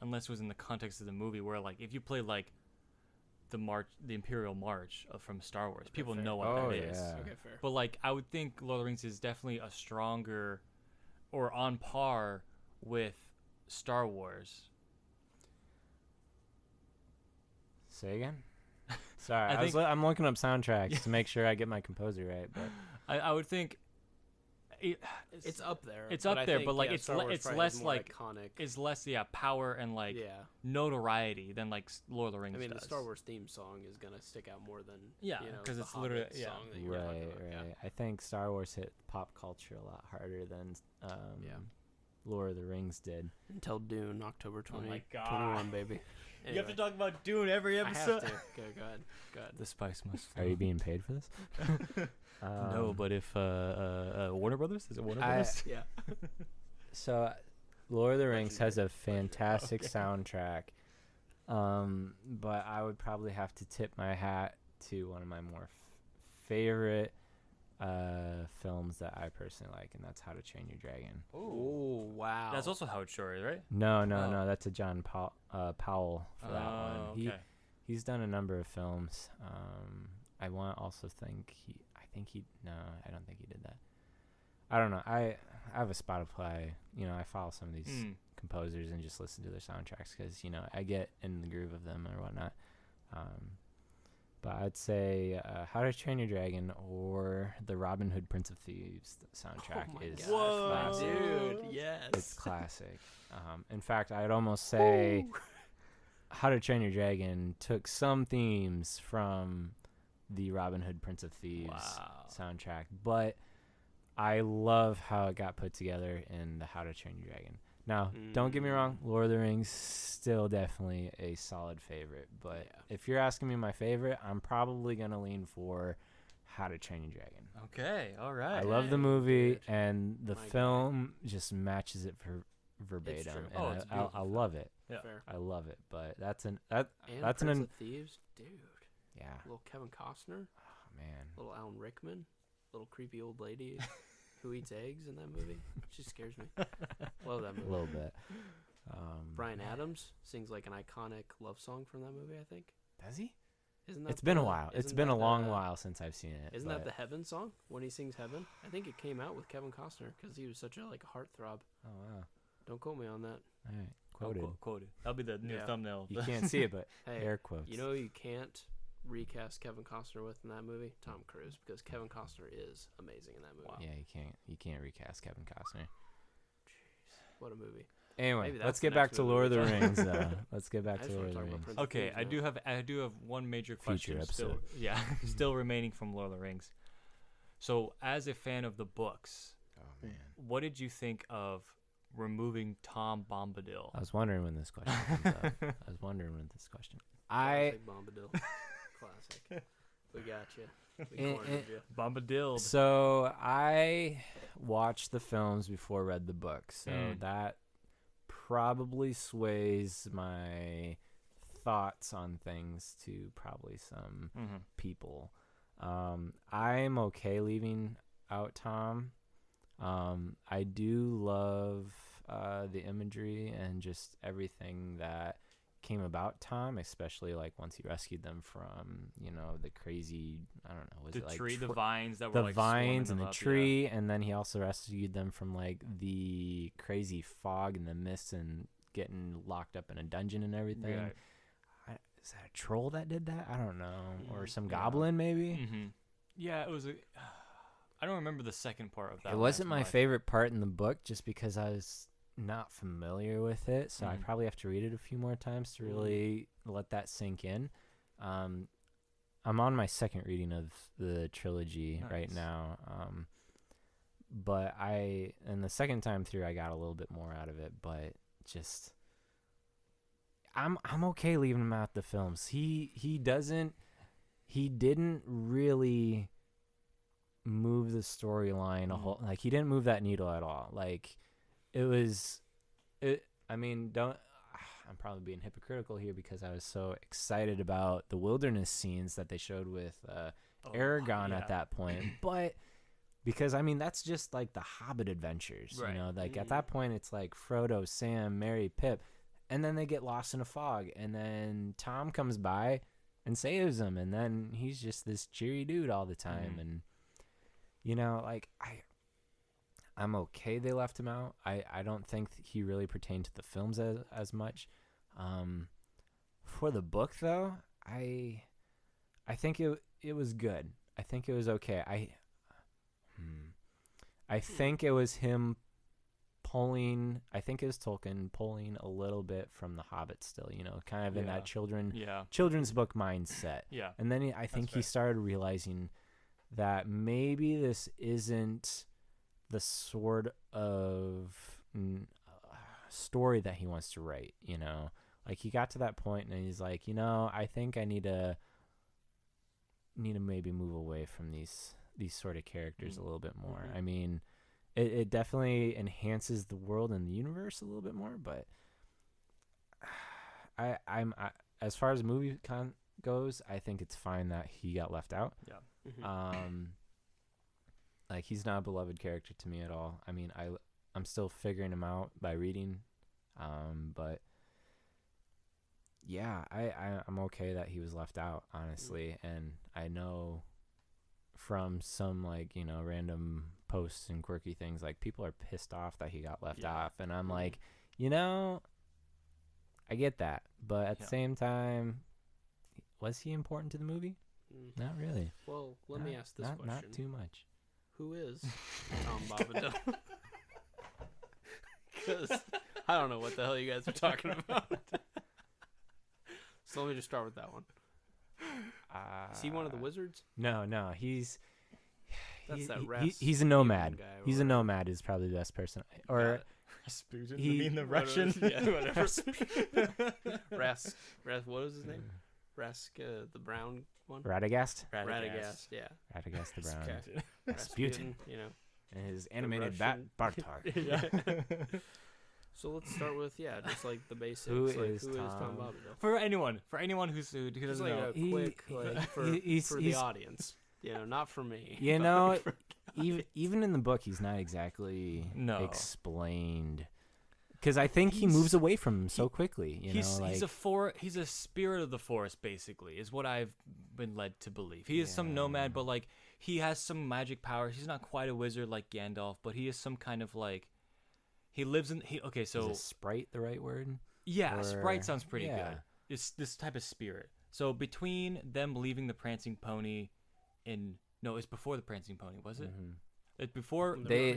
unless it was in the context of the movie. Where like if you played like the Imperial March from Star Wars, people fair. know what Oh, that is. yeah. Okay, fair. But like I would think Lord of the Rings is definitely a stronger or on par with Star Wars. say again. Sorry, I think- I'm looking up soundtracks to make sure I get my composer right. But I would think It's up there. It's but up I there, think, but, like, yeah, it's Star le- Wars it's probably less, has more like, iconic. is less power and like Yeah. notoriety than like Lord of the Rings I mean, does. the Star Wars theme song is gonna stick out more than Yeah, you know, 'cause the it's literally- Hobbit yeah. song that you were talking right. about. Yeah. I think Star Wars hit pop culture a lot harder than Yeah. Lord of the Rings did. Until Dune, October Oh my 2021, baby. You have to Anyway, talk about Dune every I episode. have to. Go ahead. Go ahead. The spice must. Are you being paid for this? No, but if Warner Brothers is it Warner I- Brothers? Yeah. So, Lord of the Rings has a Legendary. fantastic Okay. soundtrack. But I would probably have to tip my hat to one of my more favorite films that I personally like, and that's How to Train Your Dragon. Oh wow. That's also Howard Shore, right? No, Oh. that's a John Powell for that one. Okay. He's done a number of films. I don't think he did that. I don't know. I have a Spotify. I follow some of these composers and just listen to their soundtracks because I get in the groove of them or whatnot. But I'd say How to Train Your Dragon or the Robin Hood Prince of Thieves soundtrack Oh my is gosh, classic. dude. Yes. It's classic. In fact, I'd almost say How to Train Your Dragon took some themes from the Robin Hood Prince of Thieves Wow. soundtrack, but I love how it got put together in the How to Train Your Dragon. Now, don't get me wrong, Lord of the Rings still definitely a solid favorite, but Yeah. if you're asking me my favorite, I'm probably going to lean for How to Train Your Dragon. Okay. All right. I love the Dang, movie, dude. and the My guy. film just matches it for verbatim, true. and Oh, it's a I beautiful love it. Yeah. Fair. I love it, but that's And that's Prince an of Thieves, dude. yeah. Little Kevin Costner, Oh, man. little Alan Rickman, little creepy old lady who eats eggs in that movie. She scares me. Love that A movie. little bit. Brian Adams sings like an iconic love song from that movie. I think. Does he? Isn't that It's been a the- while. It's isn't been a that long the- while since I've seen it. Isn't that but- the Heaven song when he sings Heaven? I think it came out with Kevin Costner because he was such a heartthrob. Oh wow! Don't quote me on that. All right, Oh, quoted. quoted. That'll be the new Yeah. thumbnail. You can't see it, but Hey, air quotes. you know who you can't recast Kevin Costner with in that movie? Tom Cruise, because Kevin Costner is amazing in that movie. Wow. Yeah, you can't recast Kevin Costner. What a movie! Anyway, Maybe let's that's get the back next to movie Lord of we the talk Rings. Let's get back I to just Lord wanna of the talk about Rings. Prince of Okay, Thieves I do have one major Future question still. episode. Yeah, still remaining from Lord of the Rings. So, as a fan of the books, Oh man, what did you think of removing Tom Bombadil? I was wondering when this question comes up. I was wondering when this question. Classic Bombadil. Classic. We got you. We cornered you. Bombadil. So I watched the films before read the book, so that probably sways my thoughts on things to probably some people. I'm okay leaving out Tom. I do love the imagery and just everything that came about Tom, especially like once he rescued them from, you know, the crazy, I don't know, was The it like tree, the vines that were the like vines and the up, tree, and then he also rescued them from like the crazy fog and the mist and getting locked up in a dungeon and everything. Yeah. Is that a troll that did that? I don't know, or some Yeah. goblin maybe. Mm-hmm. Yeah, it was. I don't remember the second part of that. It wasn't my favorite part in the book, just because I was not familiar with it, so I probably have to read it a few more times to really let that sink in. I'm on my second reading of the trilogy right now, but and the second time through I got a little bit more out of it, but just I'm okay leaving him out the films. He didn't really move the storyline a whole, like he didn't move that needle at all. Like I mean, I'm probably being hypocritical here because I was so excited about the wilderness scenes that they showed with Aragon at that point, but because I mean that's just like the Hobbit adventures, you know, like at that point it's like Frodo, Sam, Merry, Pip, and then they get lost in a fog, and then Tom comes by and saves them, and then he's just this cheery dude all the time. And you know, like I'm okay they left him out. I don't think he really pertained to the films as much. For the book though, I think it was good. I think it was okay. I think it was him pulling, I think it was Tolkien pulling a little bit from The Hobbit still, you know, kind of in that children's book mindset. Yeah. And then I think he started realizing that maybe this isn't the sort of story that he wants to write, you know. Like he got to that point and he's like, you know, I think I need to maybe move away from these sort of characters a little bit more. I mean, it definitely enhances the world and the universe a little bit more, but I'm as far as movie goes, I think it's fine that he got left out. Yeah. Like he's not a beloved character to me at all. I mean, I'm still figuring him out by reading, but yeah, I'm okay that he was left out, honestly. And I know from some like, you know, random posts and quirky things, like people are pissed off that he got left off, and I'm like, you know, I get that, but at the same time, was he important to the movie? Not really. Well, let me ask this question. Not too much. Who is Tom Bombadil? Because I don't know what the hell you guys are talking about. So let me just start with that one. Is he one of the wizards? No, he's he's a nomad. He's a nomad is probably the best person. Or Rasputin? You mean the Russian? Whatever. What was his name? The brown one? Radagast? Radagast, yeah. Radagast the brown. Okay. Rasputin. You know. And his animated bat Bartok. Yeah. So let's start with just like the basics. Who like, is Tom For Bombadil? anyone who doesn't know, a quick for the audience. You know, not for me. You know, even in the book, he's not exactly explained. Because I think he moves away from him so quickly. He's a spirit of the forest, basically, is what I've been led to believe. He is some nomad, but like he has some magic powers. He's not quite a wizard like Gandalf, but he is some kind of like he lives in. So is sprite the right word? Yeah, sprite sounds pretty good. It's this type of spirit. So between them leaving the Prancing Pony, it's before the Prancing Pony, was it? Mm-hmm. It's before they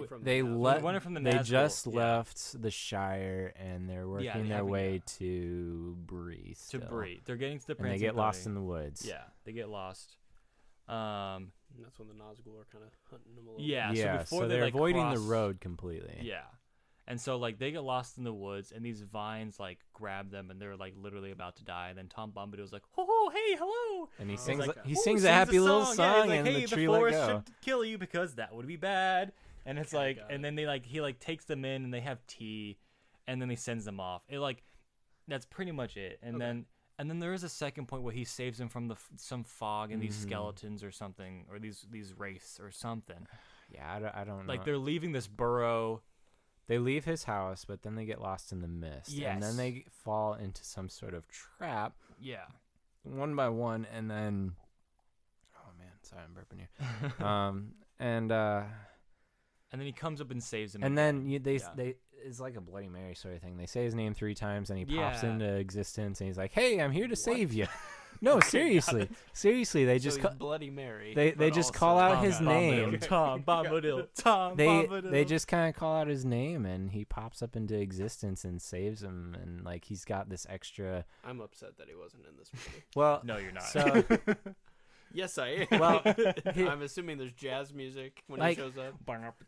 just left the Shire and they're working their way to Bree. Still. To Bree, they're getting to the Prancing and they get Pony. lost in the woods. Yeah, they get lost. And that's when the Nazgul are kind of hunting them a little. Yeah, so they're avoiding the road completely. Yeah. And so, like, they get lost in the woods, and these vines, like, grab them, and they're, like, literally about to die. And then Tom Bombadil's like, "Oh, hey, hello!" And he sings a happy little song, like, and hey, the tree the let forest go. should kill you because that would be bad. And it's and then he takes them in, and they have tea, and then he sends them off. That's pretty much it. And then there is a second point where he saves them from some fog and these skeletons or something, or these wraiths or something. Yeah, I don't know. Like, they're leaving this burrow. They leave his house, but then they get lost in the mist. Yes. And then they fall into some sort of trap. Yeah. One by one, and then... Oh, man. Sorry, I'm burping here. And then he comes up and saves him. And again. then they it's like a Bloody Mary sort of thing. They say his name 3 times, and he pops into existence, and he's like, "Hey, I'm here to save you." No, seriously, they just Bloody Mary. They just call out his name. Tom Bombadil. Tom Bombadil. They just kind of call out his name, and he pops up into existence and saves him, and like he's got this extra. I'm upset that he wasn't in this movie. Well, no, you're not. So. Yes, I am. Well, I'm assuming there's jazz music when he shows up.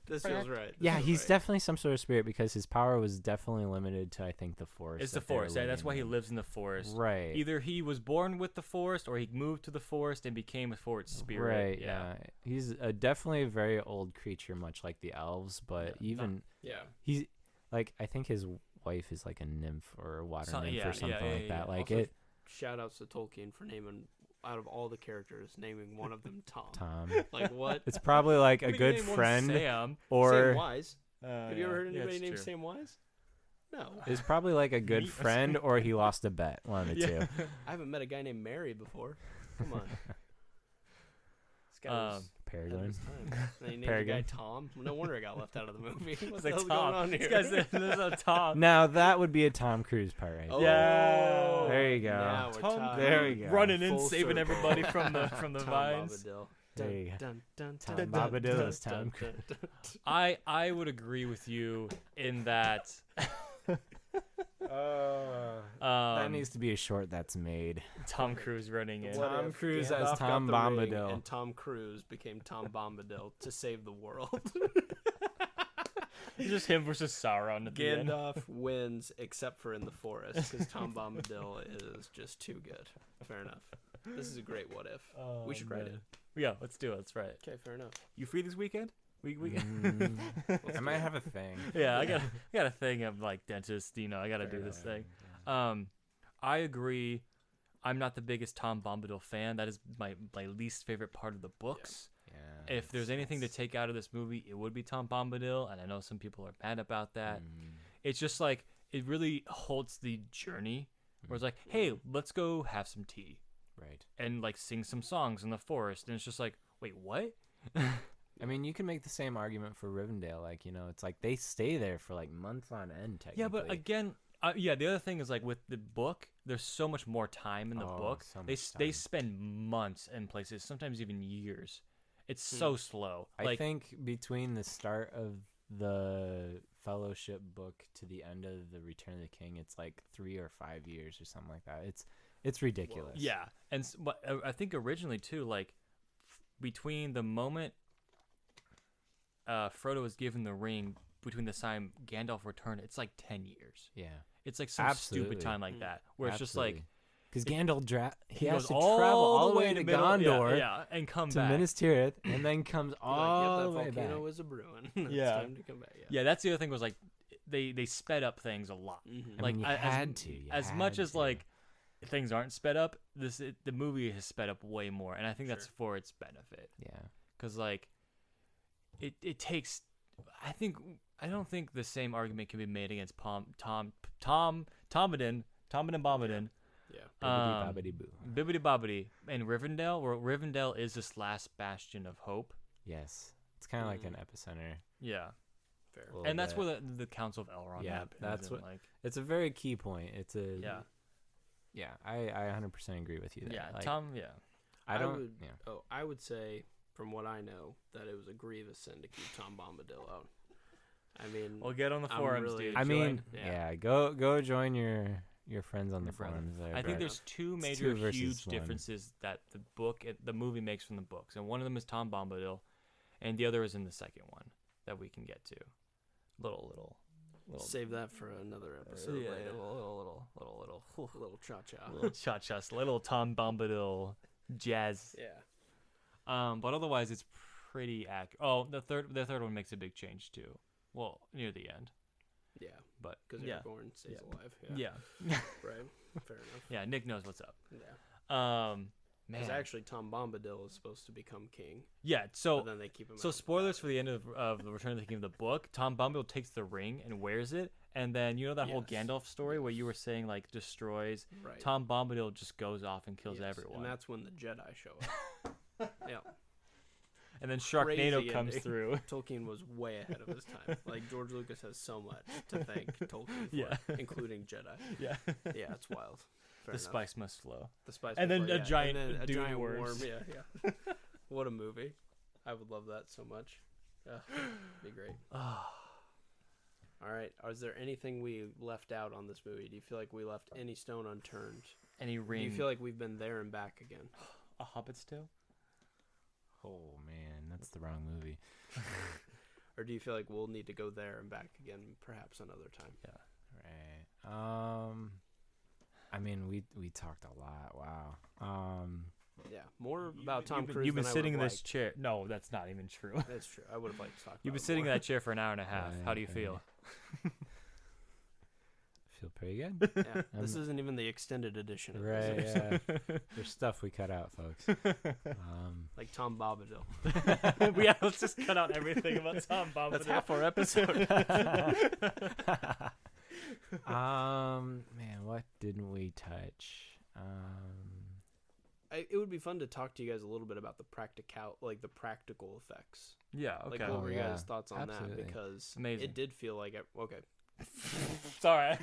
This feels right. Yeah, he's definitely some sort of spirit because his power was definitely limited to, I think, the forest. It's the forest. Yeah, that's why he lives in the forest. Right. Either he was born with the forest or he moved to the forest and became a forest spirit. Right, yeah. He's definitely a very old creature, much like the elves, but he's like, I think his wife is like a nymph or a water nymph or something like that. Like also, it. Shout outs to Tolkien for naming... out of all the characters, naming one of them Tom. Tom. Like, what? It's probably like a good friend. Sam. Or Samwise. Have you ever heard anybody named Samwise? No. It's probably like a good friend or he lost a bet. One of the two. I haven't met a guy named Mary before. Come on. This guy was Peregrine. And he named the guy Tom. No wonder I got left out of the movie. What's like going Tom. on here? This guy's there's a Tom. Now that would be a Tom Cruise part, right? Oh, yeah. There you go. Now we're Tom, there we go. Running in, Full saving circle. everybody from the Tom vines. Bombadil. There you go. Tom Tom Bombadil is Tom Cruise. I would agree with you in that. That needs to be a short that's made. Tom Cruise running in. Tom Cruise as Gandalf Tom got the ring Bombadil. and Tom Cruise became Tom Bombadil to save the world. It's just him versus Sauron at the end. Gandalf wins except for in the forest because Tom Bombadil is just too good. Fair enough. This is a great what if. We should write it. Yeah, let's do it. Let's write it. Okay, fair enough. You free this weekend? We I might have a thing. Yeah, I got a thing of like dentist. You know, I got to do this thing. I agree. I'm not the biggest Tom Bombadil fan. That is my least favorite part of the books. Yeah, if there's anything to take out of this movie, it would be Tom Bombadil, and I know some people are mad about that. It's just like it really halts the journey. Where it's like, hey, let's go have some tea, right? And like sing some songs in the forest, and it's just like, wait, what? I mean, you can make the same argument for Rivendell. Like, you know, it's like they stay there for like months on end. Technically. Yeah, but again, the other thing is like with the book, there's so much more time in the book. So they spend months in places, sometimes even years. It's so slow. I think between the start of the Fellowship book to the end of the Return of the King, it's like 3 or 5 years or something like that. It's ridiculous. Yeah, and but I think originally too, like between the moment Frodo was given the ring, between the time Gandalf returned, it's like 10 years. Yeah, it's like some stupid time like that, where it's just like because Gandalf he has goes to travel all the way to Gondor, and come to back Minas Tirith, and then comes all the way back. Volcano is a brewing. It's time to come back. Yeah, that's the other thing was like they sped up things a lot. Like you had to. As much as like things aren't sped up, the movie has sped up way more, and I think that's for its benefit. Yeah, because like it takes. I don't think the same argument can be made against Tom Bombadil. Yeah. Bibbidi boo. Bibbidi bobbidi. And Rivendell, where Rivendell is this last bastion of hope. Yes, it's kind of like an epicenter. Yeah. Fair. And that's where the Council of Elrond happens. That's what. Like. It's a very key point. It's a. Yeah. Yeah, I 100% agree with you there. Yeah, like, Tom. Yeah. I would say, from what I know, that it was a grievous sin to keep Tom Bombadil out. I mean, we'll get on the forums, dude. I mean, go join your friends on the forums there. I think there's two major huge differences that the movie makes from the books, and one of them is Tom Bombadil, and the other is in the second one that we can get to. Little. Save that for another episode. Yeah, later. little cha-cha. Little cha-cha. Little Tom Bombadil jazz. Yeah. But otherwise, it's pretty accurate. Oh, the third one makes a big change too. Well, near the end. Yeah, but because Aragorn stays alive. Yeah. Right. Fair enough. Yeah, Nick knows what's up. Yeah. Because actually, Tom Bombadil is supposed to become king. Yeah, but then they keep him. So spoilers for the end of the Return of the King of the book. Tom Bombadil takes the ring and wears it, and then you know that whole Gandalf story where you were saying like destroys. Right. Tom Bombadil just goes off and kills everyone, and that's when the Jedi show up. Yeah. And then Sharknado comes through. Tolkien was way ahead of his time. Like George Lucas has so much to thank Tolkien for, including Jedi. Yeah. Yeah, it's wild. Fair enough. Spice must flow. The spice. And then a giant a dude giant worms. worm. Yeah. What a movie! I would love that so much. Be great. All right. Is there anything we left out on this movie? Do you feel like we left any stone unturned? Any ring? Do you feel like we've been there and back again? A Hobbit's Tale? Oh man, that's the wrong movie. Or do you feel like we'll need to go there and back again, perhaps another time? Yeah. Right. I mean, we talked a lot. Wow. Yeah, more about Tom Cruise. You've been than sitting in I this chair. No, that's not even true. That's true. I would have liked to talk. You've been about sitting more. in that chair for an hour and a half. How do you feel? Feel pretty good. Yeah, this isn't even the extended edition. Of Right. this Yeah. There's stuff we cut out, folks. Like Tom Bombadil. Yeah, let's just cut out everything about Tom Bombadil. That's half our episode. Man, what didn't we touch? It would be fun to talk to you guys a little bit about the practical effects. Yeah. Okay. Like, what were your guys' thoughts on Absolutely. that? Because Amazing. it did feel like okay. Sorry.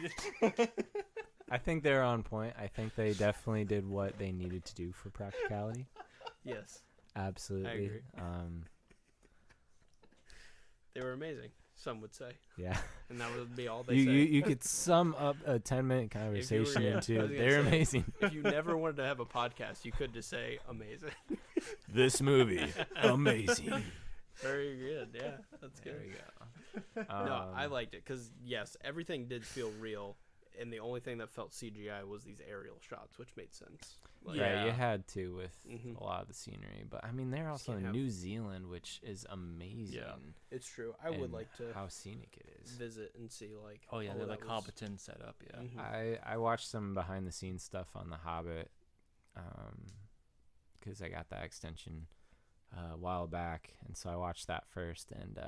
I think they're on point. I think they definitely did what they needed to do for practicality. Yes. Absolutely. I agree. They were amazing, some would say. Yeah. And that would be all they say. You could sum up a 10-minute conversation into they're amazing. If you never wanted to have a podcast, you could just say amazing. This movie, amazing. Very good. Yeah, that's good. There we go. No, I liked it because, yes, everything did feel real. And the only thing that felt CGI was these aerial shots, which made sense. Like, yeah, you had to with a lot of the scenery. But, I mean, they're also in New Zealand, which is amazing. Yeah, it's true. I would like to how scenic it is. Visit and see, like... Oh, yeah, they're like Hobbiton set up, yeah. Mm-hmm. I watched some behind-the-scenes stuff on The Hobbit because I got that extension a while back. And so I watched that first, and...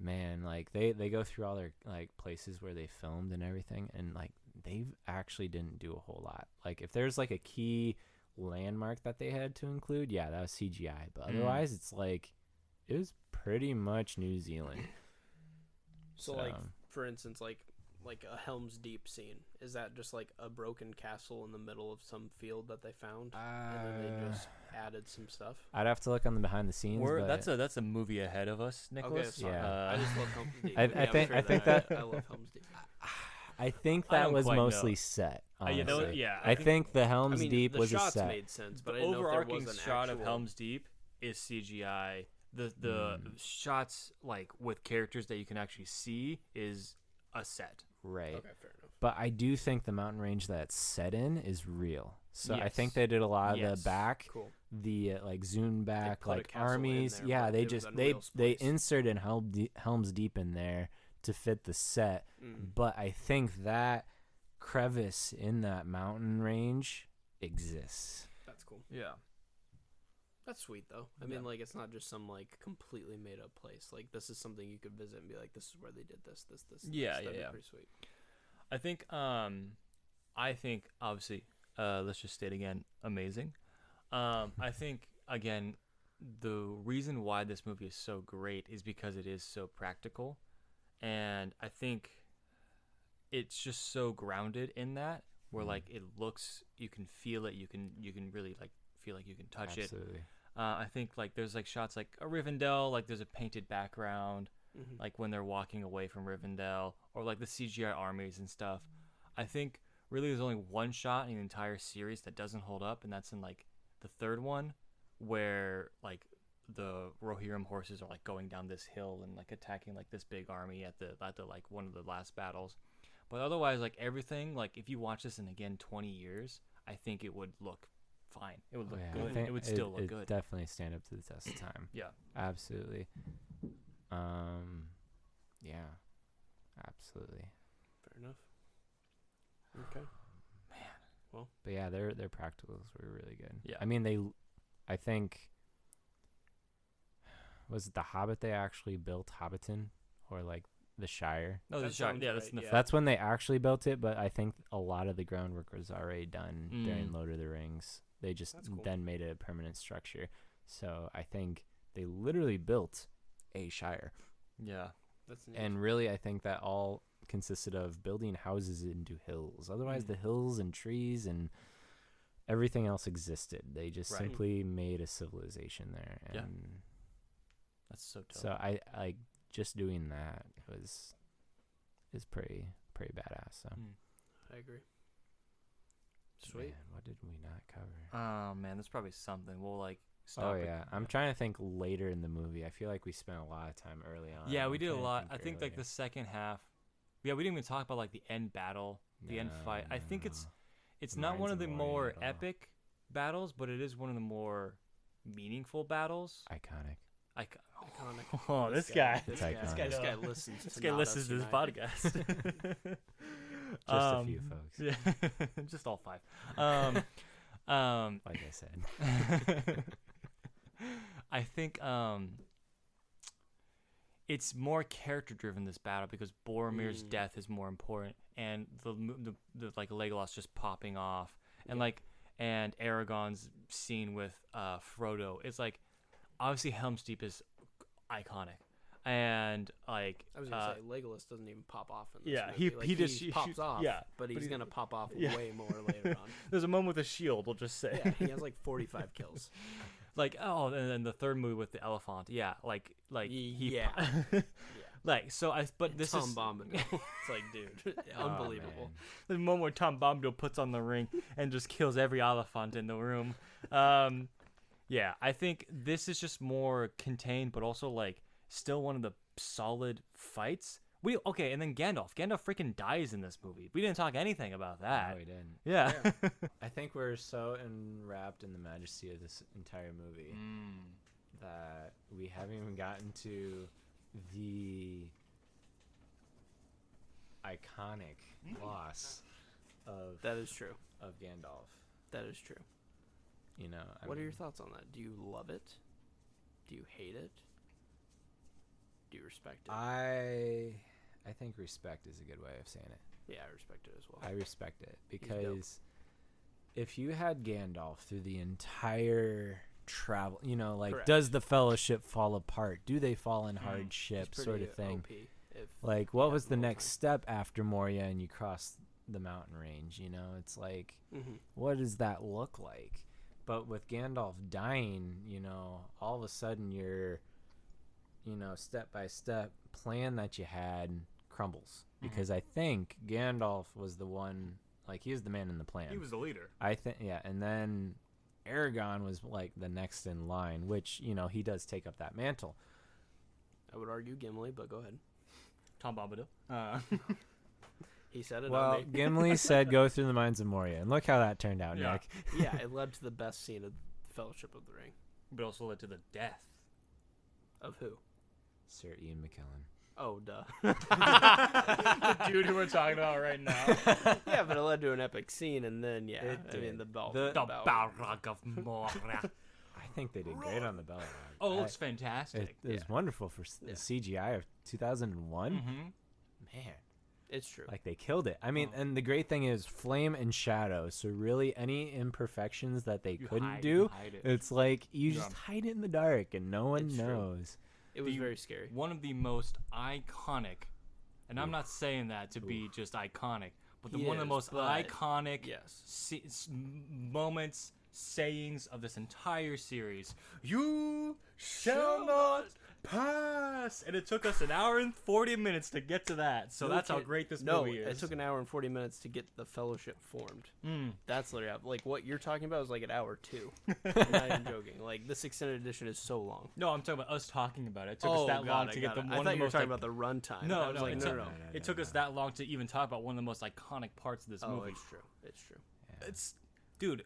man, like they go through all their like places where they filmed and everything, and like they actually didn't do a whole lot. Like if there's like a key landmark that they had to include, yeah, that was CGI, but otherwise it's like it was pretty much New Zealand. So like for instance, like a Helm's Deep scene, is that just like a broken castle in the middle of some field that they found, and then they just added some stuff? I'd have to look on the behind the scenes. That's a movie ahead of us, Nicholas. Okay, yeah, I just love Helm's Deep. I think that I love Helm's Deep. I think that was mostly set. Honestly. I think the Helm's Deep was a set. The shots made sense, but the I didn't know if overarching there was an shot actual... of Helm's Deep is CGI. The shots like with characters that you can actually see is a set. Right. Okay, fair enough. But I do think the mountain range that's set in is real. So I think they did a lot of the back, the like zoom back, like armies. There, yeah, they inserted Helm's Deep in there to fit the set. But I think that crevice in that mountain range exists. That's cool. Yeah. That's sweet though. I mean, like it's not just some like completely made up place. Like this is something you could visit and be like, this is where they did this. Yeah, that'd yeah, be pretty sweet. I think obviously, let's just state again, amazing. I think again, the reason why this movie is so great is because it is so practical, and I think it's just so grounded in that where like it looks, you can feel it, you can really like feel like you can touch it. I think like there's like shots like a Rivendell, like there's a painted background, like when they're walking away from Rivendell, or like the CGI armies and stuff. I think really there's only one shot in the entire series that doesn't hold up, and that's in like the third one, where like the Rohirrim horses are like going down this hill and like attacking like this big army at the like one of the last battles. But otherwise, like everything, like if you watch this in again 20 years, I think it would look fine. It would look good. It would still look good. Definitely stand up to the test of time. Yeah, absolutely. Yeah, absolutely. Fair enough. Okay. Man, well. But yeah, their practicals were really good. Yeah. I mean, I think, was it The Hobbit they actually built Hobbiton, or like the Shire? No, That the Shire. sounds Yeah, right, that's in the yeah. That's when they actually built it, but I think a lot of the groundwork was already done during Lord of the Rings. They just That's cool. then made it a permanent structure. So I think they literally built a Shire. Yeah. That's neat. And really, I think that all consisted of building houses into hills. Otherwise, the hills and trees and everything else existed. They just Right. simply made a civilization there. And Yeah. That's so dope. so I just doing that is pretty badass. So I agree. Sweet. Man, what did we not cover? Oh man, there's probably something. We'll like stop. Oh it. yeah, I'm trying to think later in the movie. I feel like we spent a lot of time early on. Yeah, we I'm did a trying to lot. I think like earlier. the second half. Yeah, we didn't even talk about like the end battle, the end No, fight. I think no. it's not Mines one of of the Moria more at all. epic battles, but it is one of the more meaningful battles. Iconic. Iconic. Oh, This this guy. It's This iconic. guy. This guy listens. This to guy Not listens Us to this United. podcast. Just a few folks. Yeah, just all five. Like I said. I think it's more character driven, this battle, because Boromir's death is more important, and the like Legolas just popping off, and and Aragorn's scene with Frodo. It's like, obviously Helm's Deep is iconic, and like I was gonna say Legolas doesn't even pop off in this yeah, movie. he just pops off. yeah, but he's gonna pop off yeah. way more later on. There's a moment with a shield, we'll just say. Yeah, he has like 45 kills. Like, oh, and then the third movie with the elephant, yeah, like he Yeah. like, so but this Tom is Bombadil. It's like, dude, Oh, unbelievable. man. the moment where Tom Bombadil puts on the ring and just kills every elephant in the room. Yeah, I think this is just more contained, but also like still one of the solid fights. And then Gandalf freaking dies in this movie. We didn't talk anything about that. No, we didn't. Yeah. I think we're so enwrapped in the majesty of this entire movie that we haven't even gotten to the iconic loss of That is true. of Gandalf. That is true. You know, What are your thoughts on that? Do you love it? Do you hate it? Do you respect it? I think respect is a good way of saying it. Yeah, I respect it as well. I respect it dope. because if you had Gandalf through the entire travel, you know, like, Correct. does the Fellowship fall apart? Do they fall in He's hardship, pretty sort of thing? OP if Like, you what have was the more next step after Moria and you cross the mountain range? You know, it's like, time. what does that look like? But with Gandalf dying, you know, all of a sudden your, you know, step by step plan that you had crumbles, because I think Gandalf was the one, like, he was the man in the plan. He was the leader. I think, yeah, and then Aragorn was like the next in line, which, you know, he does take up that mantle. I would argue Gimli, but go ahead. Tom Bombadil. He said it. Well, on me. Gimli said go through the mines of Moria, and look how that turned out, Yeah. Nick. Yeah, it led to the best scene of Fellowship of the Ring. But also led to the death. Of who? Sir Ian McKellen. Oh, duh. The dude who we're talking about right now. Yeah, but it led to an epic scene, and then It I mean did. the belt. The Balrog of Moria. I think they did great on the Balrog. Oh, it looks fantastic. It was wonderful for the CGI of 2001. Man, It's true. like, they killed it. I mean, and the great thing is flame and shadow. So really, any imperfections that they couldn't do, it's like you just hide it in the dark and no one It's true. knows. It was very scary. One of the most iconic, and I'm not saying that to be just iconic, but one of the most iconic moments, sayings of this entire series. You shall not pass. And it took us an hour and 40 minutes to get to that. So that's how great this movie is. It took an hour and 40 minutes to get the Fellowship formed. That's literally like what you're talking about is like an hour two. I'm not even joking. Like, this extended edition is so long. No, I'm talking about us talking about it. It took us that long to get the one I of thought the you were most talking about the runtime. No, I was no, like, no. It took us that long to even talk about one of the most iconic parts of this movie. It's true. It's true. It's, dude,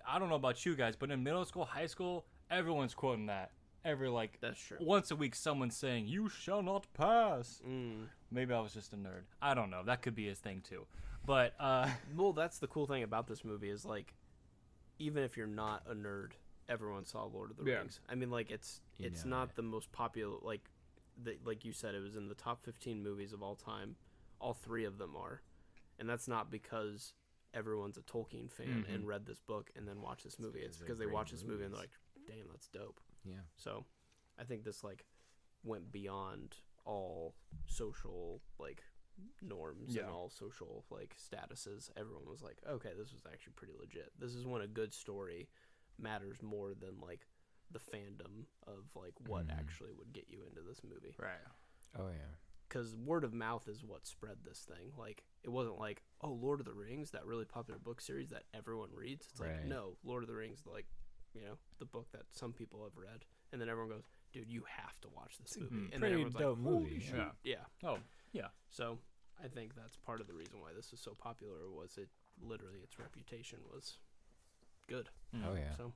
I don't know about you guys, but in middle school, high school, everyone's quoting that. every like That's true. once a week someone's saying you shall not pass. Maybe I was just a nerd. I don't know. That could be his thing too. But well, that's the cool thing about this movie is like, even if you're not a nerd, everyone saw Lord of the Rings. I mean, like it's not the most popular like you said, it was in the top 15 movies of all time. All 3 of them are, and that's not because everyone's a Tolkien fan and read this book and then watched this movie. It's because they watched this movie and they're like, damn, that's dope. Yeah. So I think this like went beyond all social like norms and all social like statuses. Everyone was like, okay, this was actually pretty legit. This is when a good story matters more than like the fandom of like what actually would get you into this movie. Right. Oh yeah. Because word of mouth is what spread this thing. Like, it wasn't like, oh, Lord of the Rings, that really popular book series that everyone reads. It's like, no, Lord of the Rings, like, you know, the book that some people have read. And then everyone goes, dude, you have to watch this movie. And then everyone's dope like, movie. Yeah. Oh, yeah. So I think that's part of the reason why this is so popular was it literally its reputation was good. Oh, yeah. So,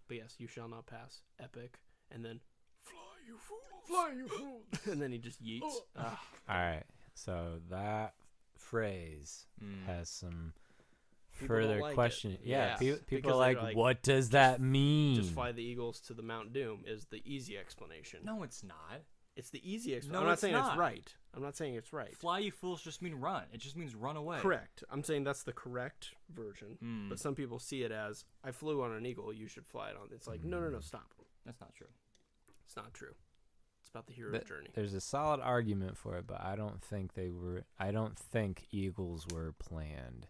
but yes, You Shall Not Pass, epic. And then, fly, you fools. Fly, you fools. And then he just yeets. All right. So that phrase has some further like questioning. Yeah, people because are like, what does that mean? Just fly the Eagles to the Mount Doom is the easy explanation. No, it's not. It's the easy explanation. No, I'm not it's saying not. it's right. I'm not saying it's right. Fly, you fools just mean run. It just means run away. Correct. I'm saying that's the correct version. But some people see it as, I flew on an eagle, you should fly it on. It's like, no, stop. That's not true. It's not true. It's about the hero's journey. There's a solid argument for it, but I don't think they were. I don't think eagles were planned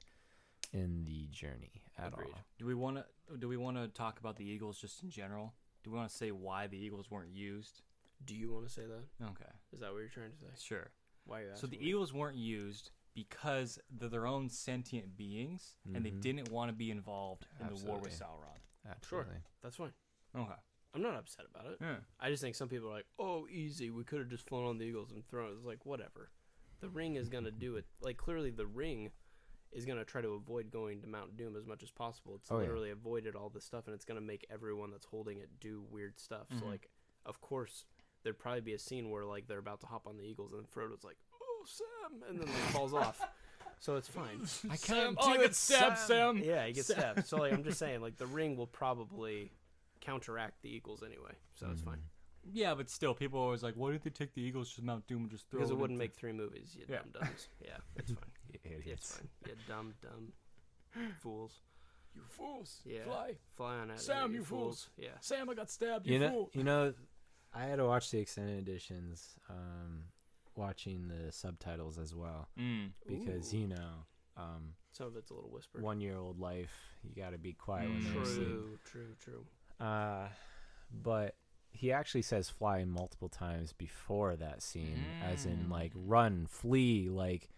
in the journey at all. Do we want to talk about the eagles just in general? Do we want to say why the eagles weren't used? Do you want to say that? Okay. Is that what you're trying to say? Sure. Why are you asking? asking? So the eagles weren't used because they're their own sentient beings, and they didn't want to be involved in the war with Sauron. Absolutely. Sure. That's fine. Okay. I'm not upset about it. Yeah. I just think some people are like, oh, easy. We could have just flown on the Eagles and thrown it. It's like, whatever. The ring is going to do it. Like, clearly the ring is going to try to avoid going to Mount Doom as much as possible. It's literally avoided all this stuff, and it's going to make everyone that's holding it do weird stuff. So, like, of course, there'd probably be a scene where, like, they're about to hop on the Eagles, and then Frodo's like, oh, Sam, and then like, falls off. So it's fine. I can't I get stabbed, Sam. Yeah, he gets stabbed. So, like, I'm just saying, like, the ring will probably counteract the Eagles anyway, so it's fine. Yeah, but still, people are always like, why didn't they take the Eagles to Mount Doom and just throw it? Because it wouldn't make 3 movies, you dum-dums. Yeah, it's fine. Idiots. It's fine. You dumb fools. You fools. Yeah. Fly on it. Sam, you fools. Yeah. Sam, I got stabbed, you fool. You know, I had to watch the extended editions, watching the subtitles as well. Because, you know, some of it's a little whispered. 1-year-old life, you got to be quiet when they're asleep. True. But he actually says fly multiple times before that scene, as in like run, flee, like,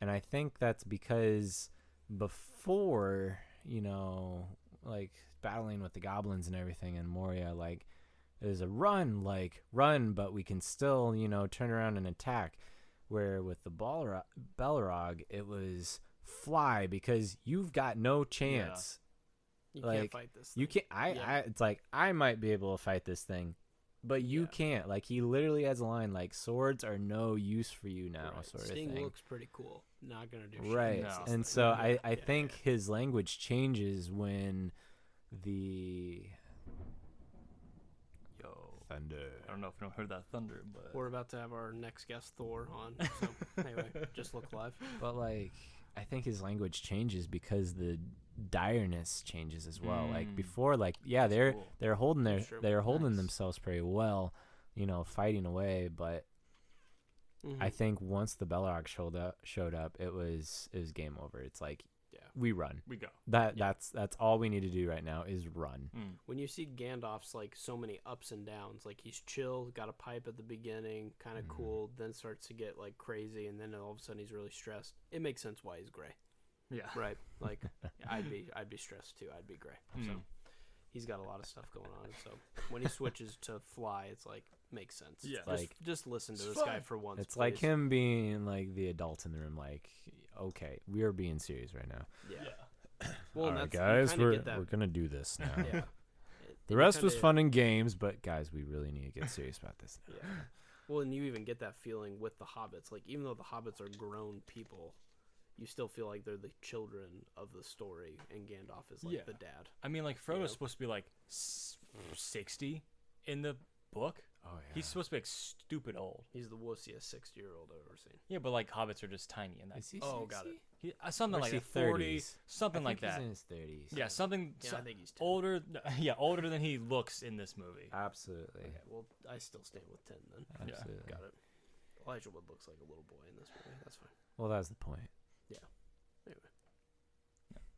and I think that's because before, you know, like battling with the goblins and everything in Moria, like there's a run, but we can still, you know, turn around and attack. Where with the Balrog, it was fly because you've got no chance. You like, can't fight this thing. You can't. It's like I might be able to fight this thing, but you can't. Like he literally has a line like swords are no use for you now, sort of thing. Sting looks pretty cool. Not gonna do shit. Right. No. And so I think his language changes when the thunder. I don't know if you heard that thunder, but we're about to have our next guest Thor on. So anyway, just look live. But like, I think his language changes because the direness changes as well. Like before, like they're holding themselves pretty well, you know, fighting away. But I think once the Balrog showed up, it was game over. It's like we run. We go. That's all we need to do right now is run. When you see Gandalf's like so many ups and downs, like he's chill, got a pipe at the beginning, kind of cool, then starts to get like crazy, and then all of a sudden he's really stressed. It makes sense why he's gray. Yeah. Right. Like I'd be stressed too. I'd be gray. So he's got a lot of stuff going on. So when he switches to fly, it's like makes sense. Yeah. Just listen to this guy for once. It's like him being like the adult in the room. Like, okay, we are being serious right now. Yeah. Well, all right, guys, we're gonna do this now. The rest was fun and games, but guys, we really need to get serious about this now. Yeah. Well, and you even get that feeling with the hobbits. Like, even though the hobbits are grown people, you still feel like they're the children of the story, and Gandalf is like the dad. I mean, like, Frodo's supposed to be like 60 in the book. Oh yeah. He's supposed to be like stupid old. He's the wussiest 60-year-old I've ever seen. Yeah, but like hobbits are just tiny in that. Is he got it. He, something like that, 40, something like that. He's in his 30s. Yeah, something. Yeah, I think he's 10. older. Yeah, older than he looks in this movie. Absolutely. Okay, well, I still stand with 10 then. Absolutely. Got it. Elijah Wood looks like a little boy in this movie. That's fine. Well, that's the point. Anyway.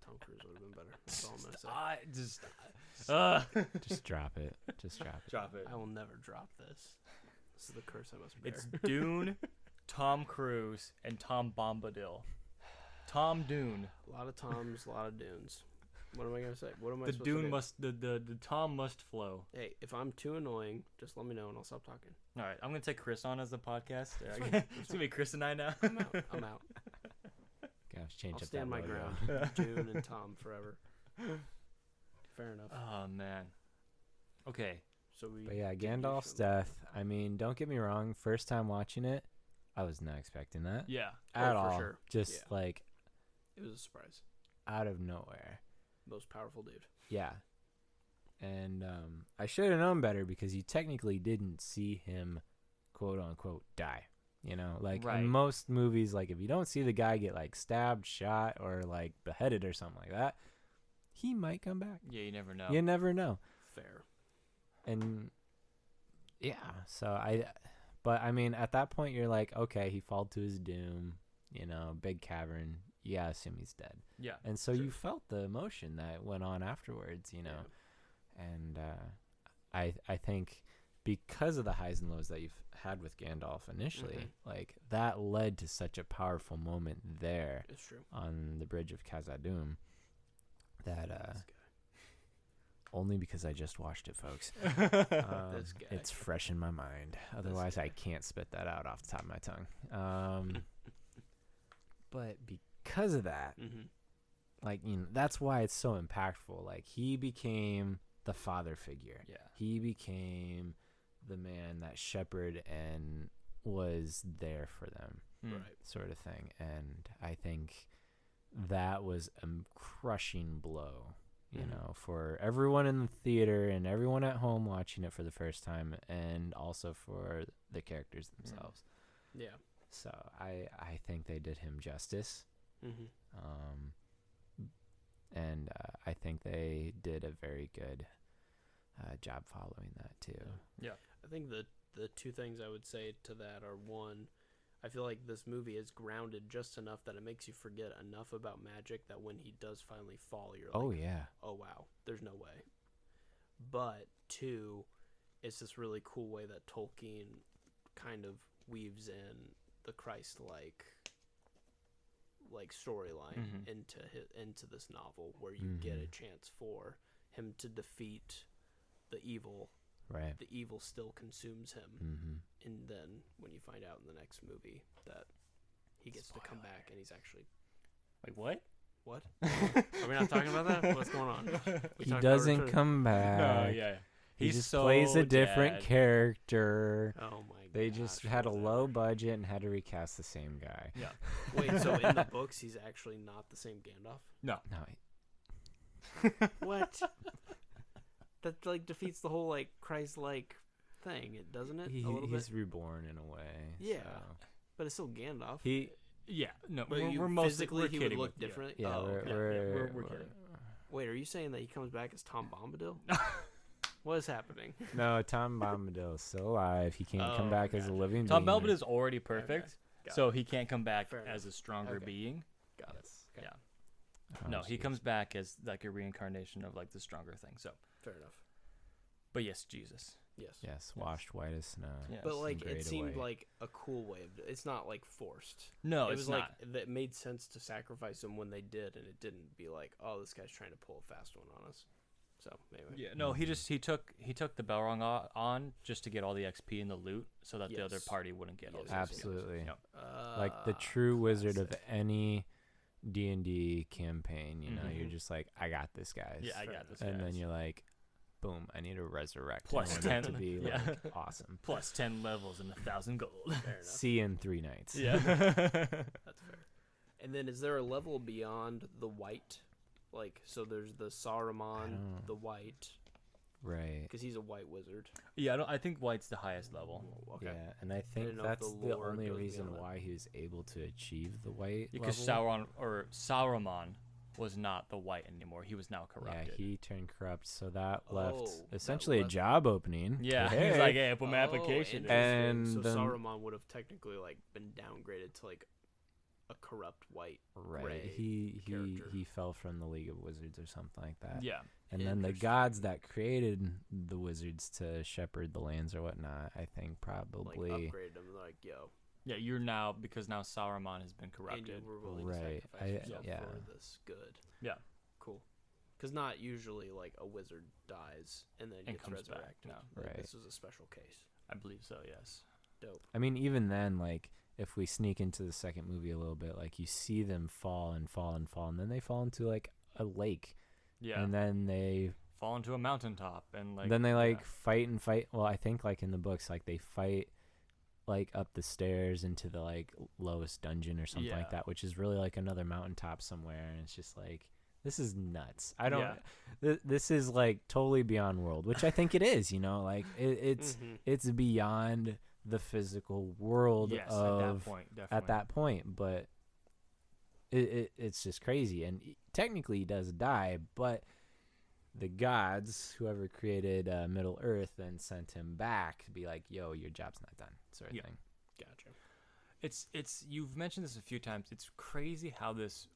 Tom Cruise would have been better. That's all I'm going to say. Just drop it. Just drop it. Drop it. I will never drop this. This is the curse I must bear. It's Dune, Tom Cruise, and Tom Bombadil. Tom Dune. A lot of Toms, a lot of Dunes. What am I going to say? What am I The supposed to Dune do? must. The Tom must flow. Hey, if I'm too annoying, just let me know and I'll stop talking. All right, I'm gonna take Chris on as the podcast. fine. It's gonna be Chris and I now. I'm out. Gosh, change I'll up stand that my logo. ground. Dune and Tom forever. Fair enough. Oh man. Okay. So we. But yeah, get used Gandalf's to them. death. I mean, don't get me wrong. First time watching it, I was not expecting that Yeah. at for all. sure. Just Yeah. like It was a surprise. out of nowhere. Most powerful dude. Yeah. And I should have known better because you technically didn't see him, quote unquote, die. You know, like Right. in most movies, like if you don't see the guy get like stabbed, shot, or like beheaded or something like that, he might come back. Yeah, you never know. You never know. Fair. And yeah, but I mean, at that point, you're like, okay, he fell to his doom, you know, big cavern. Yeah, assume he's dead. Yeah. And so Sure. you felt the emotion that went on afterwards, you know. And I think because of the highs and lows that you've had with Gandalf initially, like that led to such a powerful moment there It's true. on the bridge of Khazad-dûm that This guy. only because I just watched it, folks. This guy. It's fresh in my mind. Otherwise, I can't spit that out off the top of my tongue. But because of that, like, you know, that's why it's so impactful. Like, he became the father figure. Yeah. He became the man that shepherded and was there for them, Right. sort of thing. And I think that was a crushing blow, you know, for everyone in the theater and everyone at home watching it for the first time, and also for the characters themselves. Yeah. So I think they did him justice. And I think they did a very good job following that too. Yeah. I think the two things I would say to that are, one, I feel like this movie is grounded just enough that it makes you forget enough about magic that when he does finally fall, you're like, Oh yeah. oh wow, there's no way. But two, it's this really cool way that Tolkien kind of weaves in the Christ-like storyline into this novel, where you get a chance for him to defeat the evil. Right. The evil still consumes him, and then when you find out in the next movie that he gets to come back and he's actually Like what? what? Are we not talking about that? What's going on? He doesn't come back. No, yeah. He He's just so plays a different dead. character. Oh my god! They just had a low budget and had to recast the same guy. Yeah. Wait, so in the books he's actually not the same Gandalf? No. No, What? That like defeats the whole like Christ-like thing, doesn't it? A little he's bit. reborn in a way. Yeah. so. But it's still Gandalf. Yeah. No. But We're mostly physically we're he would kidding look with- yeah. different. Yeah, Oh, we're, okay. we're kidding. Wait, are you saying that he comes back as Tom Bombadil? What is happening? No, Tom Bombadil is still alive. He can't come back as a living Tom being. Bombadil is already perfect, Got so he can't come back Fair as a stronger Okay. being. Got it. Okay. Yeah. No, he comes back as like a reincarnation of like the stronger thing. So, Fair enough. but yes, Jesus. Yes. Yes, washed white as snow. Yes. But like Great it seemed away. like a cool way of it's not like forced. No, it it's was not. like that made sense to sacrifice him when they did, and it didn't be like, oh, this guy's trying to pull a fast one on us. So anyway. Yeah, no, he took the Balrog on just to get all the XP and the loot, so that the other Yes. party wouldn't get all Yes, the yes, XP. Absolutely. You know? Like the true wizard of classic. any D&D campaign, you know, you're just like, I got this, guys. Yeah, I Fair got enough. this. And then guys. you're like, boom, I need to resurrect. Plus I want it 10. to be Yeah. like awesome. Plus 10 levels and 1,000 gold. Fair enough. See you in 3 nights. Yeah. That's fair. And then is there a level beyond the white? Like, so there's the Saruman, the white. Right. Because he's a white wizard. Yeah, I think white's the highest level. Okay. Yeah, and I think know if that's the the lore only goes reason beyond that. why he was able to achieve the white Because level. Saruman was not the white anymore. He was now corrupted. Yeah, he turned corrupt, so that left that essentially a left- job opening. Yeah, Hey. he's like, hey, I put my application in. And so then- Saruman would have technically like been downgraded to like a corrupt white. Right. Gray He character. he fell from the League of Wizards or something like that. Yeah. And then the Interesting. gods that created the wizards to shepherd the lands or whatnot, I think Like probably upgraded him. Like, yo, Yeah, you're now, because now Saruman has been and corrupted. you were willing Right. to sacrifice yourself yeah. for this good. Yeah. Cool. Because not usually like a wizard dies and then And gets comes back, resurrected. no. Like, Right. This was a special case. I believe so, yes. Dope. I mean, even then, like, if we sneak into the second movie a little bit, like, you see them fall and fall and fall, and then they fall into, like, a lake. Yeah. And then they Fall into a mountaintop and like. then they, like, yeah. fight and fight. Well, I think, like, in the books, like, they fight, like, up the stairs into the, like, lowest dungeon or something like Yeah. that, which is really, like, another mountaintop somewhere. And it's just, like, this is nuts. I don't... Yeah. This is, like, totally beyond world, which I think it is, you know? Like, it's Mhm. it's beyond the physical world Yes, of... at that point, definitely. at that point, but it's just crazy. And technically he does die, but the gods, whoever created Middle Earth, then sent him back to be like, yo, your job's not done, sort of Yeah. thing. Gotcha. It's you've mentioned this a few times. It's crazy how this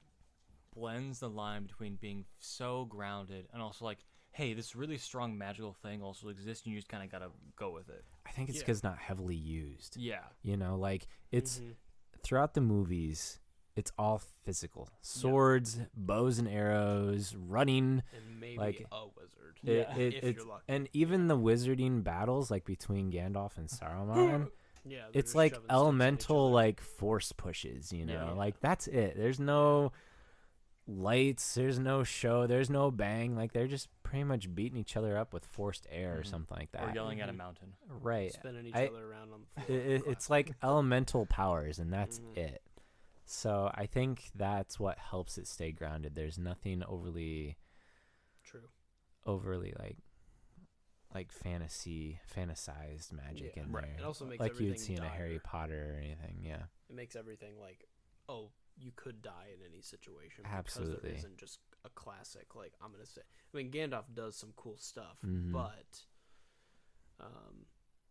blends the line between being so grounded and also like, hey, this really strong magical thing also exists and you just kind of got to go with it. I think it's Yeah. because not heavily used. Yeah. You know, like, it's Mhm. throughout the movies, it's all physical. Swords, bows and arrows, running. And maybe like, a wizard. Yeah. if It's, you're lucky. and even the wizarding battles, like, between Gandalf and Saruman, Yeah. they're it's just like shoving sticks at each elemental, other. like, force pushes, you know? Yeah. Like, that's it. There's no lights, there's no show, there's no bang. Like, they're just pretty much beating each other up with forced air or Mhm. something like Or that. yelling at a Mhm. mountain. Right. spinning each I- other around on the floor. It's like elemental powers, and that's Mhm. it. So I think that's what helps it stay grounded. There's nothing overly True. like fantasized magic Yeah. in Right. there. It also makes like you would everything see in a Harry dire. Potter or anything. Yeah. It makes everything like, oh, you could die in any situation. Because Absolutely. there isn't just a classic, like, I'm going to say. I mean, Gandalf does some cool stuff, Mhm. but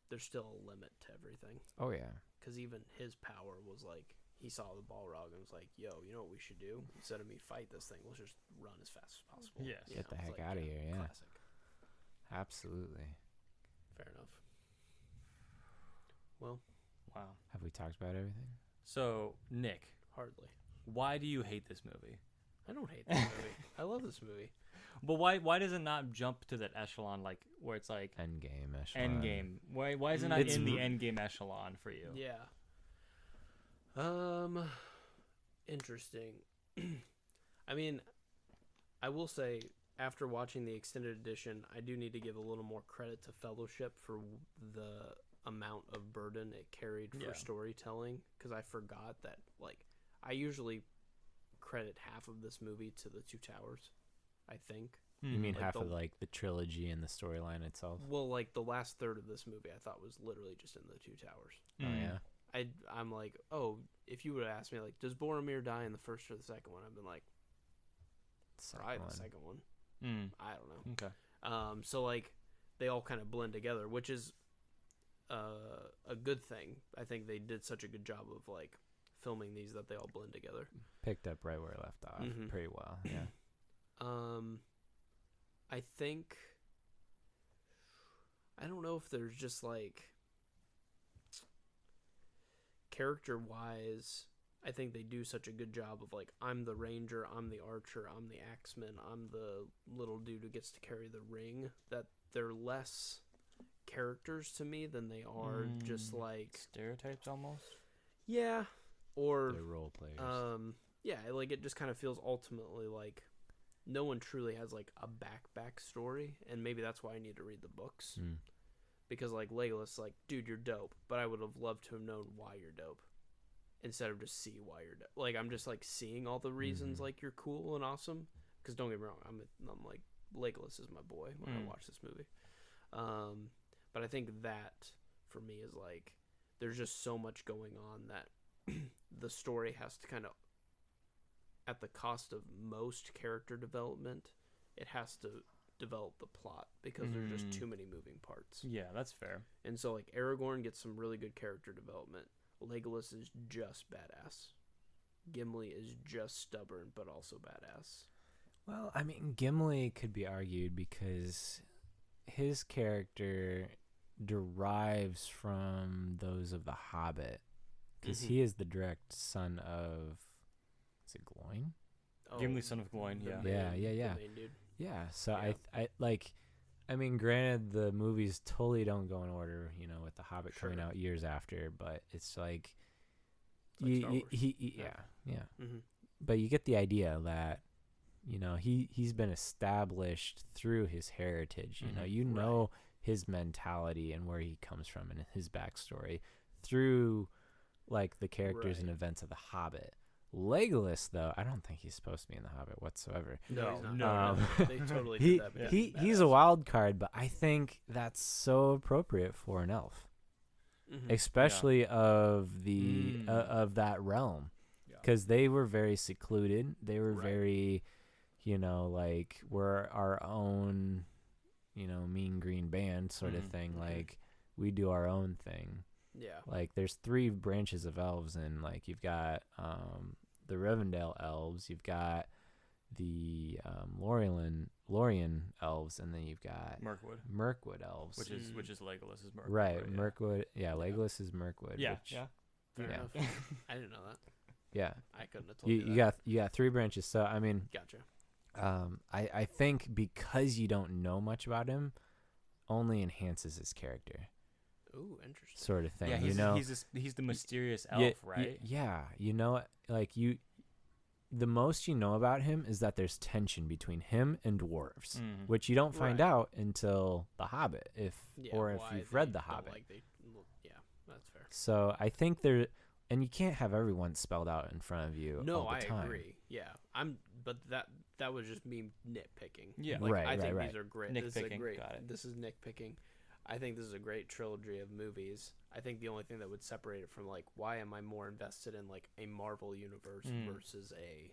there's still a limit to everything. Oh yeah. Because even his power was like, he saw the Balrog and was like, yo, you know what we should do? Instead of me fight this thing, let's just run as fast as possible. Yes. You Get the know, it's heck like, outta here, yeah. Classic. Absolutely. Fair enough. Well, Wow. Have we talked about everything? So, Nick, hardly. why do you hate this movie? I don't hate this movie. I love this movie. But why does it not jump to that echelon, like, where it's like Endgame. Echelon. Endgame? Why is it not It's in the r- Endgame echelon for you? Yeah. Interesting. I mean, I will say, after watching the extended edition, I do need to give a little more credit to Fellowship for the amount of burden it carried for Yeah. storytelling. Because I forgot that, like, I usually credit half of this movie to the Two Towers, I think. You mean Like half the- of like the trilogy and the storyline itself? Well, like, the last third of this movie I thought was literally just in the Two Towers. Oh yeah. I'm like, oh, if you would have asked me, like, does Boromir die in the first or the second one? I've been like, probably the second one. Mm. I don't know. Okay. So, like, they all kind of blend together, which is a good thing. I think they did such a good job of, like, filming these that they all blend together. Picked up right where I left off Mhm. pretty well. Yeah. I think, I don't know if there's just, like, character-wise, I think they do such a good job of, like, I'm the ranger, I'm the archer, I'm the axeman, I'm the little dude who gets to carry the ring, that they're less characters to me than they are just, like, Stereotypes almost. yeah, or They're role players. yeah, like, it just kind of feels ultimately like no one truly has like a back story, and maybe that's why I need to read the books. Because like Legolas, like, dude, you're dope, but I would have loved to have known why you're dope instead of just see why you're dope. Like, I'm just like seeing all the reasons like you're cool and awesome. Because don't get me wrong, I'm like, Legolas is my boy when I watch this movie. But I think that for me is like, there's just so much going on that the story has to kind of, at the cost of most character development, it has to develop the plot because there's just too many moving parts. Yeah, that's fair. And so like Aragorn gets some really good character development. Legolas is just badass. Gimli is just stubborn but also badass. Well, I mean, Gimli could be argued because his character derives from those of the Hobbit, because he is the direct son of, is it Gloin? Gimli, son of Gloin. Yeah. Yeah. The main dude. Yeah, so I like, I mean, granted, the movies totally don't go in order, you know, with The Hobbit coming out years after, but it's like, Star Wars. Yeah. But you get the idea that, you know, he's been established through his heritage. You know, his mentality and where he comes from and his backstory through, like, the characters and events of The Hobbit. Legolas, though, I don't think he's supposed to be in The Hobbit whatsoever. No, he's not. They totally did that. He's a wild card, but I think that's so appropriate for an elf, especially of the of that realm, because they were very secluded. They were very, you know, like, we're our own, you know, mean green band sort of thing. Like, we do our own thing. Yeah. Like, there's 3 branches of elves, and like, you've got the Rivendell elves, you've got the Lorien elves, and then you've got Mirkwood elves, which is Legolas's Mirkwood. Right, Mirkwood. Yeah, Legolas is Mirkwood. Yeah, Fair enough. I didn't know that. Yeah, I couldn't have told you that. You got 3 branches. So I mean, Gotcha. I think because you don't know much about him, only enhances his character. Ooh, interesting. Sort of thing. Yeah, you know, he's the mysterious elf, right? Yeah, you know, like, the most you know about him is that there's tension between him and dwarves, which you don't find out until The Hobbit, if you've read The Hobbit. That's fair. So I think and you can't have everyone spelled out in front of you. No, all the time. I agree. Yeah, but that was just me nitpicking. Yeah, right. I think these are great. Nitpicking. This is nitpicking. I think this is a great trilogy of movies. I think the only thing that would separate it from, like, why am I more invested in like a Marvel universe versus a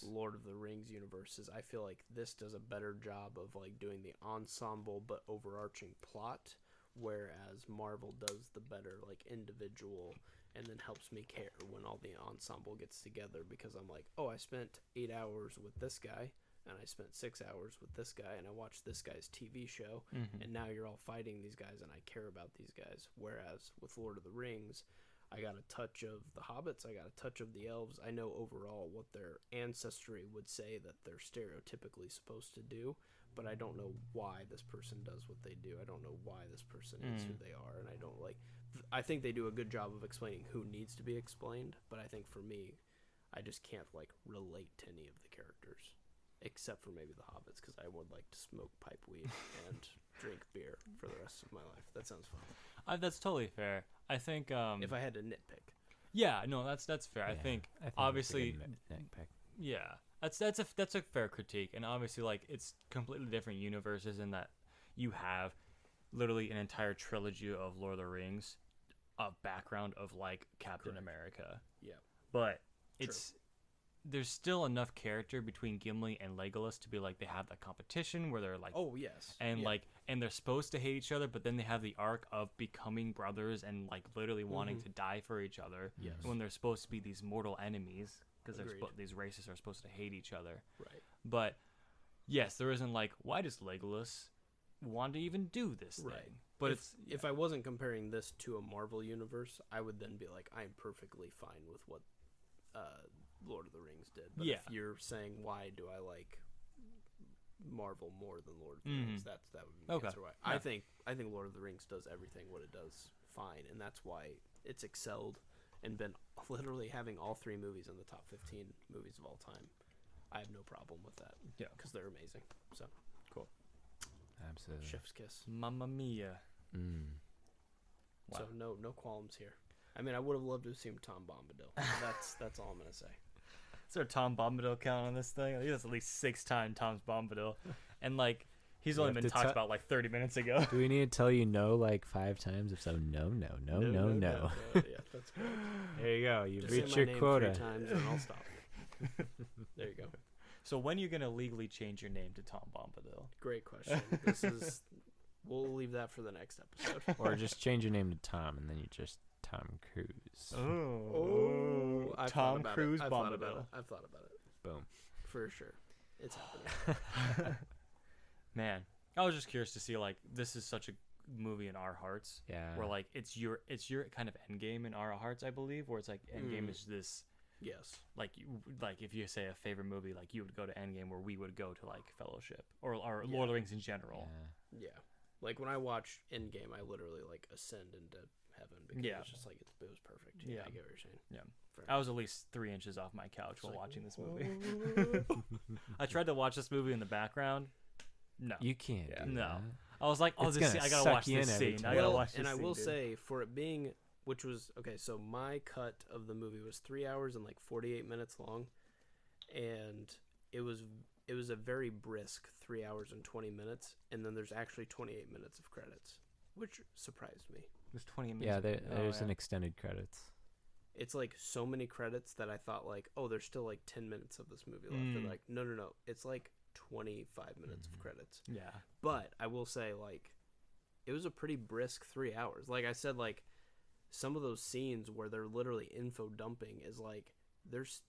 Lord of the Rings universe is I feel like this does a better job of like doing the ensemble but overarching plot, whereas Marvel does the better like individual and then helps me care when all the ensemble gets together, because I'm like, oh, I spent 8 hours with this guy and I spent 6 hours with this guy and I watched this guy's TV show and now you're all fighting these guys and I care about these guys. Whereas with Lord of the Rings, I got a touch of the hobbits, I got a touch of the elves. I know overall what their ancestry would say that they're stereotypically supposed to do, but I don't know why this person does what they do. I don't know why this person is who they are, and I don't like... I think they do a good job of explaining who needs to be explained, but I think for me, I just can't like relate to any of the characters, except for maybe the hobbits, because I would like to smoke pipe weed and drink beer for the rest of my life. That sounds fun. That's totally fair. I think if I had to nitpick. Yeah, no, that's fair. Yeah, I think obviously nitpick. Yeah, that's a fair critique, and obviously like it's completely different universes in that you have literally an entire trilogy of Lord of the Rings, a background of like Captain America. Yeah, but there's still enough character between Gimli and Legolas to be like they have that competition where they're like, oh yes, and like, and they're supposed to hate each other, but then they have the arc of becoming brothers and like literally wanting to die for each other. Yes. When they're supposed to be these mortal enemies, because these races are supposed to hate each other. Right. But yes, there isn't like, why does Legolas want to even do this thing? But if I wasn't comparing this to a Marvel universe, I would then be like, I'm perfectly fine with what Lord of the Rings did. But if you're saying why do I like Marvel more than Lord of the Rings, that would be the answer why. Yeah. I think Lord of the Rings does everything what it does fine, and that's why it's excelled and been literally having all 3 movies in the top 15 movies of all time. I have no problem with that. Yeah. Because they're amazing. So Cool. Absolutely. chef's kiss. Mamma mia. Mm. So no qualms here. I mean, I would have loved to have seen Tom Bombadil. That's all I'm gonna say. Is there a Tom Bombadil count on this thing? I think that's at least 6 times Tom's Bombadil. And, like, he's You only have been to talked about, like, 30 minutes ago. Do we need to tell you no like 5 times? If so, no. Yeah, that's good. There you go. You've Just say reached my your name quota. 3 times and I'll stop. There you go. So when are you going to legally change your name to Tom Bombadil? Great question. We'll leave that for the next episode. Or just change your name to Tom, and then you just Tom Cruise. Oh. I've Tom thought about Cruise it. I've thought about Bombadil. it. I've thought about it. Boom. For sure. It's happening. Man, I was just curious to see, like, this is such a movie in our hearts. Yeah. Where, like, it's your kind of endgame in our hearts, I believe. Where it's like endgame is this, Yes. like if you say a favorite movie, like you would go to Endgame, where we would go to like Fellowship or Lord of the Rings in general. Yeah. Yeah. Like when I watch Endgame, I literally like ascend into heaven because it's just like it was perfect. Yeah, I get what you're saying. Yeah. Fair I was at least 3 inches off my couch while watching this movie. movie. I tried to watch this movie in the background. No. You can't. Do No. that. I was like, It's this gonna scene. I gotta suck watch you this in every scene. time. I gotta Well, watch this and I scene, will dude. say, for it being, which was okay, so my cut of the movie was 3 hours and like 48 minutes long, and it was a very brisk 3 hours and 20 minutes, and then there's actually 28 minutes of credits, which surprised me. There's 20 minutes. Yeah, of- there's an extended credits. It's like so many credits that I thought like, oh, there's still like 10 minutes of this movie left. They're like, no, it's like 25 minutes of credits. Yeah. But I will say, like, it was a pretty brisk 3 hours. Like I said, like, some of those scenes where they're literally info dumping is like, there's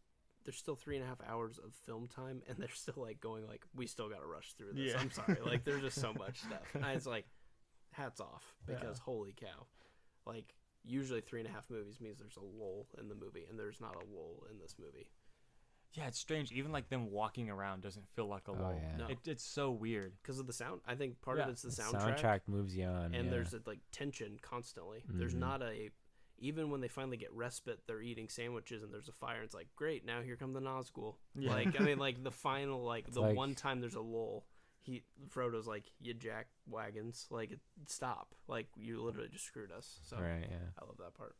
still 3.5 hours of film time, and they're still like going like, we still got to rush through this. Yeah. I'm sorry. Like, there's just so much stuff. And it's like, hats off, because holy cow. Like, usually 3.5 movies means there's a lull in the movie, and there's not a lull in this movie. Yeah, it's strange. Even like them walking around doesn't feel like a lull. yeah. No. It's so weird. Because of the sound. I think part of it's the The soundtrack. moves you on. And yeah. there's like tension constantly. There's not even when they finally get respite, they're eating sandwiches and there's a fire. It's like, great, now here come the Nazgul. Yeah. Like, I mean, like the final, like It's the like- one time there's a lull, Frodo's like, you jack wagons, like, stop, like you literally just screwed us. So Right. Yeah. I love that part.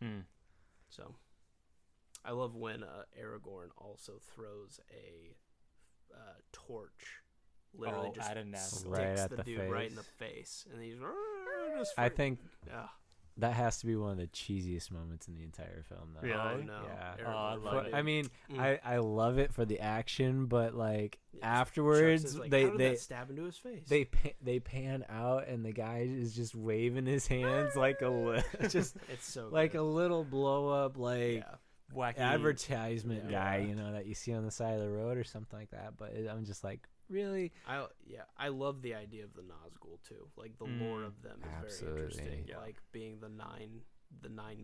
Hmm. So I love when Aragorn also throws a torch. Literally just at a Nazgul. sticks Right at the the dude right in face. the face, and he's just I think yeah. that has to be one of the cheesiest moments in the entire film, though. Really? Oh no! Yeah. Oh, I Aragorn, love it. I mean, Mm. I love it for the action, but like Yeah, afterwards, Chuck's is like, they how did that stab into his face. they pan out, and the guy is just waving his hands like just it's so like good. a little blow up like yeah. Wacky. advertisement Yeah. guy, you know, that you see on the side of the road or something like that. But I'm just like, really? I love the idea of the Nazgul too. Like the lore of them is Absolutely. very interesting. Yeah. Like being the nine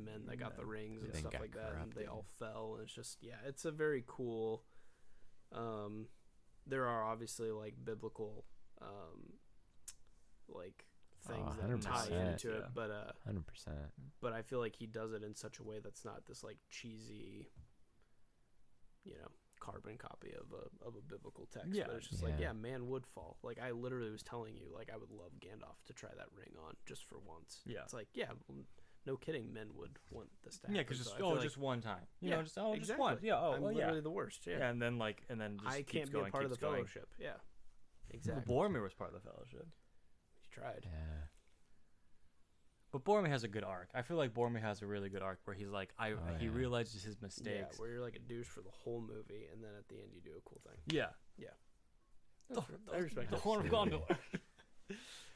men that got the rings and Then stuff got like that, and they corrupted. all fell. And it's just it's a very cool. There are obviously like biblical, like things that tie 100%, into it, but 100%. but I feel like he does it in such a way that's not this like cheesy, carbon copy of a biblical text. Yeah. But it's just like, man would fall. Like I literally was telling you, like I would love Gandalf to try that ring on just for once. Yeah. It's like, well, no kidding, men would want this to happen. Yeah, because So just I feel like, just one time. You Yeah, know, just just exactly. one. Yeah. Oh, I'm well, yeah. literally the worst. Yeah. Yeah, and then just I keeps can't going, be a part of the keeps going. fellowship. Yeah. Exactly. Boromir was part of the Fellowship. He tried. Yeah. But Boromir has a good arc. I feel like Boromir has a really good arc where he's like, he yeah. realizes his Yeah, mistakes. where you're like a douche for the whole movie, and then at the end you do a cool thing. Yeah. Yeah. I respect the that. Horn of Gondor.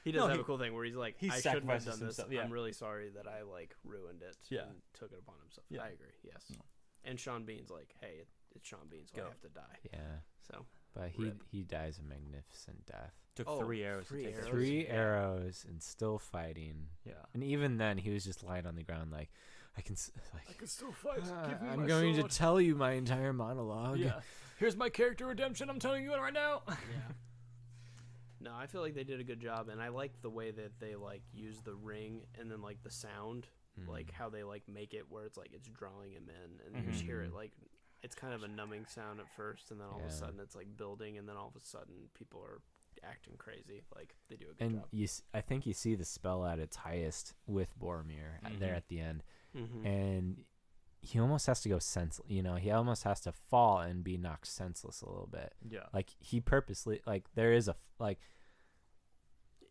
He does No, have he- a cool thing where he's like, he I shouldn't have sacrifices done this. himself, yeah. I'm really sorry that I like ruined it Yeah. and took it upon himself. Yeah. I agree. Yes. No. And Sean Bean's like, hey, it's Sean Bean, so Go. I have to die. Yeah. So But Rip. he dies a magnificent death. Took Oh, 3 arrows. three to take arrows? it. 3 Yeah. arrows and still fighting. Yeah. And even then, he was just lying on the ground like, I can still fight. I'm going to tell you my entire monologue. Yeah. Here's my character redemption. I'm telling you it right now. yeah. No, I feel like they did a good job, and I like the way that they like use the ring and then like the sound, like how they like make it where it's like it's drawing him in, and you just hear it. Like it's kind of a numbing sound at first, and then all of a sudden it's like building, and then all of a sudden people are acting crazy. Like they do a good job. And I think you see the spell at its highest with Boromir there at the end, and he almost has to go senseless. You know, he almost has to fall and be knocked senseless a little bit. Yeah, like he purposely, like there is a like.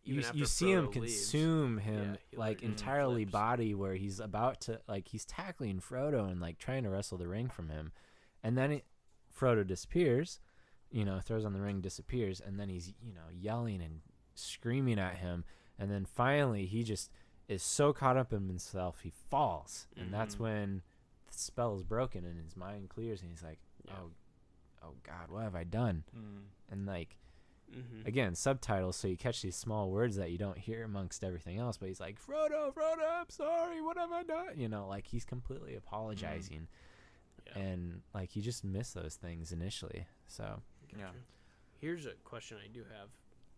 You see him consume him like entirely body, where he's about to like he's tackling Frodo and like trying to wrestle the ring from him, and then Frodo disappears, you know, throws on the ring, disappears, and then he's, you know, yelling and screaming at him, and then finally he just is so caught up in himself he falls, and that's when the spell is broken and his mind clears, and he's like, oh God, what have I done? And like. Again, subtitles, so you catch these small words that you don't hear amongst everything else, but he's like, Frodo, I'm sorry, what have I done? You know, like he's completely apologizing. And like you just miss those things initially. So here's a question I do have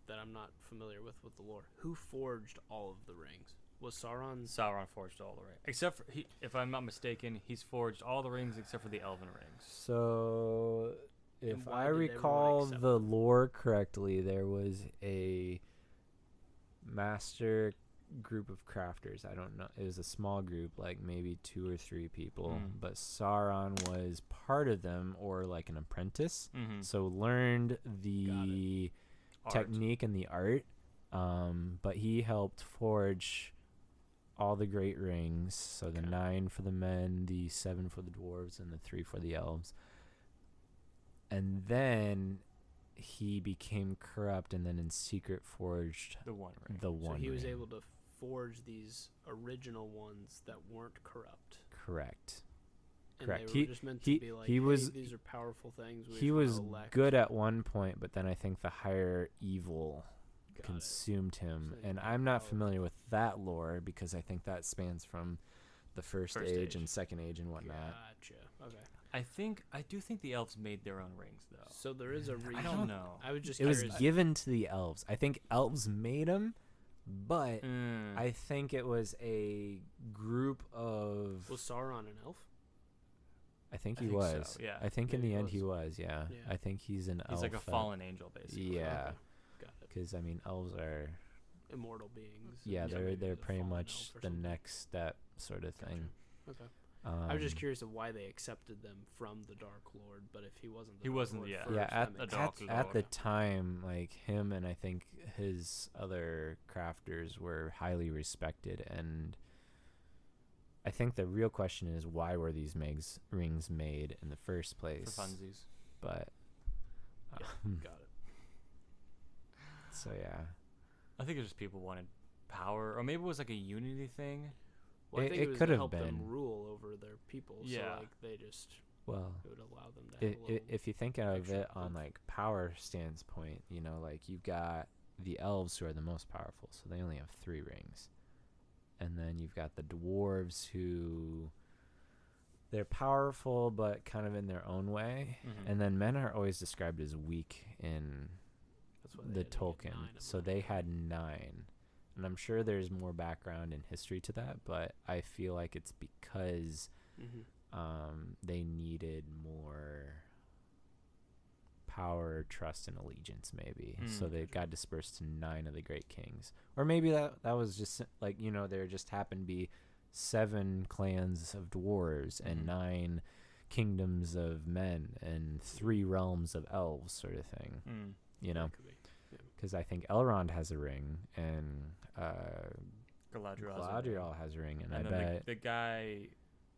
that I'm not familiar with the lore. Who forged all of the rings? Was Sauron? Sauron forged all the rings, except for if I'm not mistaken, he's forged all the rings except for the Elven rings. So if I recall the lore correctly, there was a master group of crafters. I don't know. It was a small group, like maybe 2 or 3 people. But Sauron was part of them, or like an apprentice. So learned the technique and the art. But he helped forge all the great rings. So the 9 for the men, the 7 for the dwarves, and the 3 for the elves. And then he became corrupt, and then in secret forged the One Ring. So he was able to forge these original ones that weren't corrupt. Correct. And they were just meant to be like, these are powerful things. He was good at one point, but then I think the higher evil consumed him. So and I'm not familiar with that lore, because I think that spans from the first age and second age and whatnot. Gotcha. Okay. I do think the elves made their own rings, though. So there is a reason. I don't know. I was just. It was given to the elves. I think elves made them, but I think it was a group of. Was Sauron an elf? I think he was. So, yeah. I think in the end he was. Yeah. I think he's an elf. He's like a fallen angel, basically. Yeah. Okay. Got it. Because I mean, elves are immortal beings. Yeah, they're pretty much the next step sort of thing. Okay. I was just curious of why they accepted them from the Dark Lord, but if he wasn't, at the time, like him and I think his other crafters were highly respected, and I think the real question is, why were these rings made in the first place? For funsies. But got it. So yeah, I think it's just people wanted power, or maybe it was like a unity thing. Well, I think it could have been them rule over their people. Yeah. So like they just it would allow them to have if you think of it on like power standpoint, you know, like you've got the elves who are the most powerful, so they only have 3 rings. And then you've got the dwarves who they're powerful but kind of in their own way. And then men are always described as weak in the Tolkien. So they had 9. And I'm sure there's more background and history to that, but I feel like it's because they needed more power, trust, and allegiance, maybe. So they got dispersed to 9 of the great kings. Or maybe that was just like, you know, there just happened to be 7 clans of dwarves and 9 kingdoms of men and 3 realms of elves, sort of thing. You know? Because I think Elrond has a ring, and Galadriel has a ring, and I bet the guy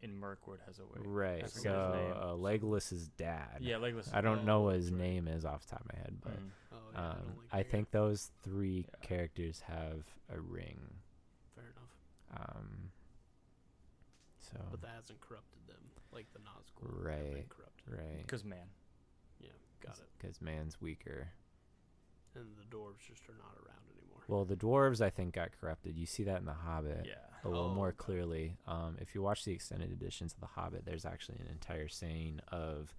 in Mirkwood has a ring. Right. So Legolas's dad. Yeah, Legolas. I don't know what his name is off the top of my head, but I think those 3 characters have a ring. Fair enough. So. But that hasn't corrupted them like the Nazgul. Right. Right. Because man. Yeah, got it. Because man's weaker. And the dwarves just are not around anymore. Well, the dwarves, I think, got corrupted. You see that in The Hobbit a little more clearly. If you watch the extended editions of The Hobbit, there's actually an entire saying of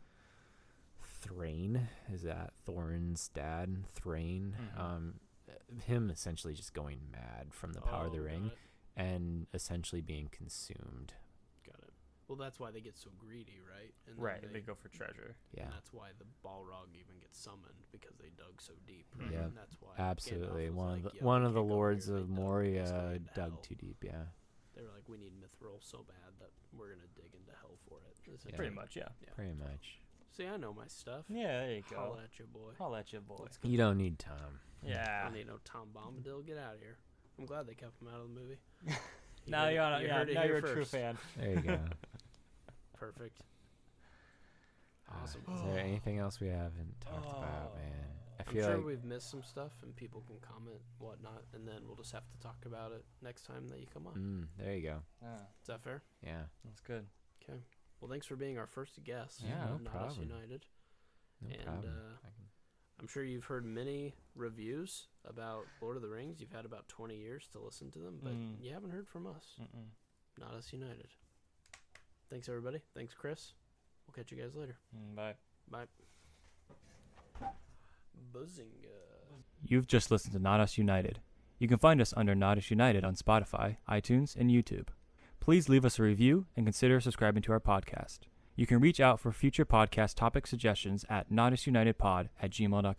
Thrain. Is that Thorin's dad? Thrain. Him essentially just going mad from the power of the ring and essentially being consumed. Got it. Well, that's why they get so greedy, right? And Right, they go for treasure. Yeah. And that's why the Balrog even gets summoned, because they dug so deep. Right? Yeah. And that's why Absolutely. Gandalf was One like, of the "Yo, one we of the can't go lords here." They of dug Moria basically into dug hell. too deep. Yeah. They were like, we need Mithril so bad that we're gonna dig into hell for it. Yeah. Pretty much, yeah. Pretty much. See, I know my stuff. Yeah, there you go. Holla at you, boy. Holla at you, boy. Let's go. You don't need Tom. I Yeah. don't need no Tom Bombadil. Get out of here. I'm glad they kept him out of the movie. Now heard you're it- on. you Yeah, heard it now here you're a true first. fan. There you go. Perfect. Awesome. Is there anything else we haven't talked about, man? I I'm feel sure like we've missed some stuff, and people can comment whatnot, and then we'll just have to talk about it next time that you come on. there you go. Yeah, Is that fair? Yeah. that's good. Okay. Well, thanks for being our first guest. Yeah, no on Not Us problem. United. No And, problem. I'm sure you've heard many reviews about Lord of the Rings. You've had about 20 years to listen to them, but you haven't heard from us. Not Us United. Thanks, everybody. Thanks, Chris. We'll catch you guys later. Bye. Bye. Buzzinga. You've just listened to Not Us United. You can find us under Not Us United on Spotify, iTunes, and YouTube. Please leave us a review and consider subscribing to our podcast. You can reach out for future podcast topic suggestions at notusunitedpod@gmail.com.